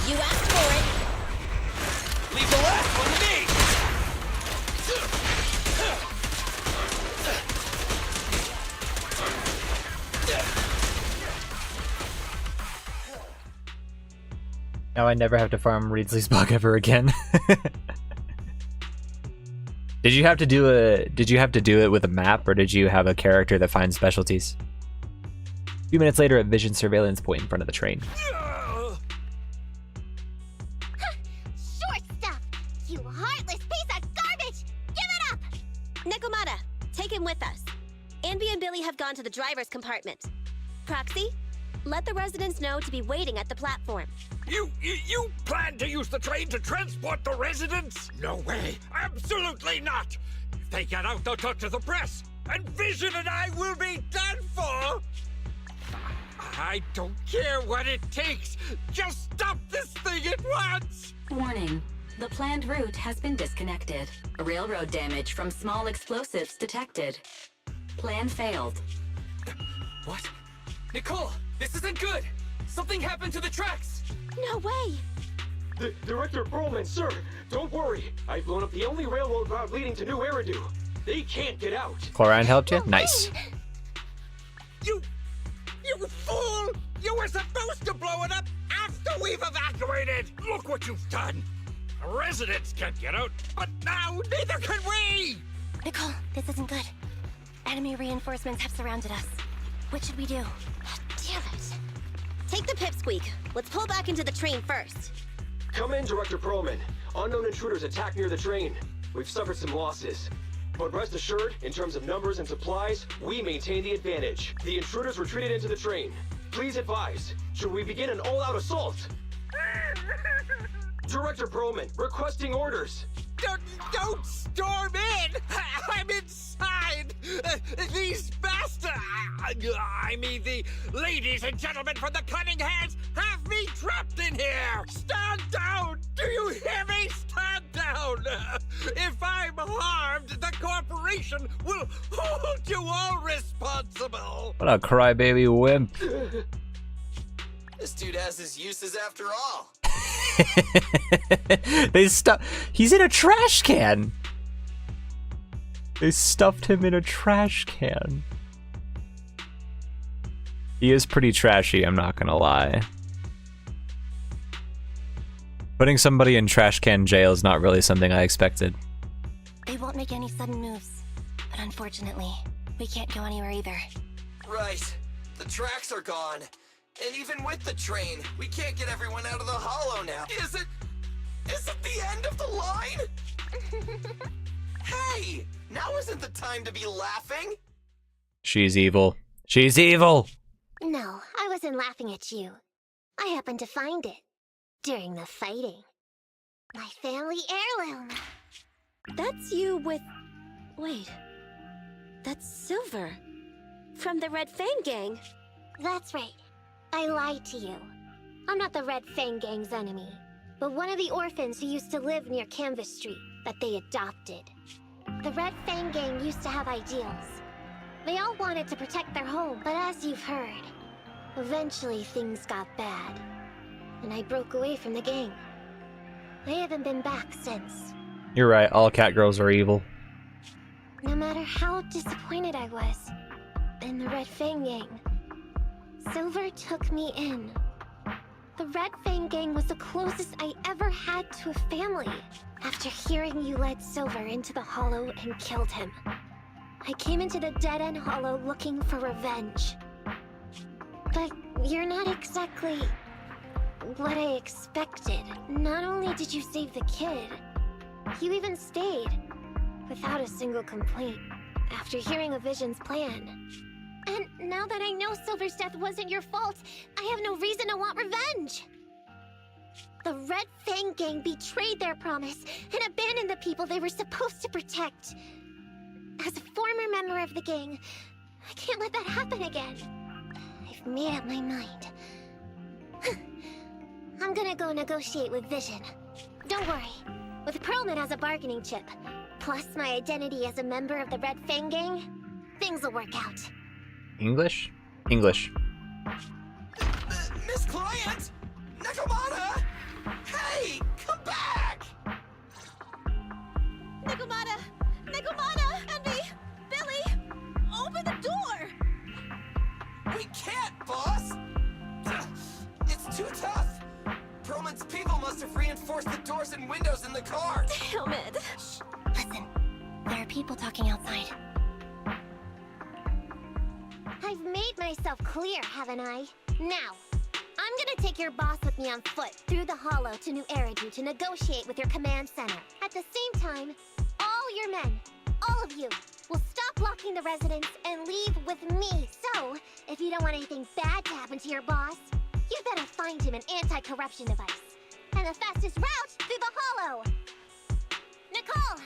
You asked for it. Leave the last one to me! Now I never have to farm Reedsley's bug ever again. Did you have to do it with a map, or did you have a character that finds specialties? A few minutes later, a vision surveillance point in front of the train. Short stuff! You heartless piece of garbage! Give it up! Nekomata, take him with us. Anby and Billy have gone to the driver's compartment. Proxy, let the residents know to be waiting at the platform. You plan to use the train to transport the residents? No way. Absolutely not. If they get out, they'll talk to the press. And Vision and I will be done for. I don't care what it takes. Just stop this thing at once. Warning. The planned route has been disconnected. Railroad damage from small explosives detected. Plan failed. What? Nicole, this isn't good. Something happened to the tracks. No way! Director Perlman, sir, don't worry. I've blown up the only railroad route leading to New Eridu. They can't get out. Chlorine helped you? Nice. You fool! You were supposed to blow it up after we've evacuated! Look what you've done! Residents can't get out, but now neither can we! Nicole, this isn't good. Enemy reinforcements have surrounded us. What should we do? Damn it. Take the pipsqueak. Let's pull back into the train first. Come in, Director Perlman. Unknown intruders attacked near the train. We've suffered some losses. But rest assured, in terms of numbers and supplies, we maintain the advantage. The intruders retreated into the train. Please advise, should we begin an all-out assault? Director Perlman, requesting orders. Don't storm in! I'm inside! These bastards! I mean, the ladies and gentlemen from the Cunning Hands have me trapped in here! Stand down! Do you hear me? Stand down! If I'm harmed, the corporation will hold you all responsible! What a crybaby wimp. This dude has his uses after all. He's in a trash can. They stuffed him in a trash can. He is pretty trashy, I'm not gonna lie. Putting somebody in trash can jail is not really something I expected. They won't make any sudden moves. But unfortunately, we can't go anywhere either. Right. The tracks are gone. And even with the train, we can't get everyone out of the hollow now. Is it the end of the line? Hey, now isn't the time to be laughing. She's evil. She's evil! No, I wasn't laughing at you. I happened to find it during the fighting. My family heirloom. That's you with... Wait. That's Silver. From the Red Fang Gang. That's right. I lied to you. I'm not the Red Fang Gang's enemy, but one of the orphans who used to live near Canvas Street that they adopted. The Red Fang Gang used to have ideals. They all wanted to protect their home, but as you've heard, eventually things got bad, and I broke away from the gang. I haven't been back since. You're right, all cat girls are evil. No matter how disappointed I was in the Red Fang Gang, Silver took me in. The Red Fang Gang was the closest I ever had to a family. After hearing you led Silver into the Hollow and killed him, I came into the Dead-End Hollow looking for revenge. But you're not exactly what I expected. Not only did you save the kid, you even stayed without a single complaint after hearing of Vision's plan. And now that I know Silver's death wasn't your fault, I have no reason to want revenge! The Red Fang Gang betrayed their promise and abandoned the people they were supposed to protect. As a former member of the gang, I can't let that happen again. I've made up my mind. I'm gonna go negotiate with Vision. Don't worry, with Perlman as a bargaining chip, plus my identity as a member of the Red Fang Gang, things will work out. English? English. Miss Client! Nakamata! Hey, come back! Nakamata! Nakamata! Envy! Billy! Open the door! We can't, boss! It's too tough! Perlman's people must have reinforced the doors and windows in the car! Damn it! Shh! Listen, there are people talking outside. I've made myself clear, haven't I? Now, I'm gonna take your boss with me on foot through the Hollow to New Eridu to negotiate with your command center. At the same time, all your men, all of you, will stop blocking the residents and leave with me. So, if you don't want anything bad to happen to your boss, You better find him an anti-corruption device. And the fastest route through the hollow. Nicole!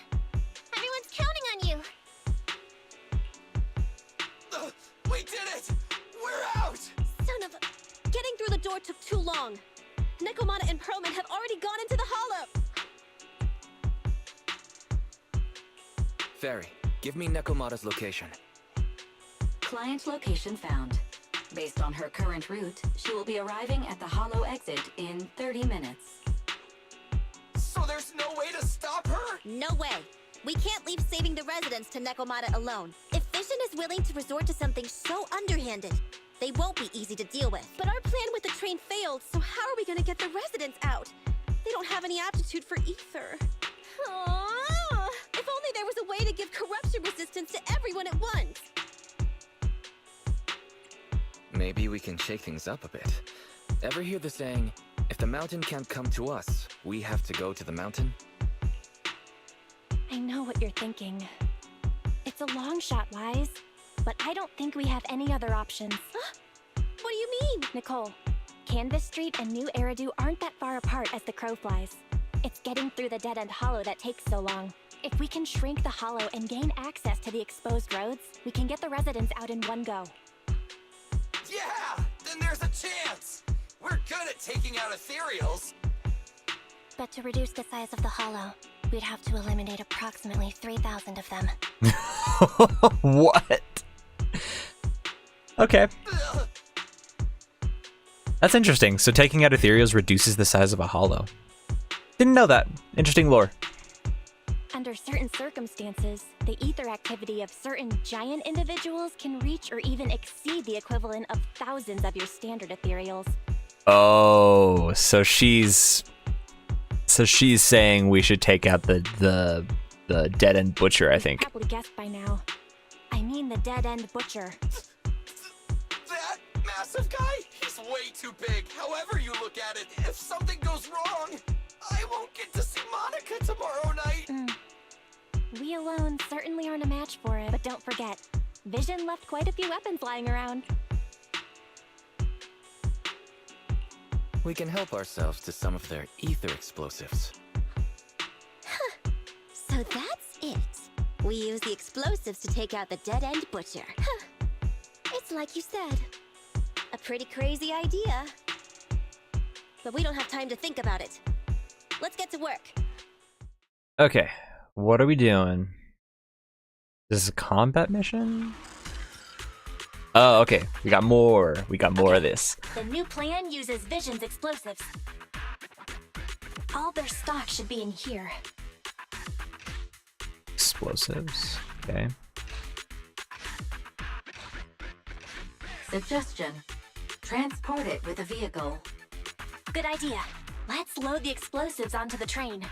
Everyone's counting on you. We did it! We're out! Son of a... Getting through the door took too long. Nekomata and Perlman have already gone into the hollow. Fairy, give me Nekomata's location. Client location found. Based on her current route, she will be arriving at the hollow exit in 30 minutes. So there's no way to stop her? No way. We can't leave saving the residents to Nekomata alone. If Vision is willing to resort to something so underhanded, they won't be easy to deal with. But our plan with the train failed, so how are we gonna get the residents out? They don't have any aptitude for ether. Aww. If only there was a way to give corruption resistance to everyone at once. Maybe we can shake things up a bit. Ever hear the saying, if the mountain can't come to us, we have to go to the mountain? I know what you're thinking. It's a long shot, Wise, but I don't think we have any other options. What do you mean? Nicole, Canvas Street and New Eridu aren't that far apart as the crow flies. It's getting through the dead-end hollow that takes so long. If we can shrink the hollow and gain access to the exposed roads, we can get the residents out in one go. Yeah! Then there's a chance! We're good at taking out ethereals. But to reduce the size of the hollow, we'd have to eliminate approximately 3,000 of them. What? Okay. That's interesting. So taking out ethereals reduces the size of a hollow. Didn't know that. Interesting lore. Under certain circumstances, the ether activity of certain giant individuals can reach or even exceed the equivalent of thousands of your standard ethereals. Oh, so she's saying we should take out the dead end butcher, I think. You've probably guessed by now. I mean the dead end butcher. That massive guy? He's way too big. However you look at it, if something goes wrong, I won't get to see Monica tomorrow night. We alone certainly aren't a match for it, but don't forget, Vision left quite a few weapons lying around. We can help ourselves to some of their ether explosives. So that's it. We use the explosives to take out the dead-end butcher. It's like you said. A pretty crazy idea. But we don't have time to think about it. Let's get to work. Okay, what are we doing? This is a combat mission? Oh, okay. We got more of this. The new plan uses Vision's explosives. All their stock should be in here. Explosives. Okay. Suggestion. Transport it with a vehicle. Good idea. Let's load the explosives onto the train.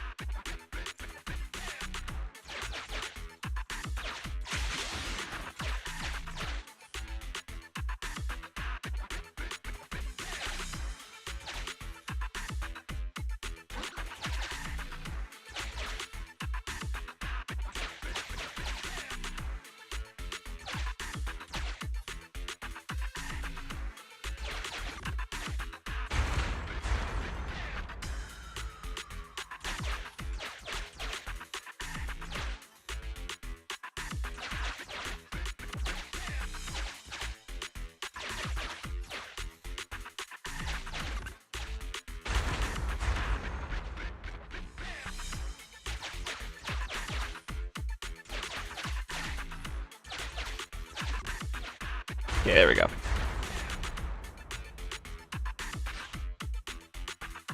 Yeah, there we go.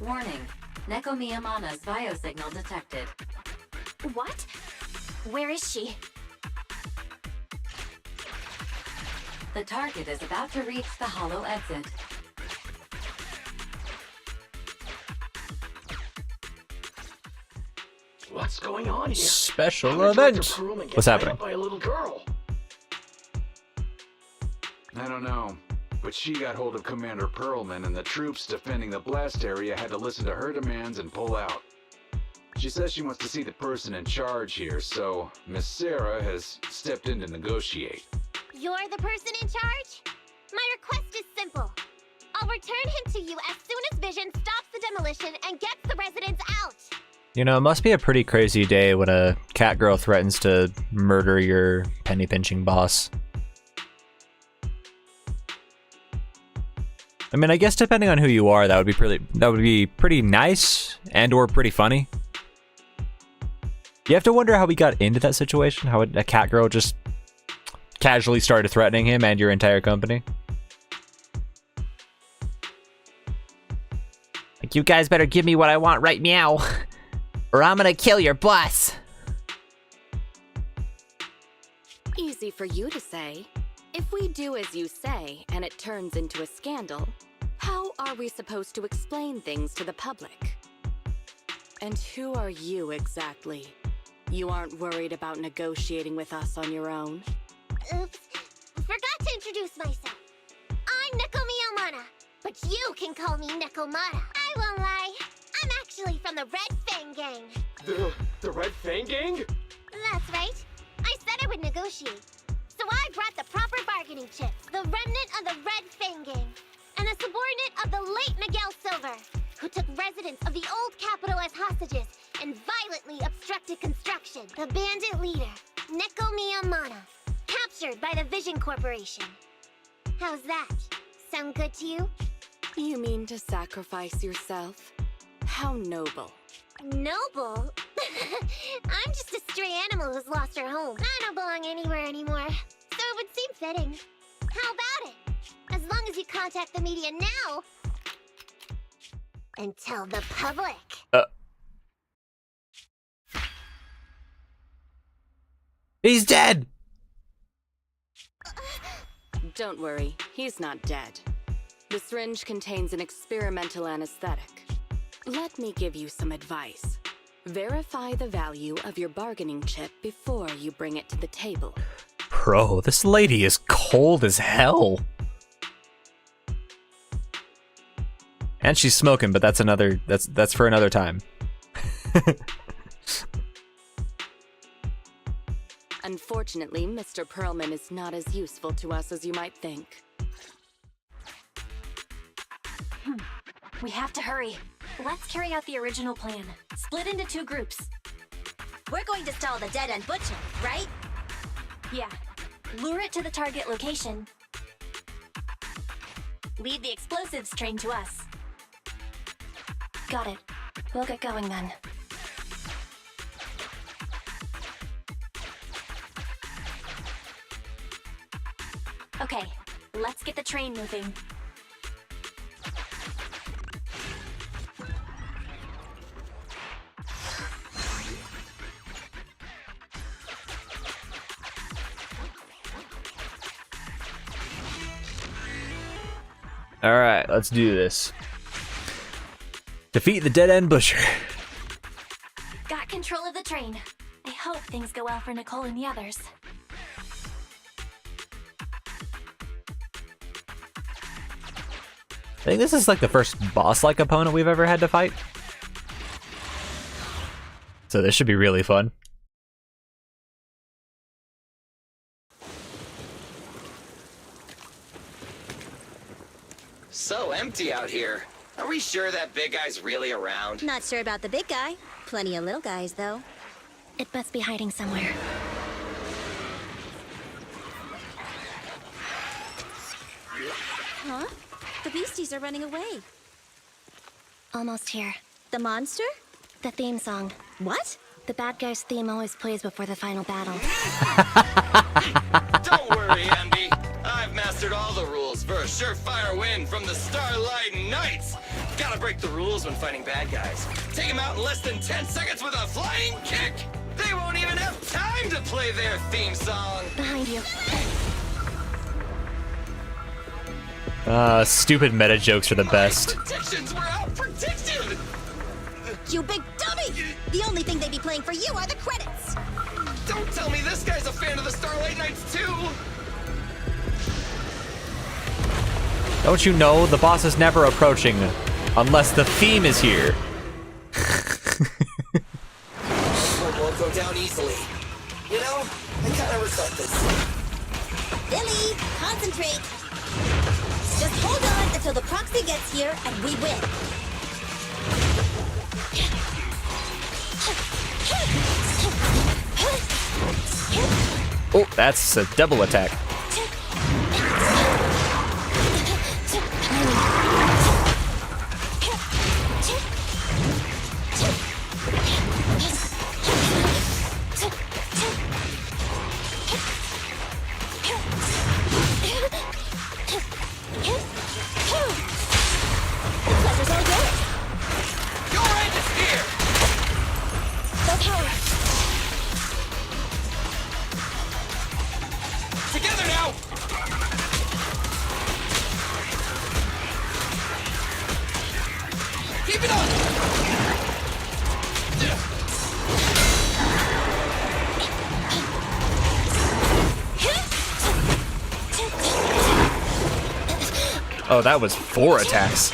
Warning. Neko Miyamana's biosignal detected. What? Where is she? The target is about to reach the hollow exit. What's going on here? Special event. What's happening? By a little girl. I don't know, but she got hold of Commander Perlman, and the troops defending the blast area had to listen to her demands and pull out. She says she wants to see the person in charge here, so Miss Sarah has stepped in to negotiate. You're the person in charge? My request is simple. I'll return him to you as soon as Vision stops the demolition and gets the residents out. You know, it must be a pretty crazy day when a cat girl threatens to murder your penny pinching boss. I mean, I guess depending on who you are, that would be pretty nice and or pretty funny. You have to wonder how we got into that situation, how a cat girl just casually started threatening him and your entire company. Like, you guys better give me what I want right meow, or I'm gonna kill your boss. Easy for you to say. If we do as you say and it turns into a scandal, how are we supposed to explain things to the public? And who are you exactly? You aren't worried about negotiating with us on your own? Oops. Forgot to introduce myself. I'm Neko Miyamata, but you can call me Nekomata. I won't lie. I'm actually from the Red Fang Gang. The Red Fang Gang? That's right. I said I would negotiate. So I brought the proper bargaining chips, the remnant of the Red Fang Gang, and a subordinate of the late Miguel Silver, who took residents of the old capital as hostages and violently obstructed construction. The bandit leader, Neko Miyamata, captured by the Vision Corporation. How's that? Sound good to you? You mean to sacrifice yourself? How noble. Noble? I'm just a stray animal who's lost her home. I don't belong anywhere anymore, so it would seem fitting. How about it? As long as you contact the media now and tell the public. He's dead! Don't worry, he's not dead. The syringe contains an experimental anesthetic. Let me give you some advice. Verify the value of your bargaining chip before you bring it to the table. Bro, this lady is cold as hell. And she's smoking, but that's for another time. Unfortunately, Mr. Perlman is not as useful to us as you might think. We have to hurry. Let's carry out the original plan. Split into 2 groups. We're going to stall the dead-end butcher, right? Yeah. Lure it to the target location. Lead the explosives train to us. Got it. We'll get going then. Okay, let's get the train moving. Alright, let's do this. Defeat the dead-end butcher. Got control of the train. I hope things go well for Nicole and the others. I think this is like the first boss-like opponent we've ever had to fight. So this should be really fun. So empty out here. Are we sure that big guy's really around? Not sure about the big guy. Plenty of little guys, though. It must be hiding somewhere. Huh? The beasties are running away. Almost here. The monster? The theme song. What? The bad guy's theme always plays before the final battle. Don't worry, Andy. I've mastered all the rules for a surefire win from the Starlight Knights. Gotta break the rules when fighting bad guys. Take them out in less than 10 seconds with a flying kick. They won't even have time to play their theme song. Behind you. Stupid meta jokes are the best. Predictions were out-predicted! You big dummy! The only thing they'd be playing for you are the credits! Don't tell me this guy's a fan of the Starlight Knights too! Don't you know, the boss is never approaching unless the theme is here. Won't go down easily. You know, I kinda regret this. Billy, concentrate! Just hold on until the proxy gets here and we win. Oh, that's a double attack. Together now! Keep it up! Oh, that was 4 attacks.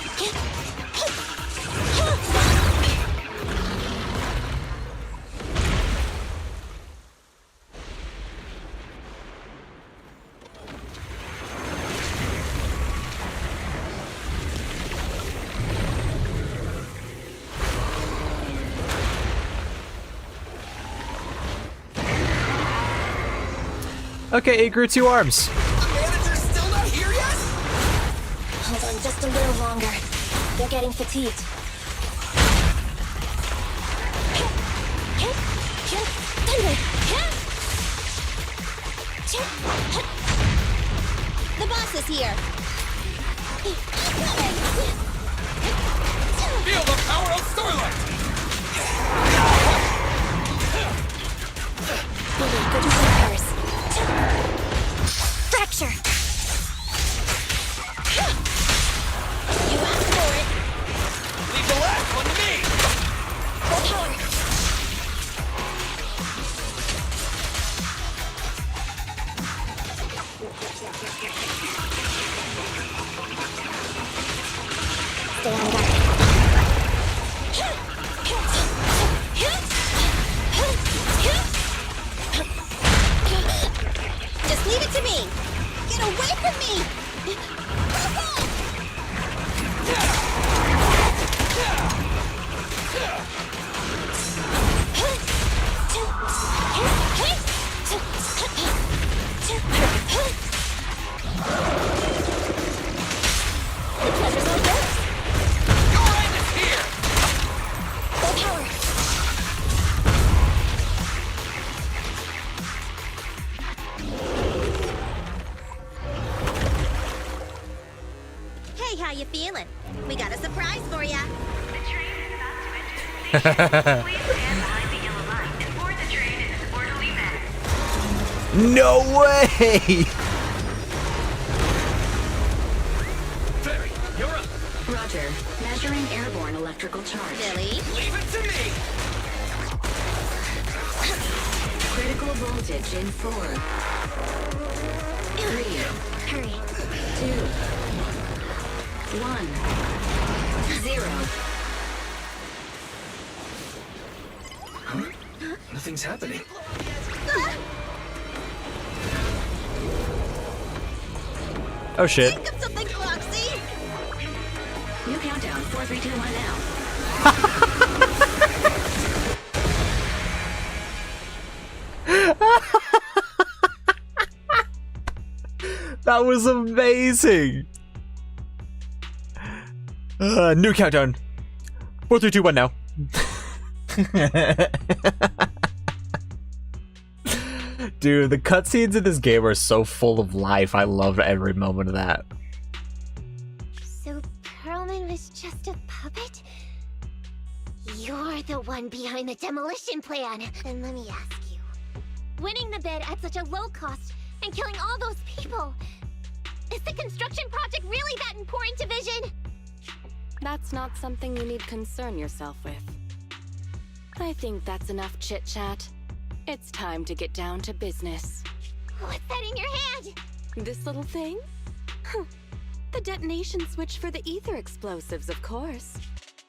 Okay, it grew 2 arms. The manager's still not here yet? Hold on just a little longer. They're getting fatigued. The boss is here. Feel the power of Starlight! Lily, good repairs. Fracture! You asked for it. Leave the last one to me! Full power. Stay on guard. Just leave it to me! Get away from me! The pleasure's all yours! Your end is here! Full power! Hey, how you feeling? We got a surprise for ya. The train is about to enter the station. Please stand behind the yellow line and board the train in an orderly manner. No way! Ferry, you're up. Roger. Measuring airborne electrical charge. Lily? Leave it to me! Critical voltage in 4, 3, Hurry. 2, 1, 0. Huh? Nothing's happening. Oh shit. Think of something, Roxy! New countdown. 4, 3, 2, 1 now. That was amazing. New countdown. 4, 3, 2, 1 now. Dude, the cutscenes in this game are so full of life. I love every moment of that. So Perlman was just a puppet? You're the one behind the demolition plan. And let me ask you, winning the bid at such a low cost and killing all those people, is the construction project really that important to Vision? That's not something you need concern yourself with. I think that's enough chit-chat. It's time to get down to business. What's that in your hand? This little thing? The detonation switch for the ether explosives, of course.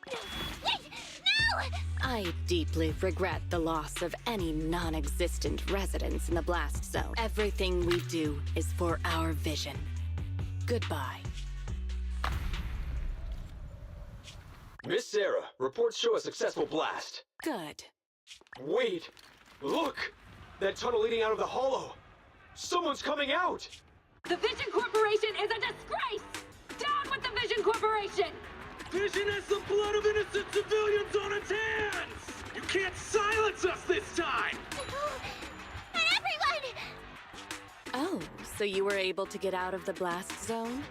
Wait! No! I deeply regret the loss of any non-existent residents in the blast zone. Everything we do is for our vision. Goodbye. Miss Sarah, reports show a successful blast. Good. Wait! Look! That tunnel leading out of the hollow! Someone's coming out! The Vision Corporation is a disgrace! Down with the Vision Corporation! Vision has the blood of innocent civilians on its hands! You can't silence us this time! Everyone! Oh, so you were able to get out of the blast zone?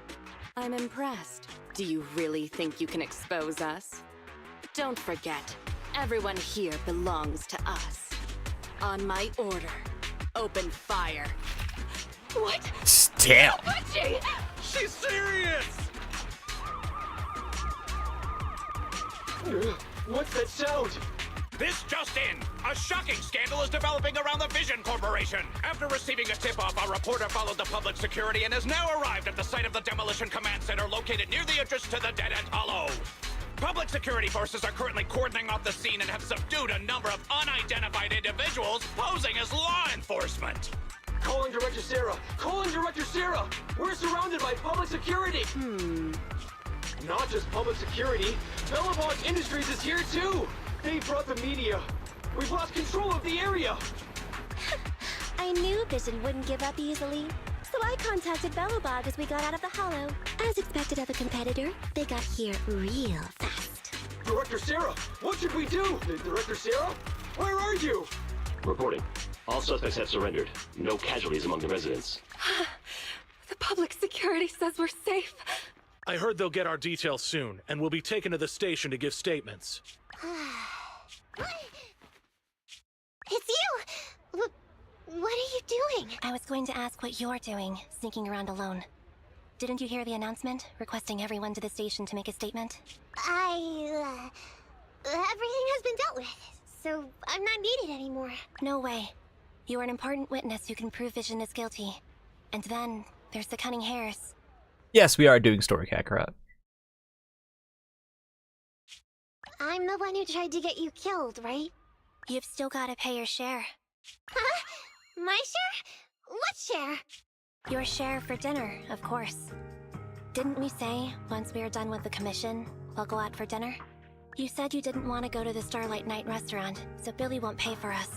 I'm impressed. Do you really think you can expose us? Don't forget, everyone here belongs to us. On my order, open fire. What? Damn. She's serious! What's that sound? This just in! A shocking scandal is developing around the Vision Corporation! After receiving a tip-off, our reporter followed the public security and has now arrived at the site of the Demolition Command Center located near the entrance to the Dead End Hollow. Public security forces are currently cordoning off the scene and have subdued a number of unidentified individuals posing as law enforcement. Calling Director Sarah! Calling Director Sarah! We're surrounded by public security! Not just public security, Belobog Industries is here too! They brought the media! We've lost control of the area! I knew Vision wouldn't give up easily, so I contacted Belobog as we got out of the hollow. As expected of a competitor, they got here real fast. Director Sarah, what should we do? Director Sarah? Where are you? Reporting. All suspects have surrendered. No casualties among the residents. The public security says we're safe. I heard they'll get our details soon, and we'll be taken to the station to give statements. It's you! What are you doing? I was going to ask what you're doing, sneaking around alone. Didn't you hear the announcement, requesting everyone to the station to make a statement? Everything has been dealt with, so I'm not needed anymore. No way. You are an important witness who can prove Vision is guilty. And then, there's the Cunning Hares. Yes, we are doing story Kakarot. I'm the one who tried to get you killed, right? You've still got to pay your share. Huh? My share? What share? Your share for dinner, of course. Didn't we say, once we are done with the commission, we'll go out for dinner? You said you didn't want to go to the Starlight Night restaurant, so Billy won't pay for us.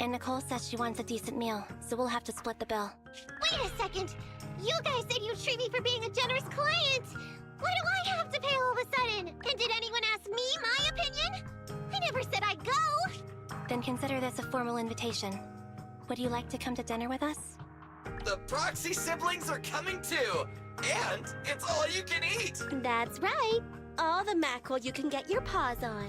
And Nicole says she wants a decent meal, so we'll have to split the bill. Wait a second! You guys said you'd treat me for being a generous client! Why do I have to pay all of a sudden? And did anyone ask me my opinion? I never said I'd go! Then consider this a formal invitation. Would you like to come to dinner with us? The Proxy siblings are coming too! And it's all you can eat! That's right. All the mackerel you can get your paws on.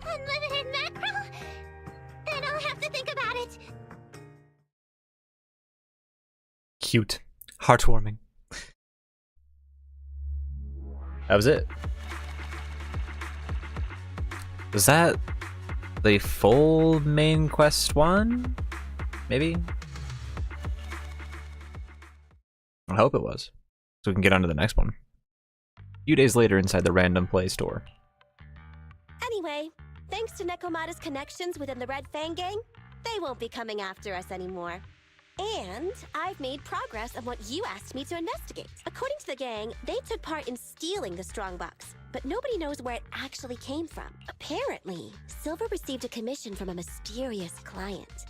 Unlimited mackerel? Then I'll have to think about it. Cute. Heartwarming. That was it. Was that the full main quest one? Maybe? I hope it was. So we can get on to the next one. A few days later inside the Random Play store. Anyway, thanks to Nekomata's connections within the Red Fang gang, they won't be coming after us anymore. And I've made progress on what you asked me to investigate. According to the gang, they took part in stealing the strongbox, but nobody knows where it actually came from. Apparently, Silver received a commission from a mysterious client.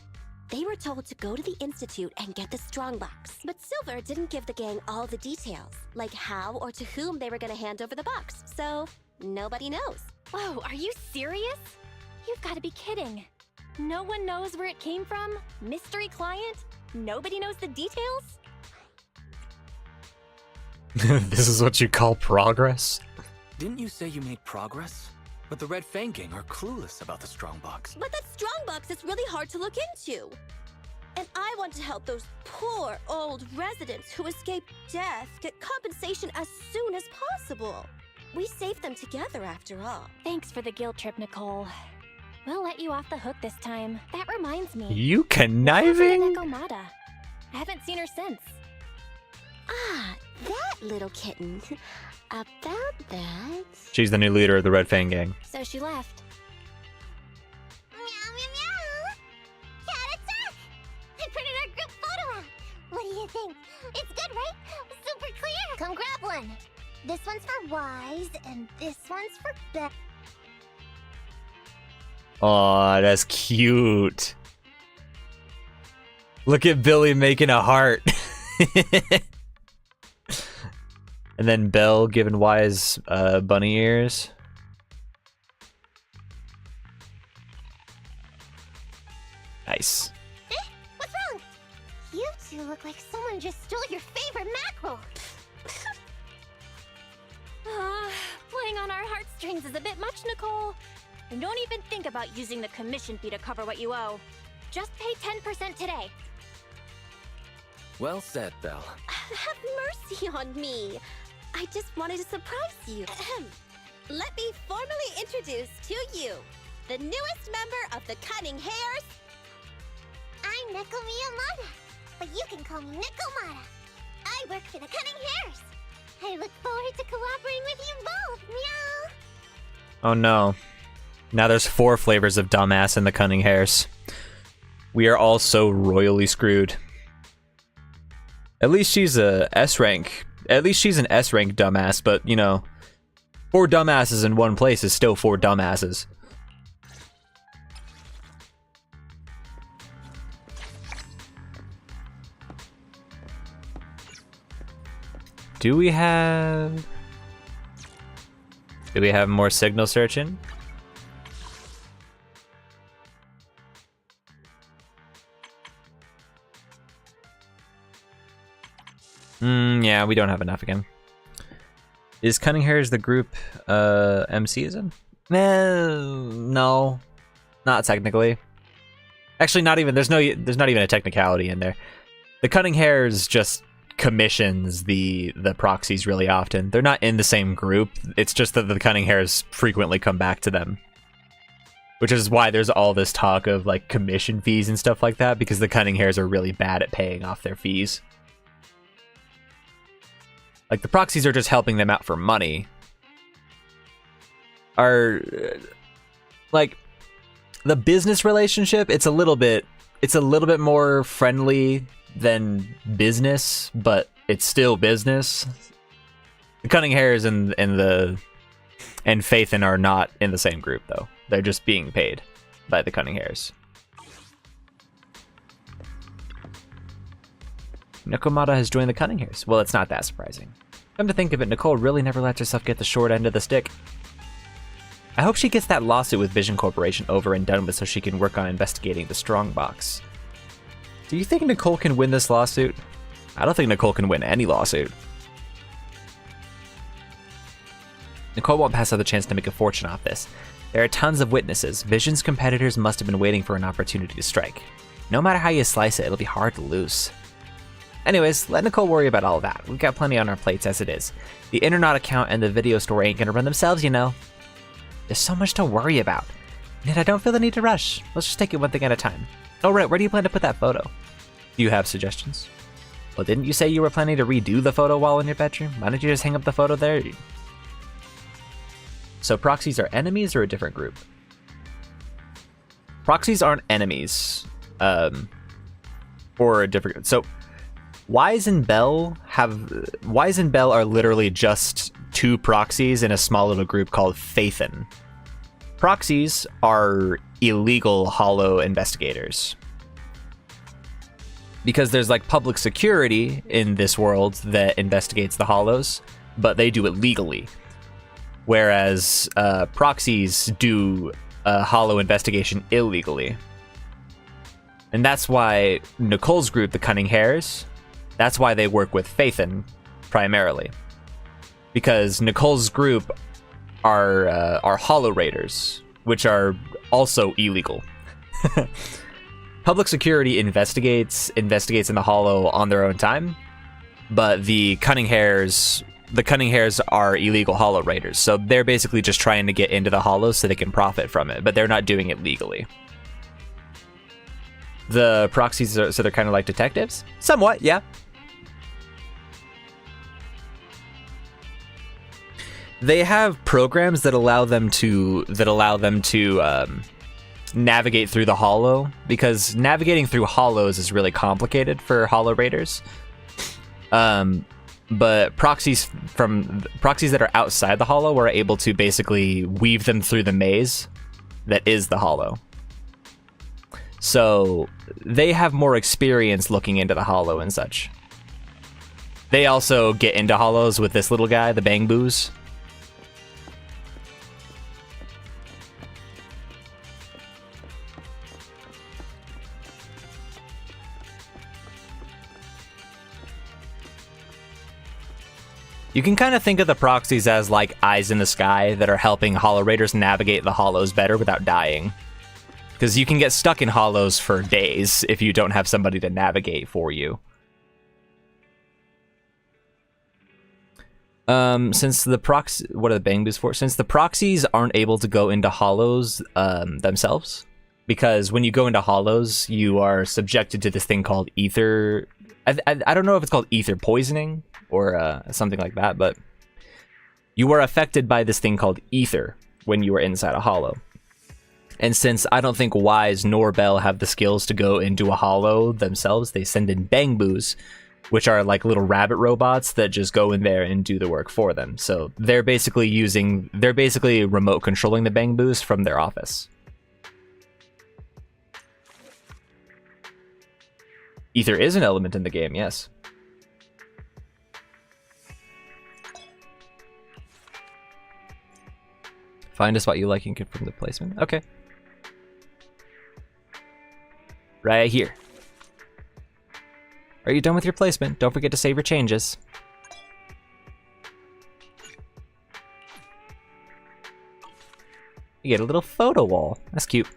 They were told to go to the Institute and get the strongbox, but Silver didn't give the gang all the details, like how or to whom they were going to hand over the box, so nobody knows. Whoa, are you serious? You've got to be kidding. No one knows where it came from? Mystery client? Nobody knows the details? This is what you call progress? Didn't you say you made progress? But the Red Fang gang are clueless about the strongbox. But that strongbox is really hard to look into. And I want to help those poor old residents who escaped death get compensation as soon as possible. We saved them together after all. Thanks for the guilt trip, Nicole. We'll let you off the hook this time. That reminds me. You conniving? Nekomata. I haven't seen her since. Ah, that little kitten. About that... She's the new leader of the Red Fang gang. So she left. Meow, meow, meow! Cat attack! I printed our group photo out! What do you think? It's good, right? Super clear. Come grab one. This one's for Wise, and this one's for Beth. Aw, that's cute. Look at Billy making a heart. And then Belle giving Wise bunny ears. Nice. What's wrong? You two look like someone just stole your favorite mackerel. Playing on our heartstrings is a bit much, Nicole. And don't even think about using the commission fee to cover what you owe. Just pay 10% today. Well said, Belle. Have mercy on me. I just wanted to surprise you. Let me formally introduce to you the newest member of the Cunning Hares. I'm Neko Miyamada, but you can call me Nikomata. I work for the Cunning Hares. I look forward to cooperating with you both, meow. Oh no. Now there's 4 flavors of dumbass in the Cunning Hares. We are all so royally screwed. At least she's a S rank. At least she's an S rank dumbass, but you know, 4 dumbasses in one place is still 4 dumbasses. Do we have more signal searching? Yeah, we don't have enough again. Is Cunning Hares the group MC is in? No, not technically. Actually, not even. There's not even a technicality in there. The Cunning Hares just commissions the proxies really often. They're not in the same group. It's just that the Cunning Hares frequently come back to them, which is why there's all this talk of like commission fees and stuff like that, because the Cunning Hares are really bad at paying off their fees. Like, the proxies are just helping them out for money. Like, the business relationship, it's a little bit more friendly than business, but it's still business. The Cunning Hares and Phaethon are not in the same group, though. They're just being paid by the Cunning Hares. Nikomata has joined the Cunning Hares. Well, it's not that surprising. Come to think of it, Nicole really never lets herself get the short end of the stick. I hope she gets that lawsuit with Vision Corporation over and done with so she can work on investigating the Strongbox. Do you think Nicole can win this lawsuit? I don't think Nicole can win any lawsuit. Nicole won't pass up the chance to make a fortune off this. There are tons of witnesses. Vision's competitors must have been waiting for an opportunity to strike. No matter how you slice it, it'll be hard to lose. Anyways, let Nicole worry about all of that. We've got plenty on our plates as it is. The Internet account and the video store ain't gonna run themselves, you know. There's so much to worry about. And I don't feel the need to rush. Let's just take it one thing at a time. Oh right, where do you plan to put that photo? Do you have suggestions? Well, didn't you say you were planning to redo the photo wall in your bedroom? Why don't you just hang up the photo there? So proxies are enemies or a different group? Proxies aren't enemies. Or a different... So... Wise and Belle are literally just 2 proxies in a small little group called Phaethon. Proxies are illegal holo investigators. Because there's like public security in this world that investigates the holos, but they do it legally. Whereas proxies do a holo investigation illegally. And that's why Nicole's group, the Cunning Hares, that's why they work with Phaethon primarily, because Nicole's group are holo raiders, which are also illegal. Public security investigates in the holo on their own time, but the Cunning Hares are illegal holo raiders, so they're basically just trying to get into the holo so they can profit from it, but they're not doing it legally. The proxies are, so they're kind of like detectives, somewhat, yeah. They have programs that allow them to navigate through the holo, because navigating through holos is really complicated for holo raiders. But proxies that are outside the hollow are able to basically weave them through the maze that is the hollow. So they have more experience looking into the hollow and such. They also get into hollows with this little guy, the Bang Boos. You can kind of think of the proxies as like eyes in the sky that are helping hollow raiders navigate the hollows better without dying. Because you can get stuck in hollows for days if you don't have somebody to navigate for you. Since the what are the Bang Boos for? Since the proxies aren't able to go into hollows themselves, because when you go into hollows, you are subjected to this thing called ether. I don't know if it's called ether poisoning or something like that, but you are affected by this thing called ether when you are inside a hollow. And since I don't think Wise nor Bell have the skills to go into a hollow themselves, they send in Bang Boos, which are like little rabbit robots that just go in there and do the work for them. So they're basically remote controlling the Bang Boos from their office. Ether is an element in the game, yes. Find a spot you like and confirm the placement. Okay. Right here. Are you done with your placement? Don't forget to save your changes. You get a little photo wall. That's cute.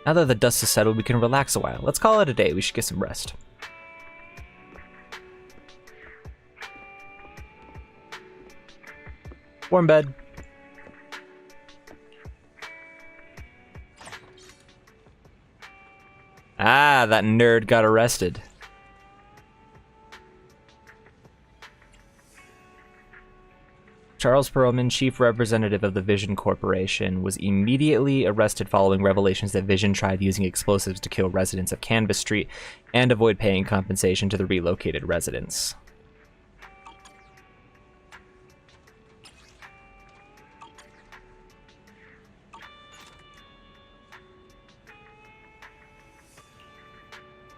Now that the dust has settled, we can relax a while. Let's call it a day. We should get some rest. Warm bed. Ah, that nerd got arrested. Charles Perlman, chief representative of the Vision Corporation, was immediately arrested following revelations that Vision tried using explosives to kill residents of Canvas Street and avoid paying compensation to the relocated residents.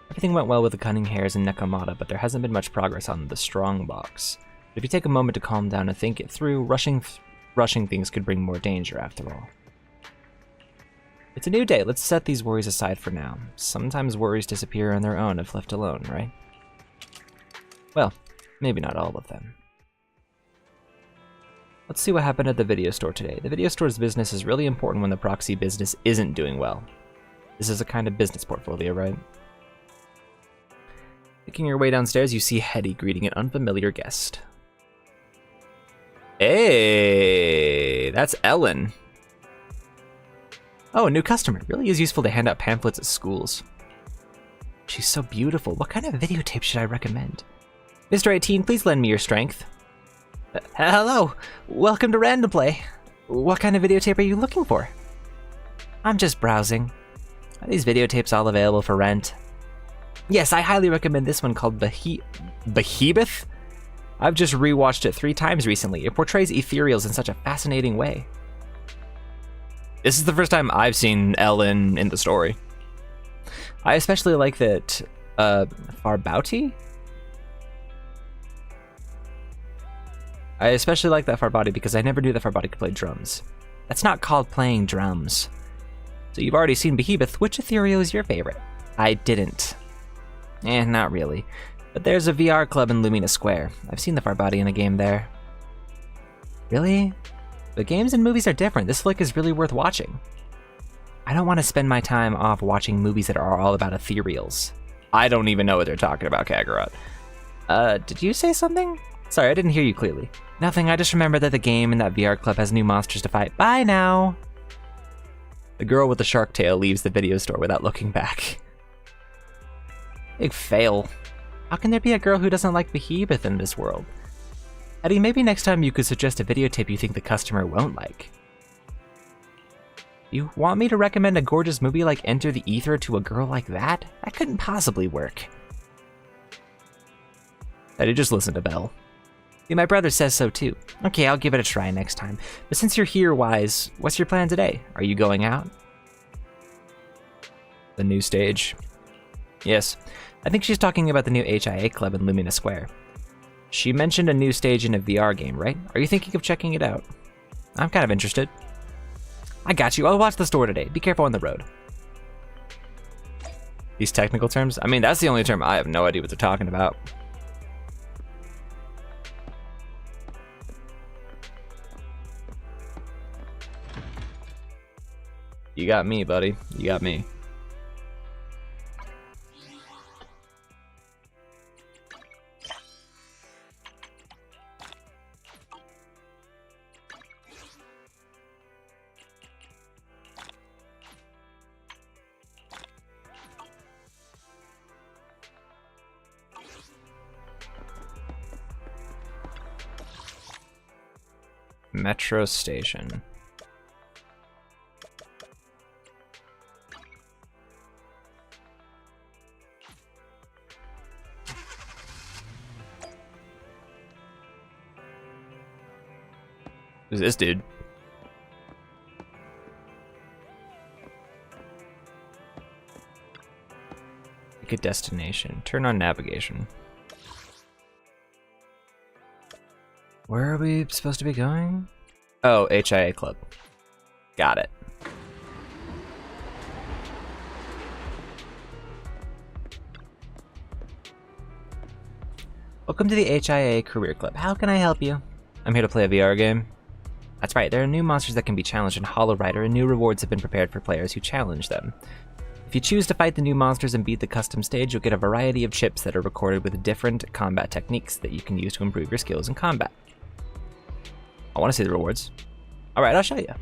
Everything went well with the Cunning Hares and Nekomata, but there hasn't been much progress on the Strong Box. If you take a moment to calm down and think it through, rushing things could bring more danger after all. It's a new day. Let's set these worries aside for now. Sometimes worries disappear on their own if left alone, right? Well, maybe not all of them. Let's see what happened at the video store today. The video store's business is really important when the proxy business isn't doing well. This is a kind of business portfolio, right? Making your way downstairs, you see Hetty greeting an unfamiliar guest. Hey, that's Ellen. Oh, a new customer. Really is useful to hand out pamphlets at schools. She's so beautiful. What kind of videotape should I recommend? Mr. 18, please lend me your strength. Hello. Welcome to Random Play. What kind of videotape are you looking for? I'm just browsing. Are these videotapes all available for rent? Yes, I highly recommend this one called Behemoth. I've just rewatched it 3 times recently. It portrays ethereals in such a fascinating way. This is the first time I've seen Ellen in the story. I especially like that Farbauti? I especially like that Farbauti because I never knew that Farbauti could play drums. That's not called playing drums. So you've already seen Behemoth. Which ethereal is your favorite? I didn't. Not really. But there's a VR club in Lumina Square. I've seen the Farbauti in a game there. Really? But games and movies are different. This flick is really worth watching. I don't want to spend my time off watching movies that are all about ethereals. I don't even know what they're talking about, Kakarot. Did you say something? Sorry, I didn't hear you clearly. Nothing, I just remember that the game and that VR club has new monsters to fight. Bye now! The girl with the shark tail leaves the video store without looking back. Big fail. How can there be a girl who doesn't like Behemoth in this world? Eddie, maybe next time you could suggest a videotape you think the customer won't like. You want me to recommend a gorgeous movie like Enter the Ether to a girl like that? That couldn't possibly work. I did just listen to Belle. See, my brother says so too. Okay, I'll give it a try next time. But since you're here, Wise, what's your plan today? Are you going out? The new stage. Yes, I think she's talking about the new HIA club in Lumina Square. She mentioned a new stage in a VR game, right? Are you thinking of checking it out? I'm kind of interested. I got you. I'll watch the store today. Be careful on the road. These technical terms? I mean, that's the only term I have no idea what they're talking about. You got me, buddy. You got me. Metro station. Who's this dude? Pick a destination. Turn on navigation. Where are we supposed to be going? Oh, HIA Club. Got it. Welcome to the HIA Career Club. How can I help you? I'm here to play a VR game. That's right, there are new monsters that can be challenged in Hollow Rider, and new rewards have been prepared for players who challenge them. If you choose to fight the new monsters and beat the custom stage, you'll get a variety of chips that are recorded with different combat techniques that you can use to improve your skills in combat. I want to see the rewards. Alright, I'll show you.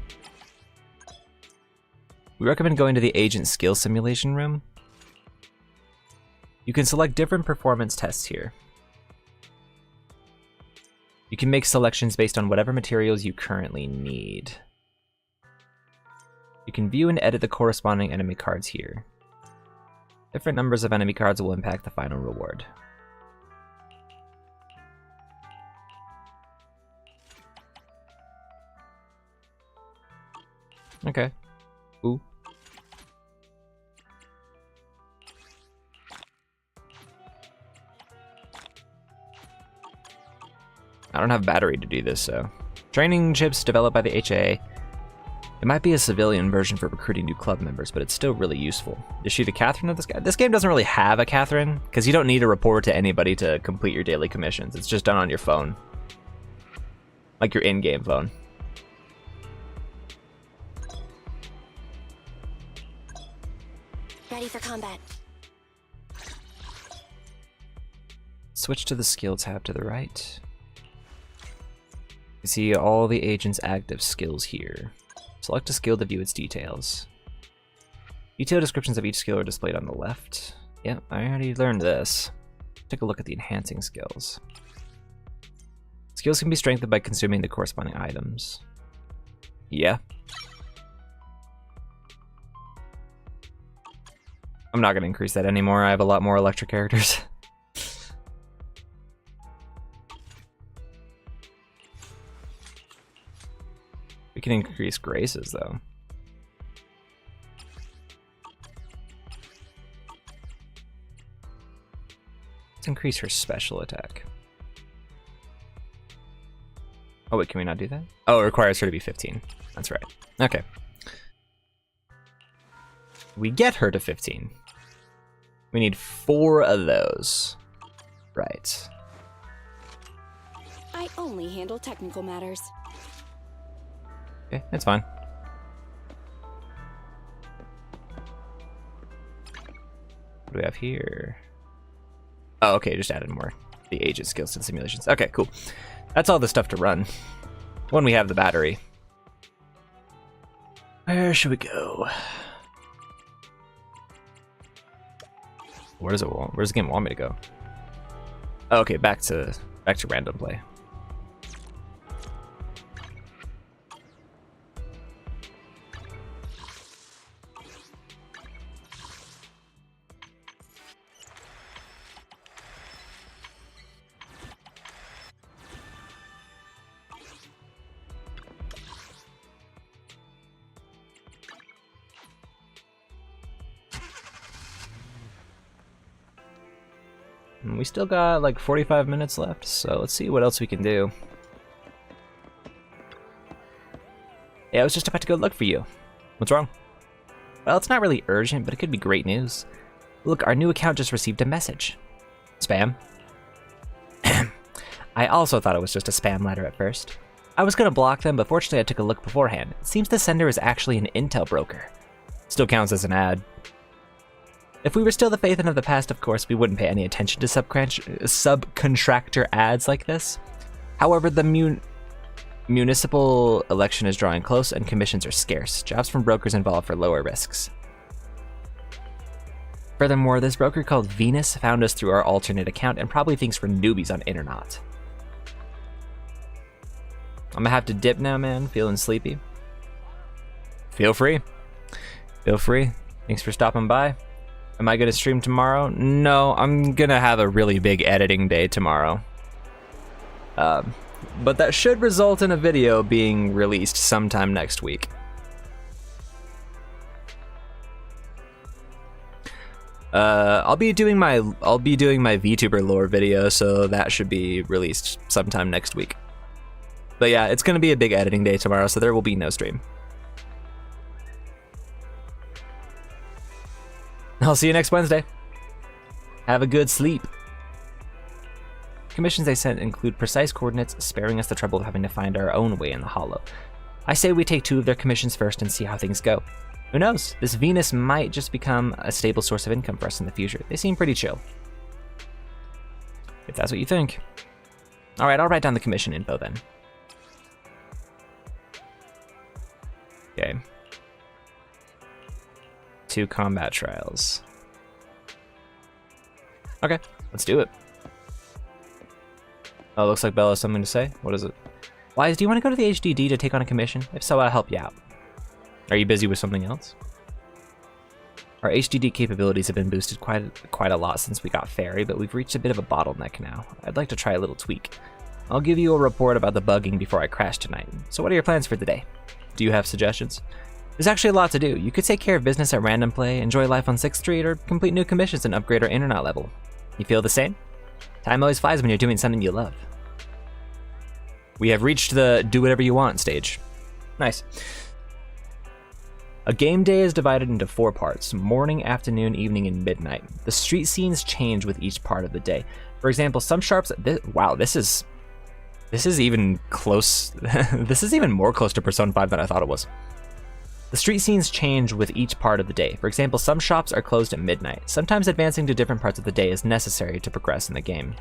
We recommend going to the Agent Skill Simulation room. You can select different performance tests here. You can make selections based on whatever materials you currently need. You can view and edit the corresponding enemy cards here. Different numbers of enemy cards will impact the final reward. Okay. Ooh. I don't have battery to do this, so. Training chips developed by the HIA. It might be a civilian version for recruiting new club members, but it's still really useful. Is she the Catherine of this guy? This game doesn't really have a Catherine, because you don't need to report to anybody to complete your daily commissions. It's just done on your phone. Like your in-game phone. Ready for combat. Switch to the skill tab to the right. You see all the agent's active skills here. Select a skill to view its details. Detailed descriptions of each skill are displayed on the left. Yep, I already learned this. Take a look at the enhancing skills. Skills can be strengthened by consuming the corresponding items. Yeah. I'm not going to increase that anymore. I have a lot more electric characters. We can increase Grace's, though. Let's increase her special attack. Oh, wait, can we not do that? Oh, it requires her to be 15. That's right. Okay. We get her to 15. We need 4 of those. Right. I only handle technical matters. Okay, it's fine. What do we have here? Oh, okay, just added more. The agent skills to the simulations. Okay, cool. That's all the stuff to run. When we have the battery. Where should we go? Where does the game want me to go? Oh, okay, back to random play. And we still got like 45 minutes left, so let's see what else we can do. Yeah, I was just about to go look for you. What's wrong? Well, it's not really urgent, but it could be great news. Look, our new account just received a message. Spam? I also thought it was just a spam letter at first. I was gonna block them, but fortunately I took a look beforehand. It seems the sender is actually an intel broker. Still counts as an ad. If we were still the Phaethon of the past, of course, we wouldn't pay any attention to subcontractor ads like this. However, the municipal election is drawing close and commissions are scarce. Jobs from brokers involved for lower risks. Furthermore, this broker called Venus found us through our alternate account and probably thinks we're newbies on Internet. I'm gonna have to dip now, man. Feeling sleepy. Feel free. Feel free. Thanks for stopping by. Am I gonna stream tomorrow? No, I'm gonna have a really big editing day tomorrow. But that should result in a video being released sometime next week. I'll be doing my VTuber lore video, so that should be released sometime next week. But yeah, it's gonna be a big editing day tomorrow, so there will be no stream. I'll see you next Wednesday. Have a good sleep. Commissions they sent include precise coordinates, sparing us the trouble of having to find our own way in the hollow. I say we take 2 of their commissions first and see how things go. Who knows? This Venus might just become a stable source of income for us in the future. They seem pretty chill. If that's what you think. Alright, I'll write down the commission info then. Okay. 2 combat trials. Okay, let's do it. Oh, looks like Bella has something to say. What is it? Wise, do you want to go to the HDD to take on a commission? If so, I'll help you out. Are you busy with something else? Our HDD capabilities have been boosted quite a lot since we got Fairy, but we've reached a bit of a bottleneck now. I'd like to try a little tweak. I'll give you a report about the bugging before I crash tonight. So what are your plans for today? Do you have suggestions? There's actually a lot to do. You could take care of business at Random Play, enjoy life on 6th Street, or complete new commissions and upgrade our internet level. You feel the same? Time always flies when you're doing something you love. We have reached the do whatever you want stage. Nice. A game day is divided into 4 parts: morning, afternoon, evening, and midnight. The street scenes change with each part of the day. For example, some sharps... wow, this is even close... this is even more close to Persona 5 than I thought it was. The street scenes change with each part of the day. For example, some shops are closed at midnight. Sometimes advancing to different parts of the day is necessary to progress in the game.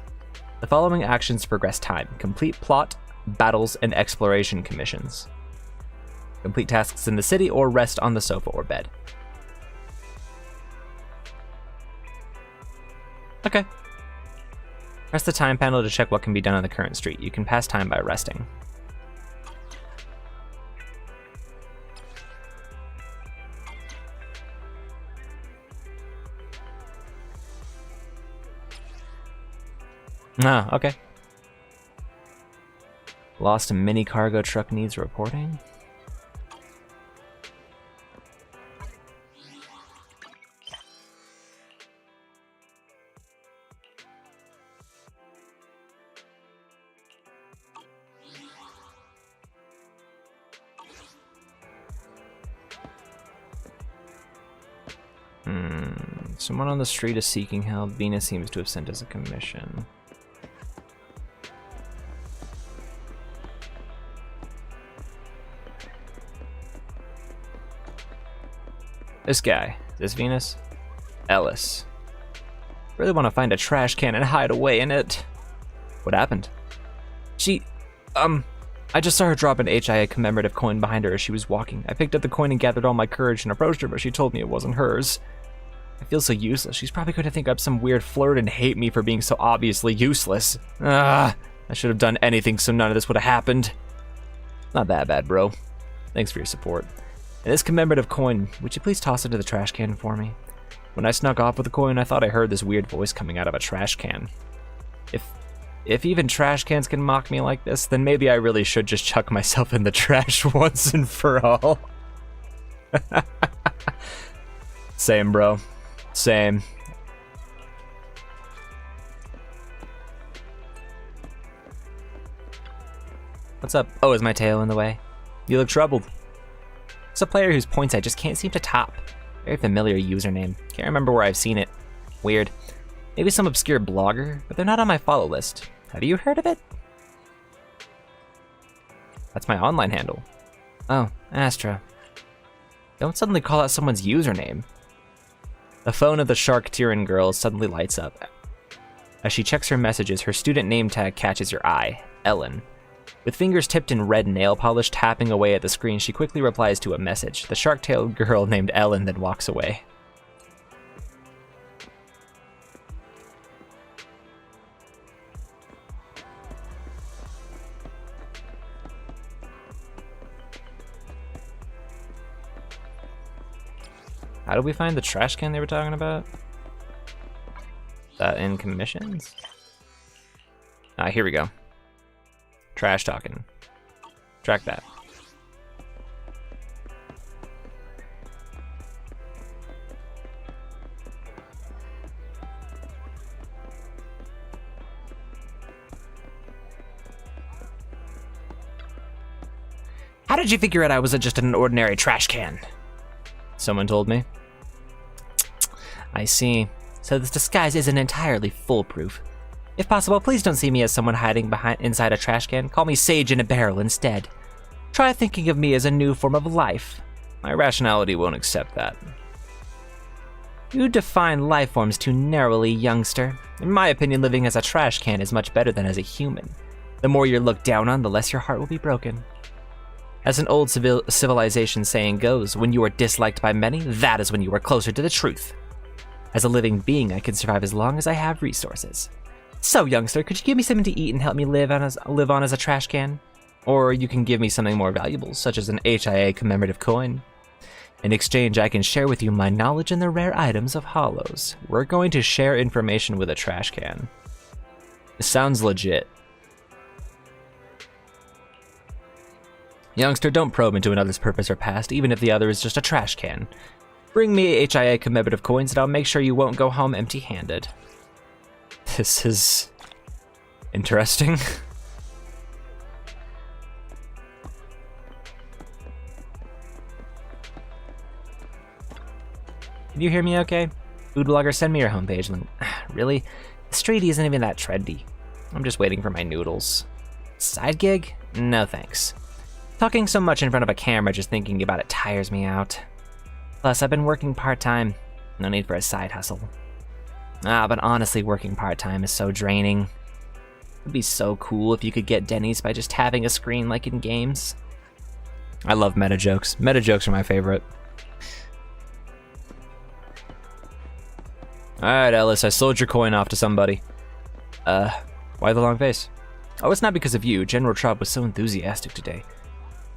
The following actions progress time: complete plot, battles, and exploration commissions. Complete tasks in the city or rest on the sofa or bed. Okay. Press the time panel to check what can be done on the current street. You can pass time by resting. Ah, okay. Lost a mini cargo truck needs reporting. Someone on the street is seeking help. Venus seems to have sent us a commission. This guy. Is this Venus? Ellis. Really want to find a trash can and hide away in it. What happened? I just saw her drop an HIA commemorative coin behind her as she was walking. I picked up the coin and gathered all my courage and approached her, but she told me it wasn't hers. I feel so useless. She's probably going to think I'm some weird flirt and hate me for being so obviously useless. I should have done anything so none of this would have happened. Not that bad, bro. Thanks for your support. And this commemorative coin, would you please toss it into the trash can for me? When I snuck off with the coin, I thought I heard this weird voice coming out of a trash can. If even trash cans can mock me like this, then maybe I really should just chuck myself in the trash once and for all. Same, bro. Same. What's up? Oh, is my tail in the way? You look troubled. It's a player whose points I just can't seem to top. Very familiar username. Can't remember where I've seen it. Weird. Maybe some obscure blogger, but they're not on my follow list. Have you heard of it? That's my online handle. Oh, Astra. Don't suddenly call out someone's username. The phone of the Shark Tyran girl suddenly lights up. As she checks her messages, her student name tag catches your eye, Ellen. With fingers tipped in red nail polish tapping away at the screen, she quickly replies to a message. The shark-tailed girl named Ellen then walks away. How did we find the trash can they were talking about? Is that in commissions? Here we go. Trash talking. Track that. How did you figure out I was just an ordinary trash can? Someone told me. I see. So this disguise isn't entirely foolproof. If possible, please don't see me as someone hiding inside a trash can. Call me Sage in a barrel instead. Try thinking of me as a new form of life. My rationality won't accept that. You define life forms too narrowly, youngster. In my opinion, living as a trash can is much better than as a human. The more you're looked down on, the less your heart will be broken. As an old civilization saying goes, when you are disliked by many, that is when you are closer to the truth. As a living being, I can survive as long as I have resources. So, youngster, could you give me something to eat and help me live on as a trash can? Or you can give me something more valuable, such as an HIA commemorative coin. In exchange, I can share with you my knowledge and the rare items of hollows. We're going to share information with a trash can. This sounds legit. Youngster, don't probe into another's purpose or past, even if the other is just a trash can. Bring me HIA commemorative coins and I'll make sure you won't go home empty-handed. This is interesting. Can you hear me okay? Food blogger, send me your homepage link. Really? The street isn't even that trendy. I'm just waiting for my noodles. Side gig? No thanks. Talking so much in front of a camera, just thinking about it tires me out. Plus, I've been working part-time. No need for a side hustle. But honestly, working part-time is so draining. It'd be so cool if you could get Denny's by just having a screen like in games. I love meta jokes. Meta jokes are my favorite. Alright, Ellis, I sold your coin off to somebody. Why the long face? Oh, it's not because of you. General Traub was so enthusiastic today.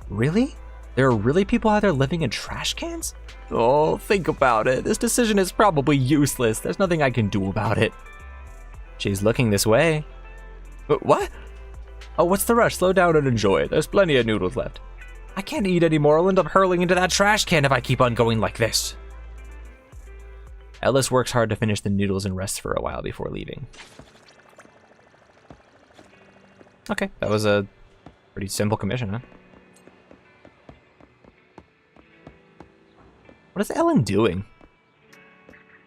Really? There are really people out there living in trash cans? Oh, think about it. This decision is probably useless. There's nothing I can do about it. She's looking this way. But what? Oh, what's the rush? Slow down and enjoy. There's plenty of noodles left. I can't eat anymore. I'll end up hurling into that trash can if I keep on going like this. Ellis works hard to finish the noodles and rests for a while before leaving. Okay, that was a pretty simple commission, huh? What is Ellen doing?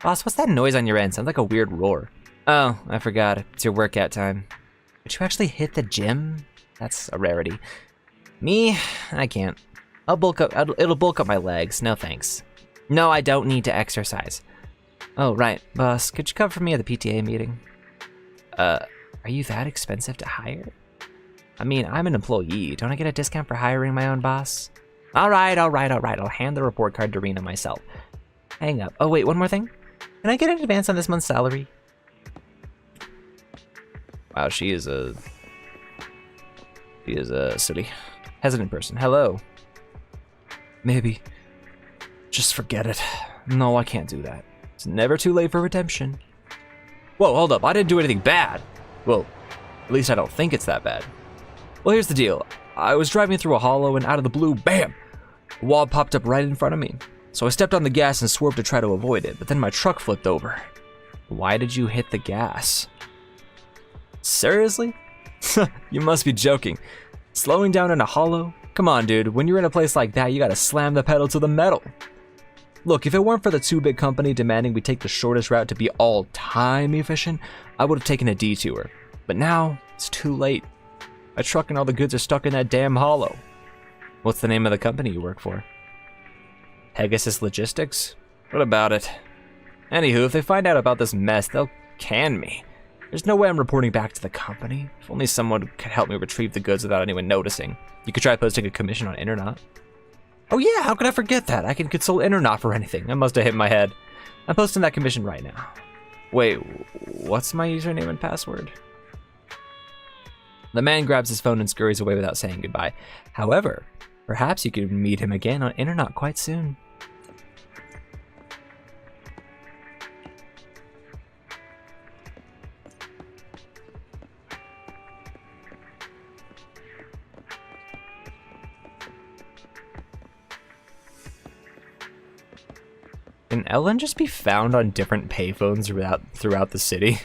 Boss, what's that noise on your end? Sounds like a weird roar. Oh, I forgot. It's your workout time. Did you actually hit the gym? That's a rarity. Me? I can't. I'll bulk up. It'll bulk up my legs. No thanks. No, I don't need to exercise. Oh, right. Boss, could you come for me at the PTA meeting? Are you that expensive to hire? I mean, I'm an employee. Don't I get a discount for hiring my own boss? All right. I'll hand the report card to Rena myself. Hang up. Oh, wait, one more thing. Can I get an advance on this month's salary? Wow, she is a silly, hesitant person. Hello. Maybe. Just forget it. No, I can't do that. It's never too late for redemption. Whoa, hold up. I didn't do anything bad. Well, at least I don't think it's that bad. Well, here's the deal. I was driving through a hollow and out of the blue, bam! A wall popped up right in front of me. So I stepped on the gas and swerved to try to avoid it, but then my truck flipped over. Why did you hit the gas? Seriously? You must be joking. Slowing down in a hollow? Come on, dude. When you're in a place like that, you gotta slam the pedal to the metal. Look, if it weren't for the too big company demanding we take the shortest route to be all-time efficient, I would have taken a detour. But now, it's too late. My truck and all the goods are stuck in that damn hollow. What's the name of the company you work for? Pegasus Logistics? What about it? Anywho, if they find out about this mess, they'll can me. There's no way I'm reporting back to the company. If only someone could help me retrieve the goods without anyone noticing. You could try posting a commission on Internet. Oh yeah, how could I forget that? I can console Internet for anything. I must have hit my head. I'm posting that commission right now. Wait, what's my username and password? The man grabs his phone and scurries away without saying goodbye. However, perhaps you could meet him again on Internet quite soon. Can Ellen just be found on different payphones throughout the city?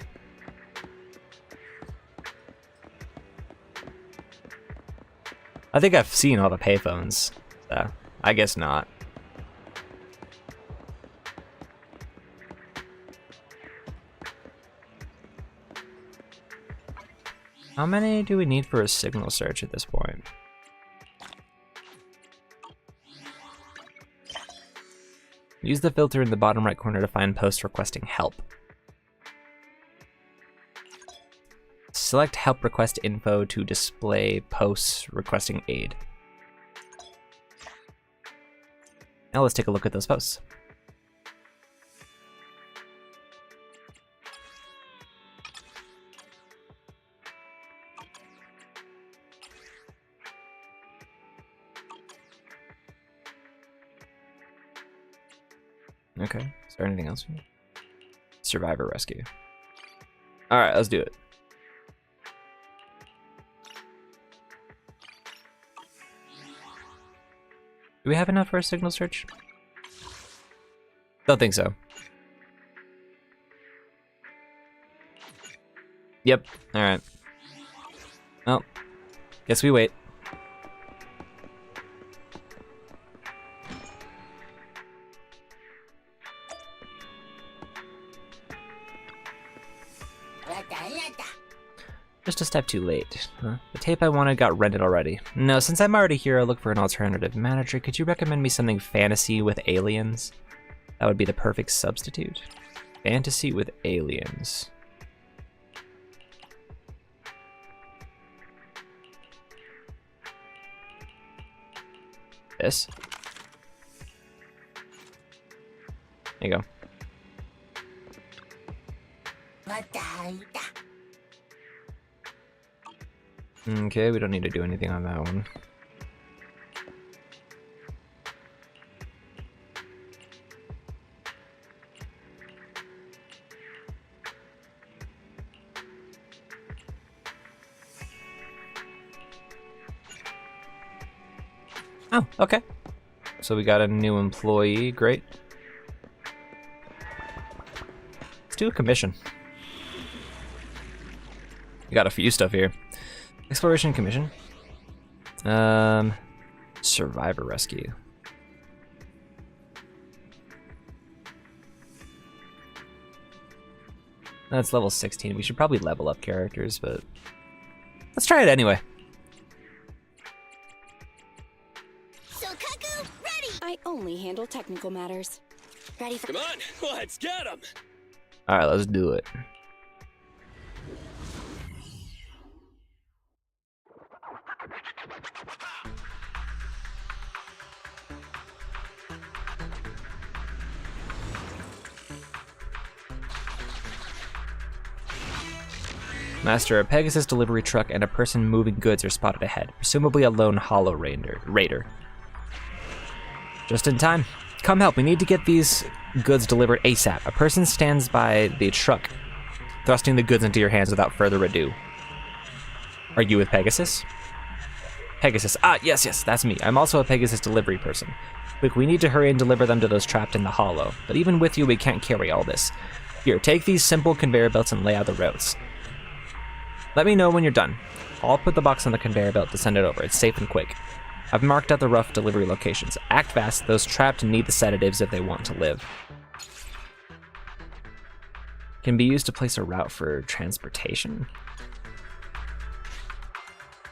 I think I've seen all the payphones, so I guess not. How many do we need for a signal search at this point? Use the filter in the bottom right corner to find posts requesting help. Select help request info to display posts requesting aid. Now let's take a look at those posts. Okay, is there anything else? Survivor rescue. Alright, let's do it. Do we have enough for a signal search? Don't think so. Yep, alright. Well, guess we wait. Just a step too late. Huh? The tape I wanted got rented already. No, since I'm already here, I'll look for an alternative manager. Could you recommend me something fantasy with aliens? That would be the perfect substitute. Fantasy with aliens. This? There you go. Okay, we don't need to do anything on that one. Oh, okay. So we got a new employee, great. Let's do a commission. We got a few stuff here. Exploration commission. Survivor rescue. That's level 16. We should probably level up characters, but let's try it anyway. Sokaku, ready! I only handle technical matters. Ready for— Come on, let's get him! Alright, let's do it. Master, a Pegasus delivery truck and a person moving goods are spotted ahead, presumably a lone hollow raider. Just in time. Come help, we need to get these goods delivered ASAP. A person stands by the truck, thrusting the goods into your hands without further ado. Are you with Pegasus? Pegasus, yes, that's me. I'm also a Pegasus delivery person. Quick, we need to hurry and deliver them to those trapped in the hollow. But even with you, we can't carry all this. Here, take these simple conveyor belts and lay out the routes. Let me know when you're done. I'll put the box on the conveyor belt to send it over. It's safe and quick. I've marked out the rough delivery locations. Act fast. Those trapped need the sedatives if they want to live. Can be used to place a route for transportation.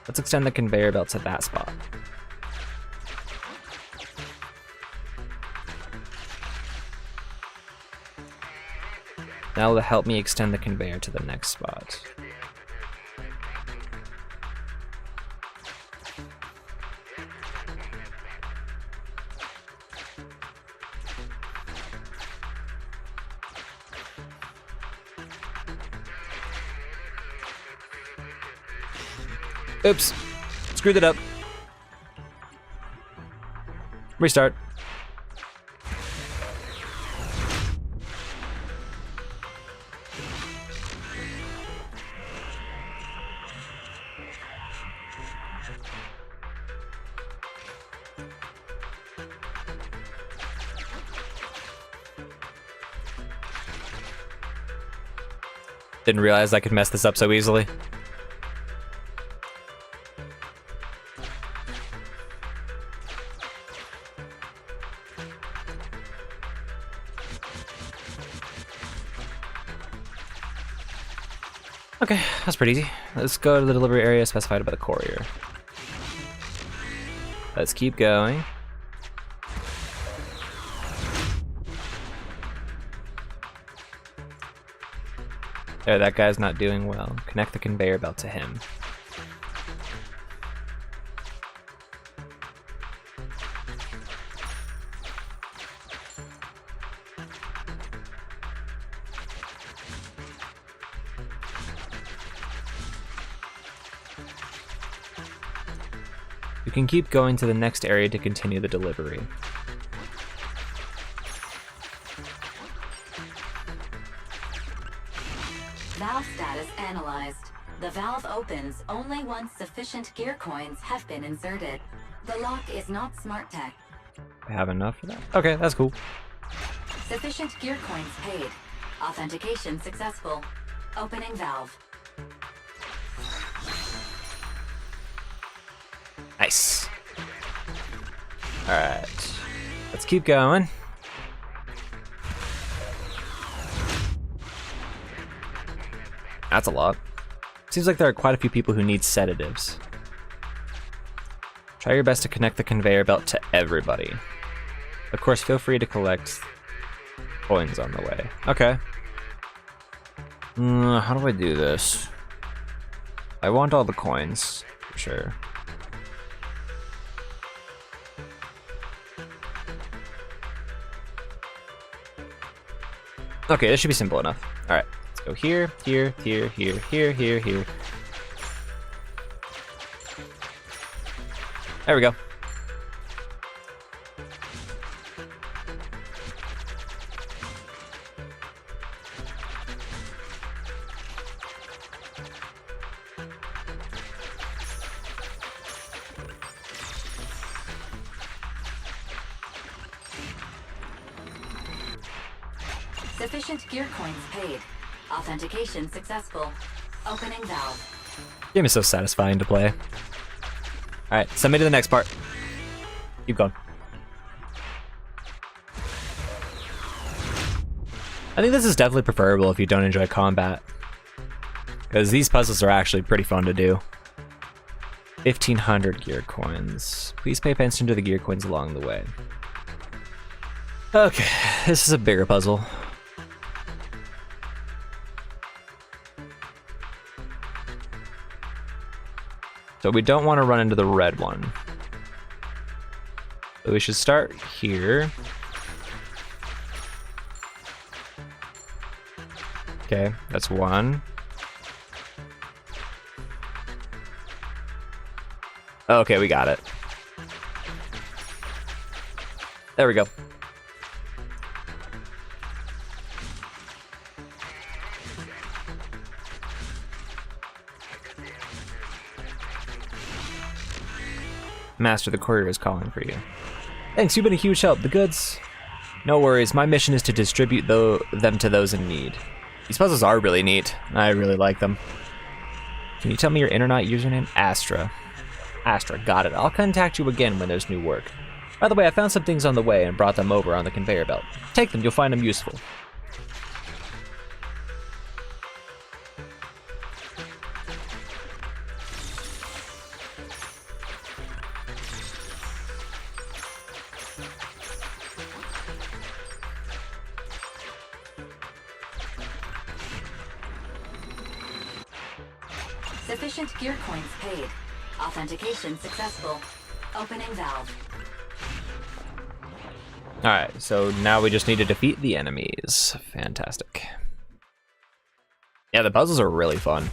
Let's extend the conveyor belt to that spot. Now will help me extend the conveyor to the next spot. Oops, screwed it up. Restart. Didn't realize I could mess this up so easily. Okay, that's pretty easy. Let's go to the delivery area specified by the courier. Let's keep going. There, that guy's not doing well. Connect the conveyor belt to him. You can keep going to the next area to continue the delivery. Valve status analyzed. The valve opens only once sufficient gear coins have been inserted. The lock is not smart tech. I have enough for that? Okay, that's cool. Sufficient gear coins paid. Authentication successful. Opening valve. Nice. Alright. Let's keep going. That's a lot. Seems like there are quite a few people who need sedatives. Try your best to connect the conveyor belt to everybody. Of course, feel free to collect coins on the way. Okay. How do I do this? I want all the coins, for sure. Okay, this should be simple enough. Alright, let's go here, here, here, here, here, here, here. There we go. Sufficient gear coins paid. Authentication successful. Opening valve. Game is so satisfying to play. Alright, send me to the next part. Keep going. I think this is definitely preferable if you don't enjoy combat, because these puzzles are actually pretty fun to do. 1,500 gear coins. Please pay attention to the gear coins along the way. Okay, this is a bigger puzzle. So we don't want to run into the red one. So we should start here. Okay, that's one. Okay, we got it. There we go. Master, the courier is calling for you. Thanks, you've been a huge help. The goods? No worries, my mission is to distribute them to those in need. These puzzles are really neat. I really like them. Can you tell me your internet username? Astra. Astra, got it. I'll contact you again when there's new work. By the way, I found some things on the way and brought them over on the conveyor belt. Take them, you'll find them useful. Sufficient gear coins paid. Authentication successful. Opening valve. Alright, so now we just need to defeat the enemies. Fantastic. Yeah, the puzzles are really fun.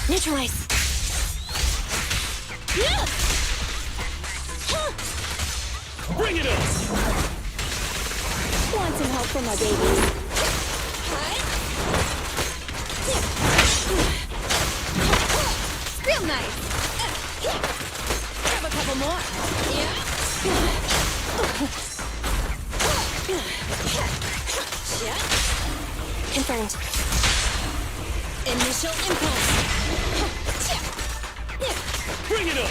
Neutralize. Bring it on! Want some help from my babies? Real nice. Grab a couple more. Yeah. Confirmed. Initial impulse. Bring it on!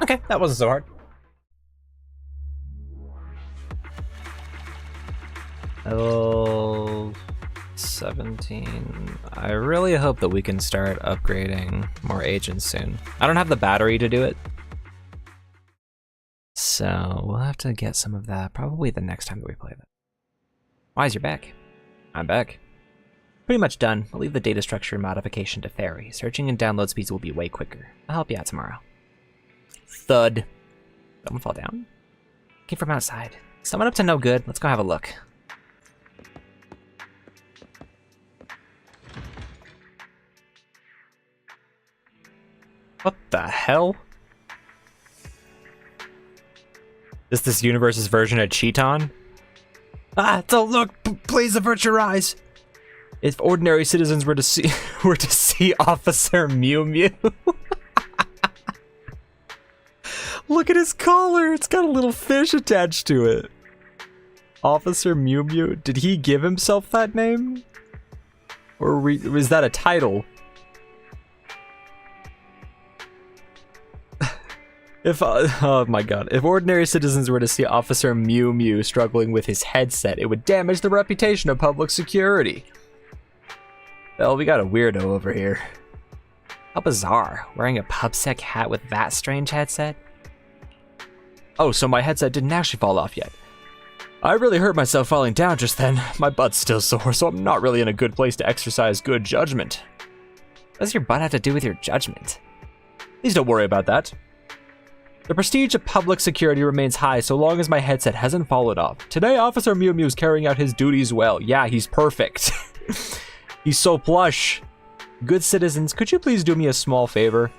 Okay, that wasn't so hard. Level 17. I really hope that we can start upgrading more agents soon. I don't have the battery to do it, so we'll have to get some of that probably the next time that we play that. Wise, you're back. I'm back. Pretty much done. I'll leave the data structure modification to Fairy. Searching and download speeds will be way quicker. I'll help you out tomorrow. Thud. Someone fall down? Came from outside. Someone up to no good. Let's go have a look. What the hell? Is this universe's version of Cheaton? Ah, don't look! Please avert your eyes! If ordinary citizens were to see Officer Mew Mew. Look at his collar! It's got a little fish attached to it. Officer Mew Mew? Did he give himself that name? Or was that a title? Oh my god. If ordinary citizens were to see Officer Mew Mew struggling with his headset, it would damage the reputation of public security. Well, we got a weirdo over here. How bizarre. Wearing a PubSec hat with that strange headset? Oh, so my headset didn't actually fall off yet. I really hurt myself falling down just then. My butt's still sore, so I'm not really in a good place to exercise good judgment. What does your butt have to do with your judgment? Please don't worry about that. The prestige of public security remains high so long as my headset hasn't fallen off. Today, Officer Mew Mew is carrying out his duties well. Yeah, he's perfect. He's so plush. Good citizens, could you please do me a small favor?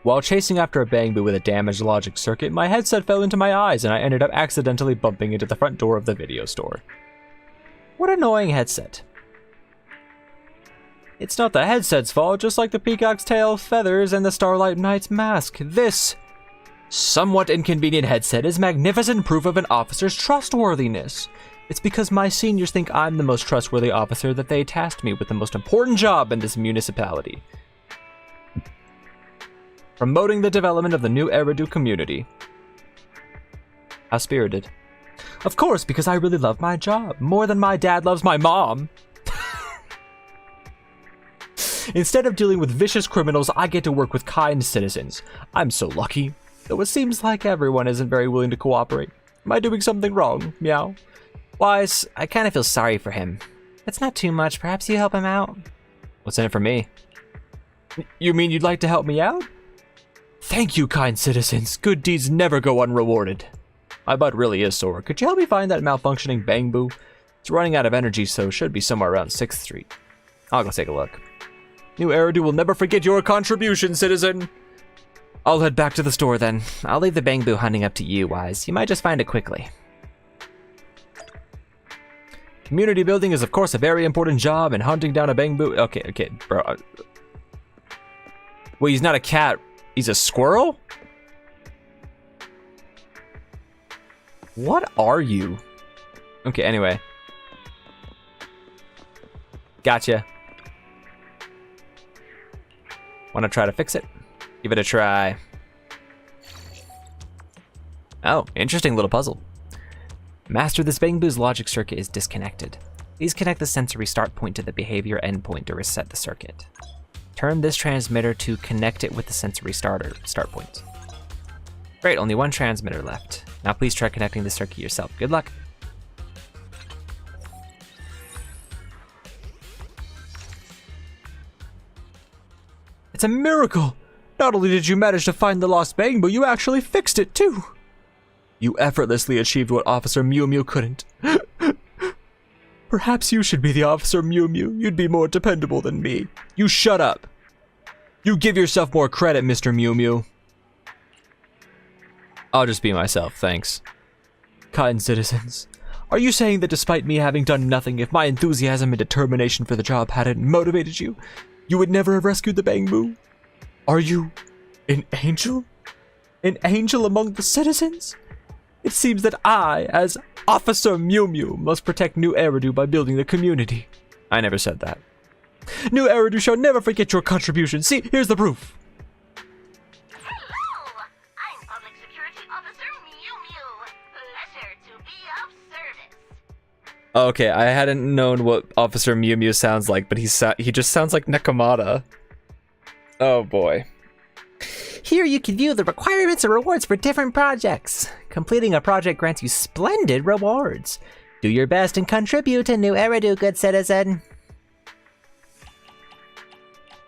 While chasing after a bang boo with a damaged logic circuit, my headset fell into my eyes and I ended up accidentally bumping into the front door of the video store. What annoying headset. It's not the headset's fault, just like the peacock's tail, feathers, and the Starlight Knight's mask. This somewhat inconvenient headset is magnificent proof of an officer's trustworthiness. It's because my seniors think I'm the most trustworthy officer that they tasked me with the most important job in this municipality. Promoting the development of the new Eridu community. How spirited. Of course, because I really love my job, more than my dad loves my mom. Instead of dealing with vicious criminals, I get to work with kind citizens. I'm so lucky. Though it seems like everyone isn't very willing to cooperate. Am I doing something wrong? Meow. Wise, I kind of feel sorry for him. That's not too much. Perhaps you help him out? What's in it for me? You mean you'd like to help me out? Thank you, kind citizens. Good deeds never go unrewarded. My butt really is sore. Could you help me find that malfunctioning bang boo? It's running out of energy, so should be somewhere around 6th Street. I'll go take a look. New Eridu will never forget your contribution, citizen. I'll head back to the store then. I'll leave the bang boo hunting up to you, Wise. You might just find it quickly. Community building is of course a very important job, and hunting down a bang boo... Okay, bro. Wait, he's not a cat. He's a squirrel? What are you? Okay, anyway. Gotcha. Wanna try to fix it? Give it a try. Oh, interesting little puzzle. Master, this bang boo's logic circuit is disconnected. Please connect the sensory start point to the behavior endpoint to reset the circuit. Turn this transmitter to connect it with the sensory start point. Great, only one transmitter left. Now please try connecting the circuit yourself. Good luck. It's a miracle! Not only did you manage to find the lost bang boo, you actually fixed it too! You effortlessly achieved what Officer Mew Mew couldn't. Perhaps you should be the Officer Mew Mew. You'd be more dependable than me. You shut up. You give yourself more credit, Mr. Mew Mew. I'll just be myself, thanks. Kind citizens, are you saying that despite me having done nothing, if my enthusiasm and determination for the job hadn't motivated you, you would never have rescued the bang boo? Are you an angel? An angel among the citizens? It seems that I, as Officer Mew Mew, must protect New Eridu by building the community. I never said that. New Eridu shall never forget your contribution. See, here's the proof. Hello! I'm Public Security Officer Mew Mew. Pleasure to be of service. Okay, I hadn't known what Officer Mew Mew sounds like, but he just sounds like Nekomata. Oh boy. Here you can view the requirements and rewards for different projects. Completing a project grants you splendid rewards. Do your best and contribute to New Eridu, good citizen.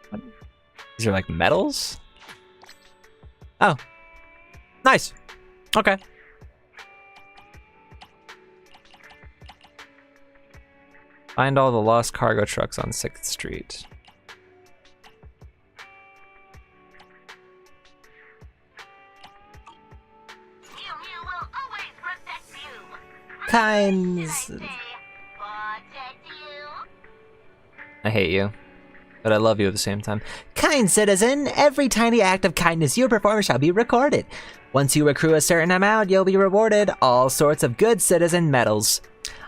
What? These are like medals? Oh. Nice. Okay. Find all the lost cargo trucks on 6th Street. Kinds. I hate you, but I love you at the same time. Kind citizen, every tiny act of kindness you perform shall be recorded. Once you accrue a certain amount, you'll be rewarded all sorts of good citizen medals.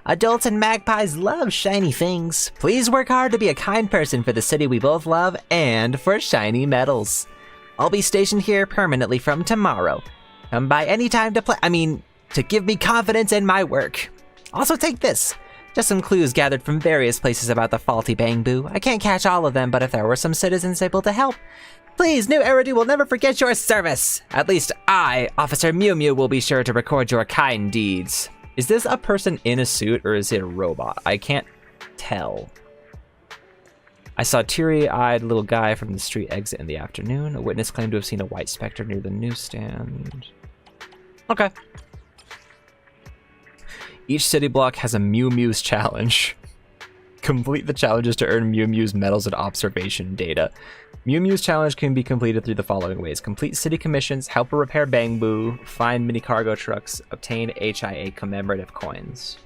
Adults and magpies love shiny things. Please work hard to be a kind person for the city we both love and for shiny medals. I'll be stationed here permanently from tomorrow. Come by any time to give me confidence in my work. Also take this. Just some clues gathered from various places about the faulty bang boo. I can't catch all of them, but if there were some citizens able to help, please, New Eridu will never forget your service. At least I, Officer Mew Mew, will be sure to record your kind deeds. Is this a person in a suit or is it a robot? I can't tell. I saw a teary-eyed little guy from the street exit in the afternoon. A witness claimed to have seen a white specter near the newsstand. Okay. Each city block has a Mew Mew's challenge. Complete the challenges to earn Mew Mew's medals and observation data. Mew Mew's challenge can be completed through the following ways. Complete city commissions, help a repair Bang Boo, find mini cargo trucks, obtain HIA commemorative coins.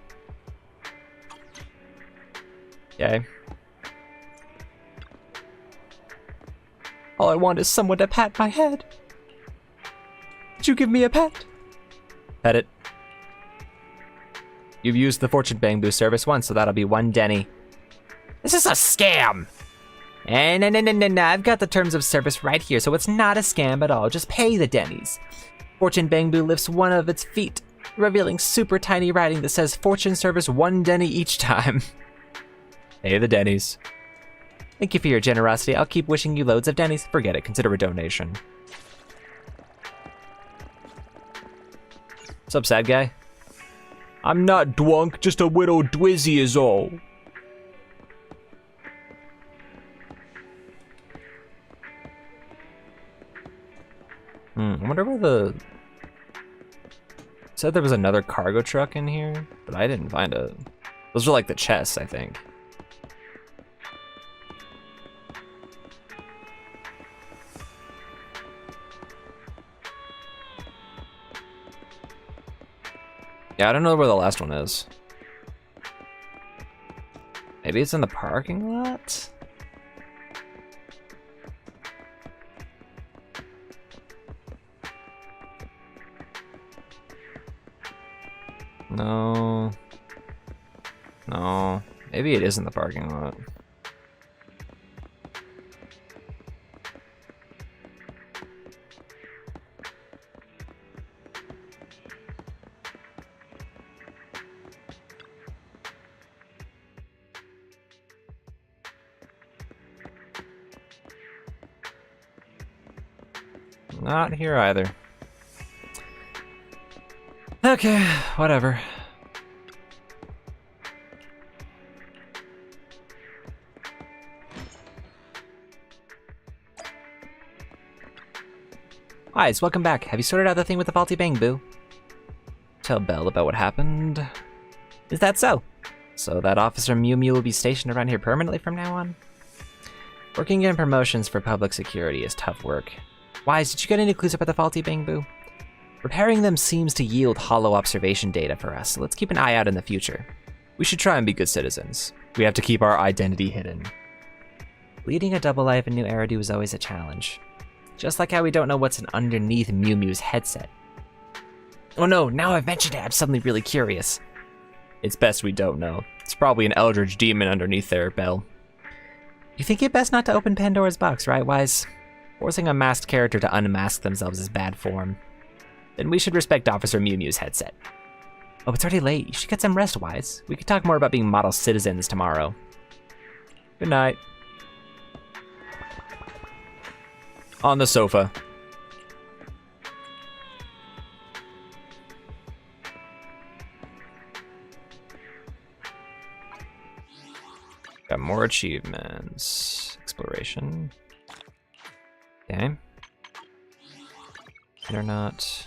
Okay. All I want is someone to pat my head. Would you give me a pet? Pet it. You've used the Fortune Bang Boo service once, so that'll be 1 Denny. This is a scam! No, I've got the terms of service right here, so it's not a scam at all. Just pay the Denny's. Fortune Bang Boo lifts one of its feet, revealing super tiny writing that says Fortune service 1 Denny each time. Pay the Denny's. Thank you for your generosity. I'll keep wishing you loads of Denny's. Forget it. Consider a donation. What's up, sad guy? I'm not drunk, just a little dwizzy is all. I wonder where the... Said there was another cargo truck in here, but I didn't find it. Those are like the chests, I think. Yeah, I don't know where the last one is. Maybe it's in the parking lot? No. No. Maybe it is in the parking lot. Not here either. Okay, whatever. Hi, welcome back. Have you sorted out the thing with the faulty Bang Boo? Tell Belle about what happened. Is that so? So that Officer Mew Mew will be stationed around here permanently from now on? Working in promotions for public security is tough work. Wise, did you get any clues about the faulty Bang Boo? Repairing them seems to yield hollow observation data for us, so let's keep an eye out in the future. We should try and be good citizens. We have to keep our identity hidden. Leading a double life in New Eridu is always a challenge. Just like how we don't know what's underneath Mew Mew's headset. Oh no, now I've mentioned it, I'm suddenly really curious. It's best we don't know. It's probably an eldritch demon underneath there, Belle. You think it best not to open Pandora's box, right, Wise? Forcing a masked character to unmask themselves is bad form. Then we should respect Officer Mew Mew's headset. Oh, it's already late. You should get some rest, Wise. We could talk more about being model citizens tomorrow. Good night. On the sofa. Got more achievements. Exploration. Okay. They're not.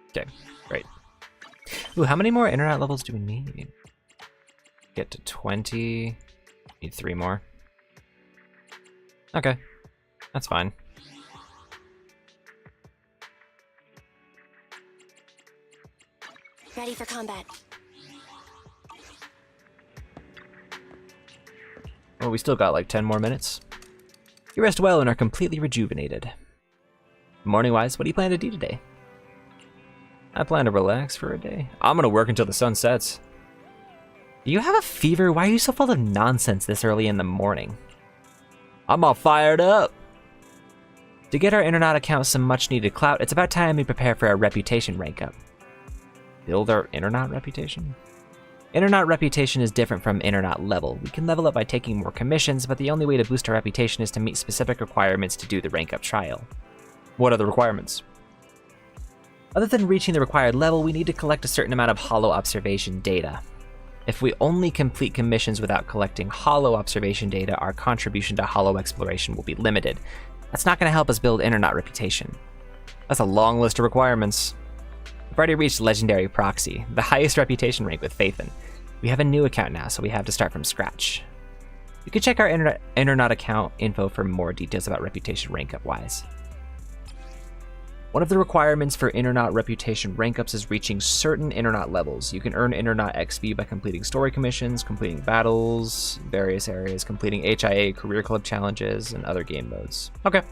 Okay, great. Ooh, how many more internet levels do we need? Get to 20. Need 3 more. Okay, that's fine. Ready for combat. Well, we still got like 10 more minutes. You rest well and are completely rejuvenated. Morning-wise, what do you plan to do today? I plan to relax for a day. I'm gonna work until the sun sets. Do you have a fever? Why are you so full of nonsense this early in the morning? I'm all fired up! To get our internet account some much-needed clout, it's about time we prepare for our reputation rank up. Build our internet reputation? Internet reputation is different from internet level. We can level up by taking more commissions, but the only way to boost our reputation is to meet specific requirements to do the rank up trial. What are the requirements? Other than reaching the required level, we need to collect a certain amount of hollow observation data. If we only complete commissions without collecting holo observation data, our contribution to holo exploration will be limited. That's not going to help us build Internaut reputation. That's a long list of requirements. We've already reached Legendary Proxy, the highest reputation rank with Phaethon. We have a new account now, so we have to start from scratch. You can check our Internaut account info for more details about reputation rank up-wise. One of the requirements for Internaut reputation rank ups is reaching certain Internaut levels. You can earn Internaut XP by completing story commissions, completing battles, various areas, completing HIA career club challenges, and other game modes. Okay.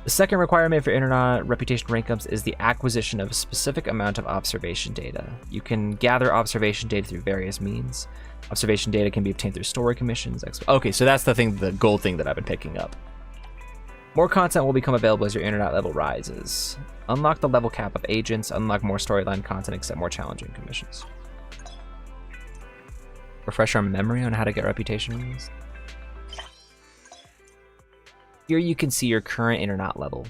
The second requirement for Internaut reputation rank ups is the acquisition of a specific amount of observation data. You can gather observation data through various means. Observation data can be obtained through story commissions. Okay, so that's the thing, the gold thing that I've been picking up. More content will become available as your Internaut level rises. Unlock the level cap of agents, unlock more storyline content, accept more challenging commissions. Refresh our memory on how to get reputation rings. Here you can see your current Internaut level.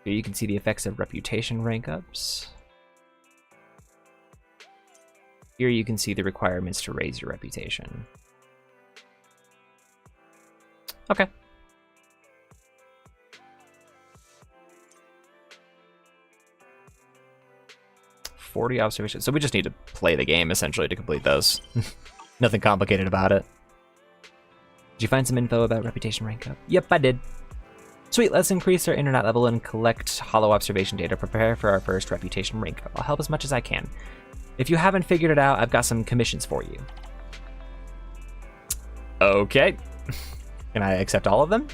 Here you can see the effects of reputation rank ups. Here you can see the requirements to raise your reputation. Okay. 40 observations. So we just need to play the game, essentially, to complete those. Nothing complicated about it. Did you find some info about reputation rank up? Yep, I did. Sweet, let's increase our Internaut level and collect holo observation data. Prepare for our first reputation rank up. I'll help as much as I can. If you haven't figured it out, I've got some commissions for you. Okay. Can I accept all of them?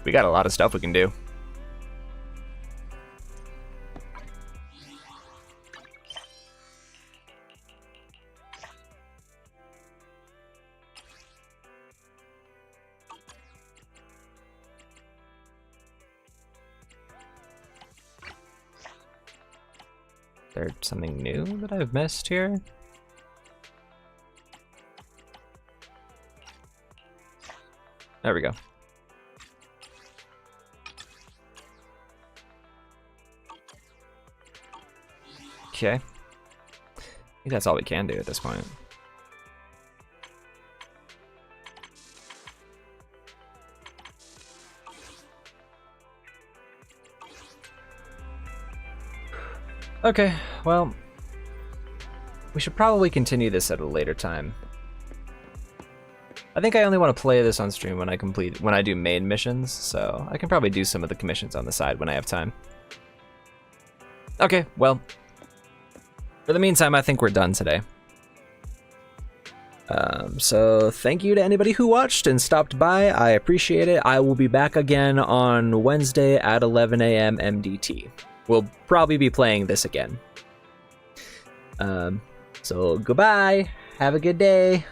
We got a lot of stuff we can do. Is there something new that I've missed here? There we go. Okay. I think that's all we can do at this point. Okay, well, we should probably continue this at a later time. I think I only want to play this on stream when I do main missions, so I can probably do some of the commissions on the side when I have time. Okay, well, for the meantime, I think we're done today. So thank you to anybody who watched and stopped by. I appreciate it. I will be back again on Wednesday at 11 a.m. MDT. We'll probably be playing this again. So goodbye. Have a good day.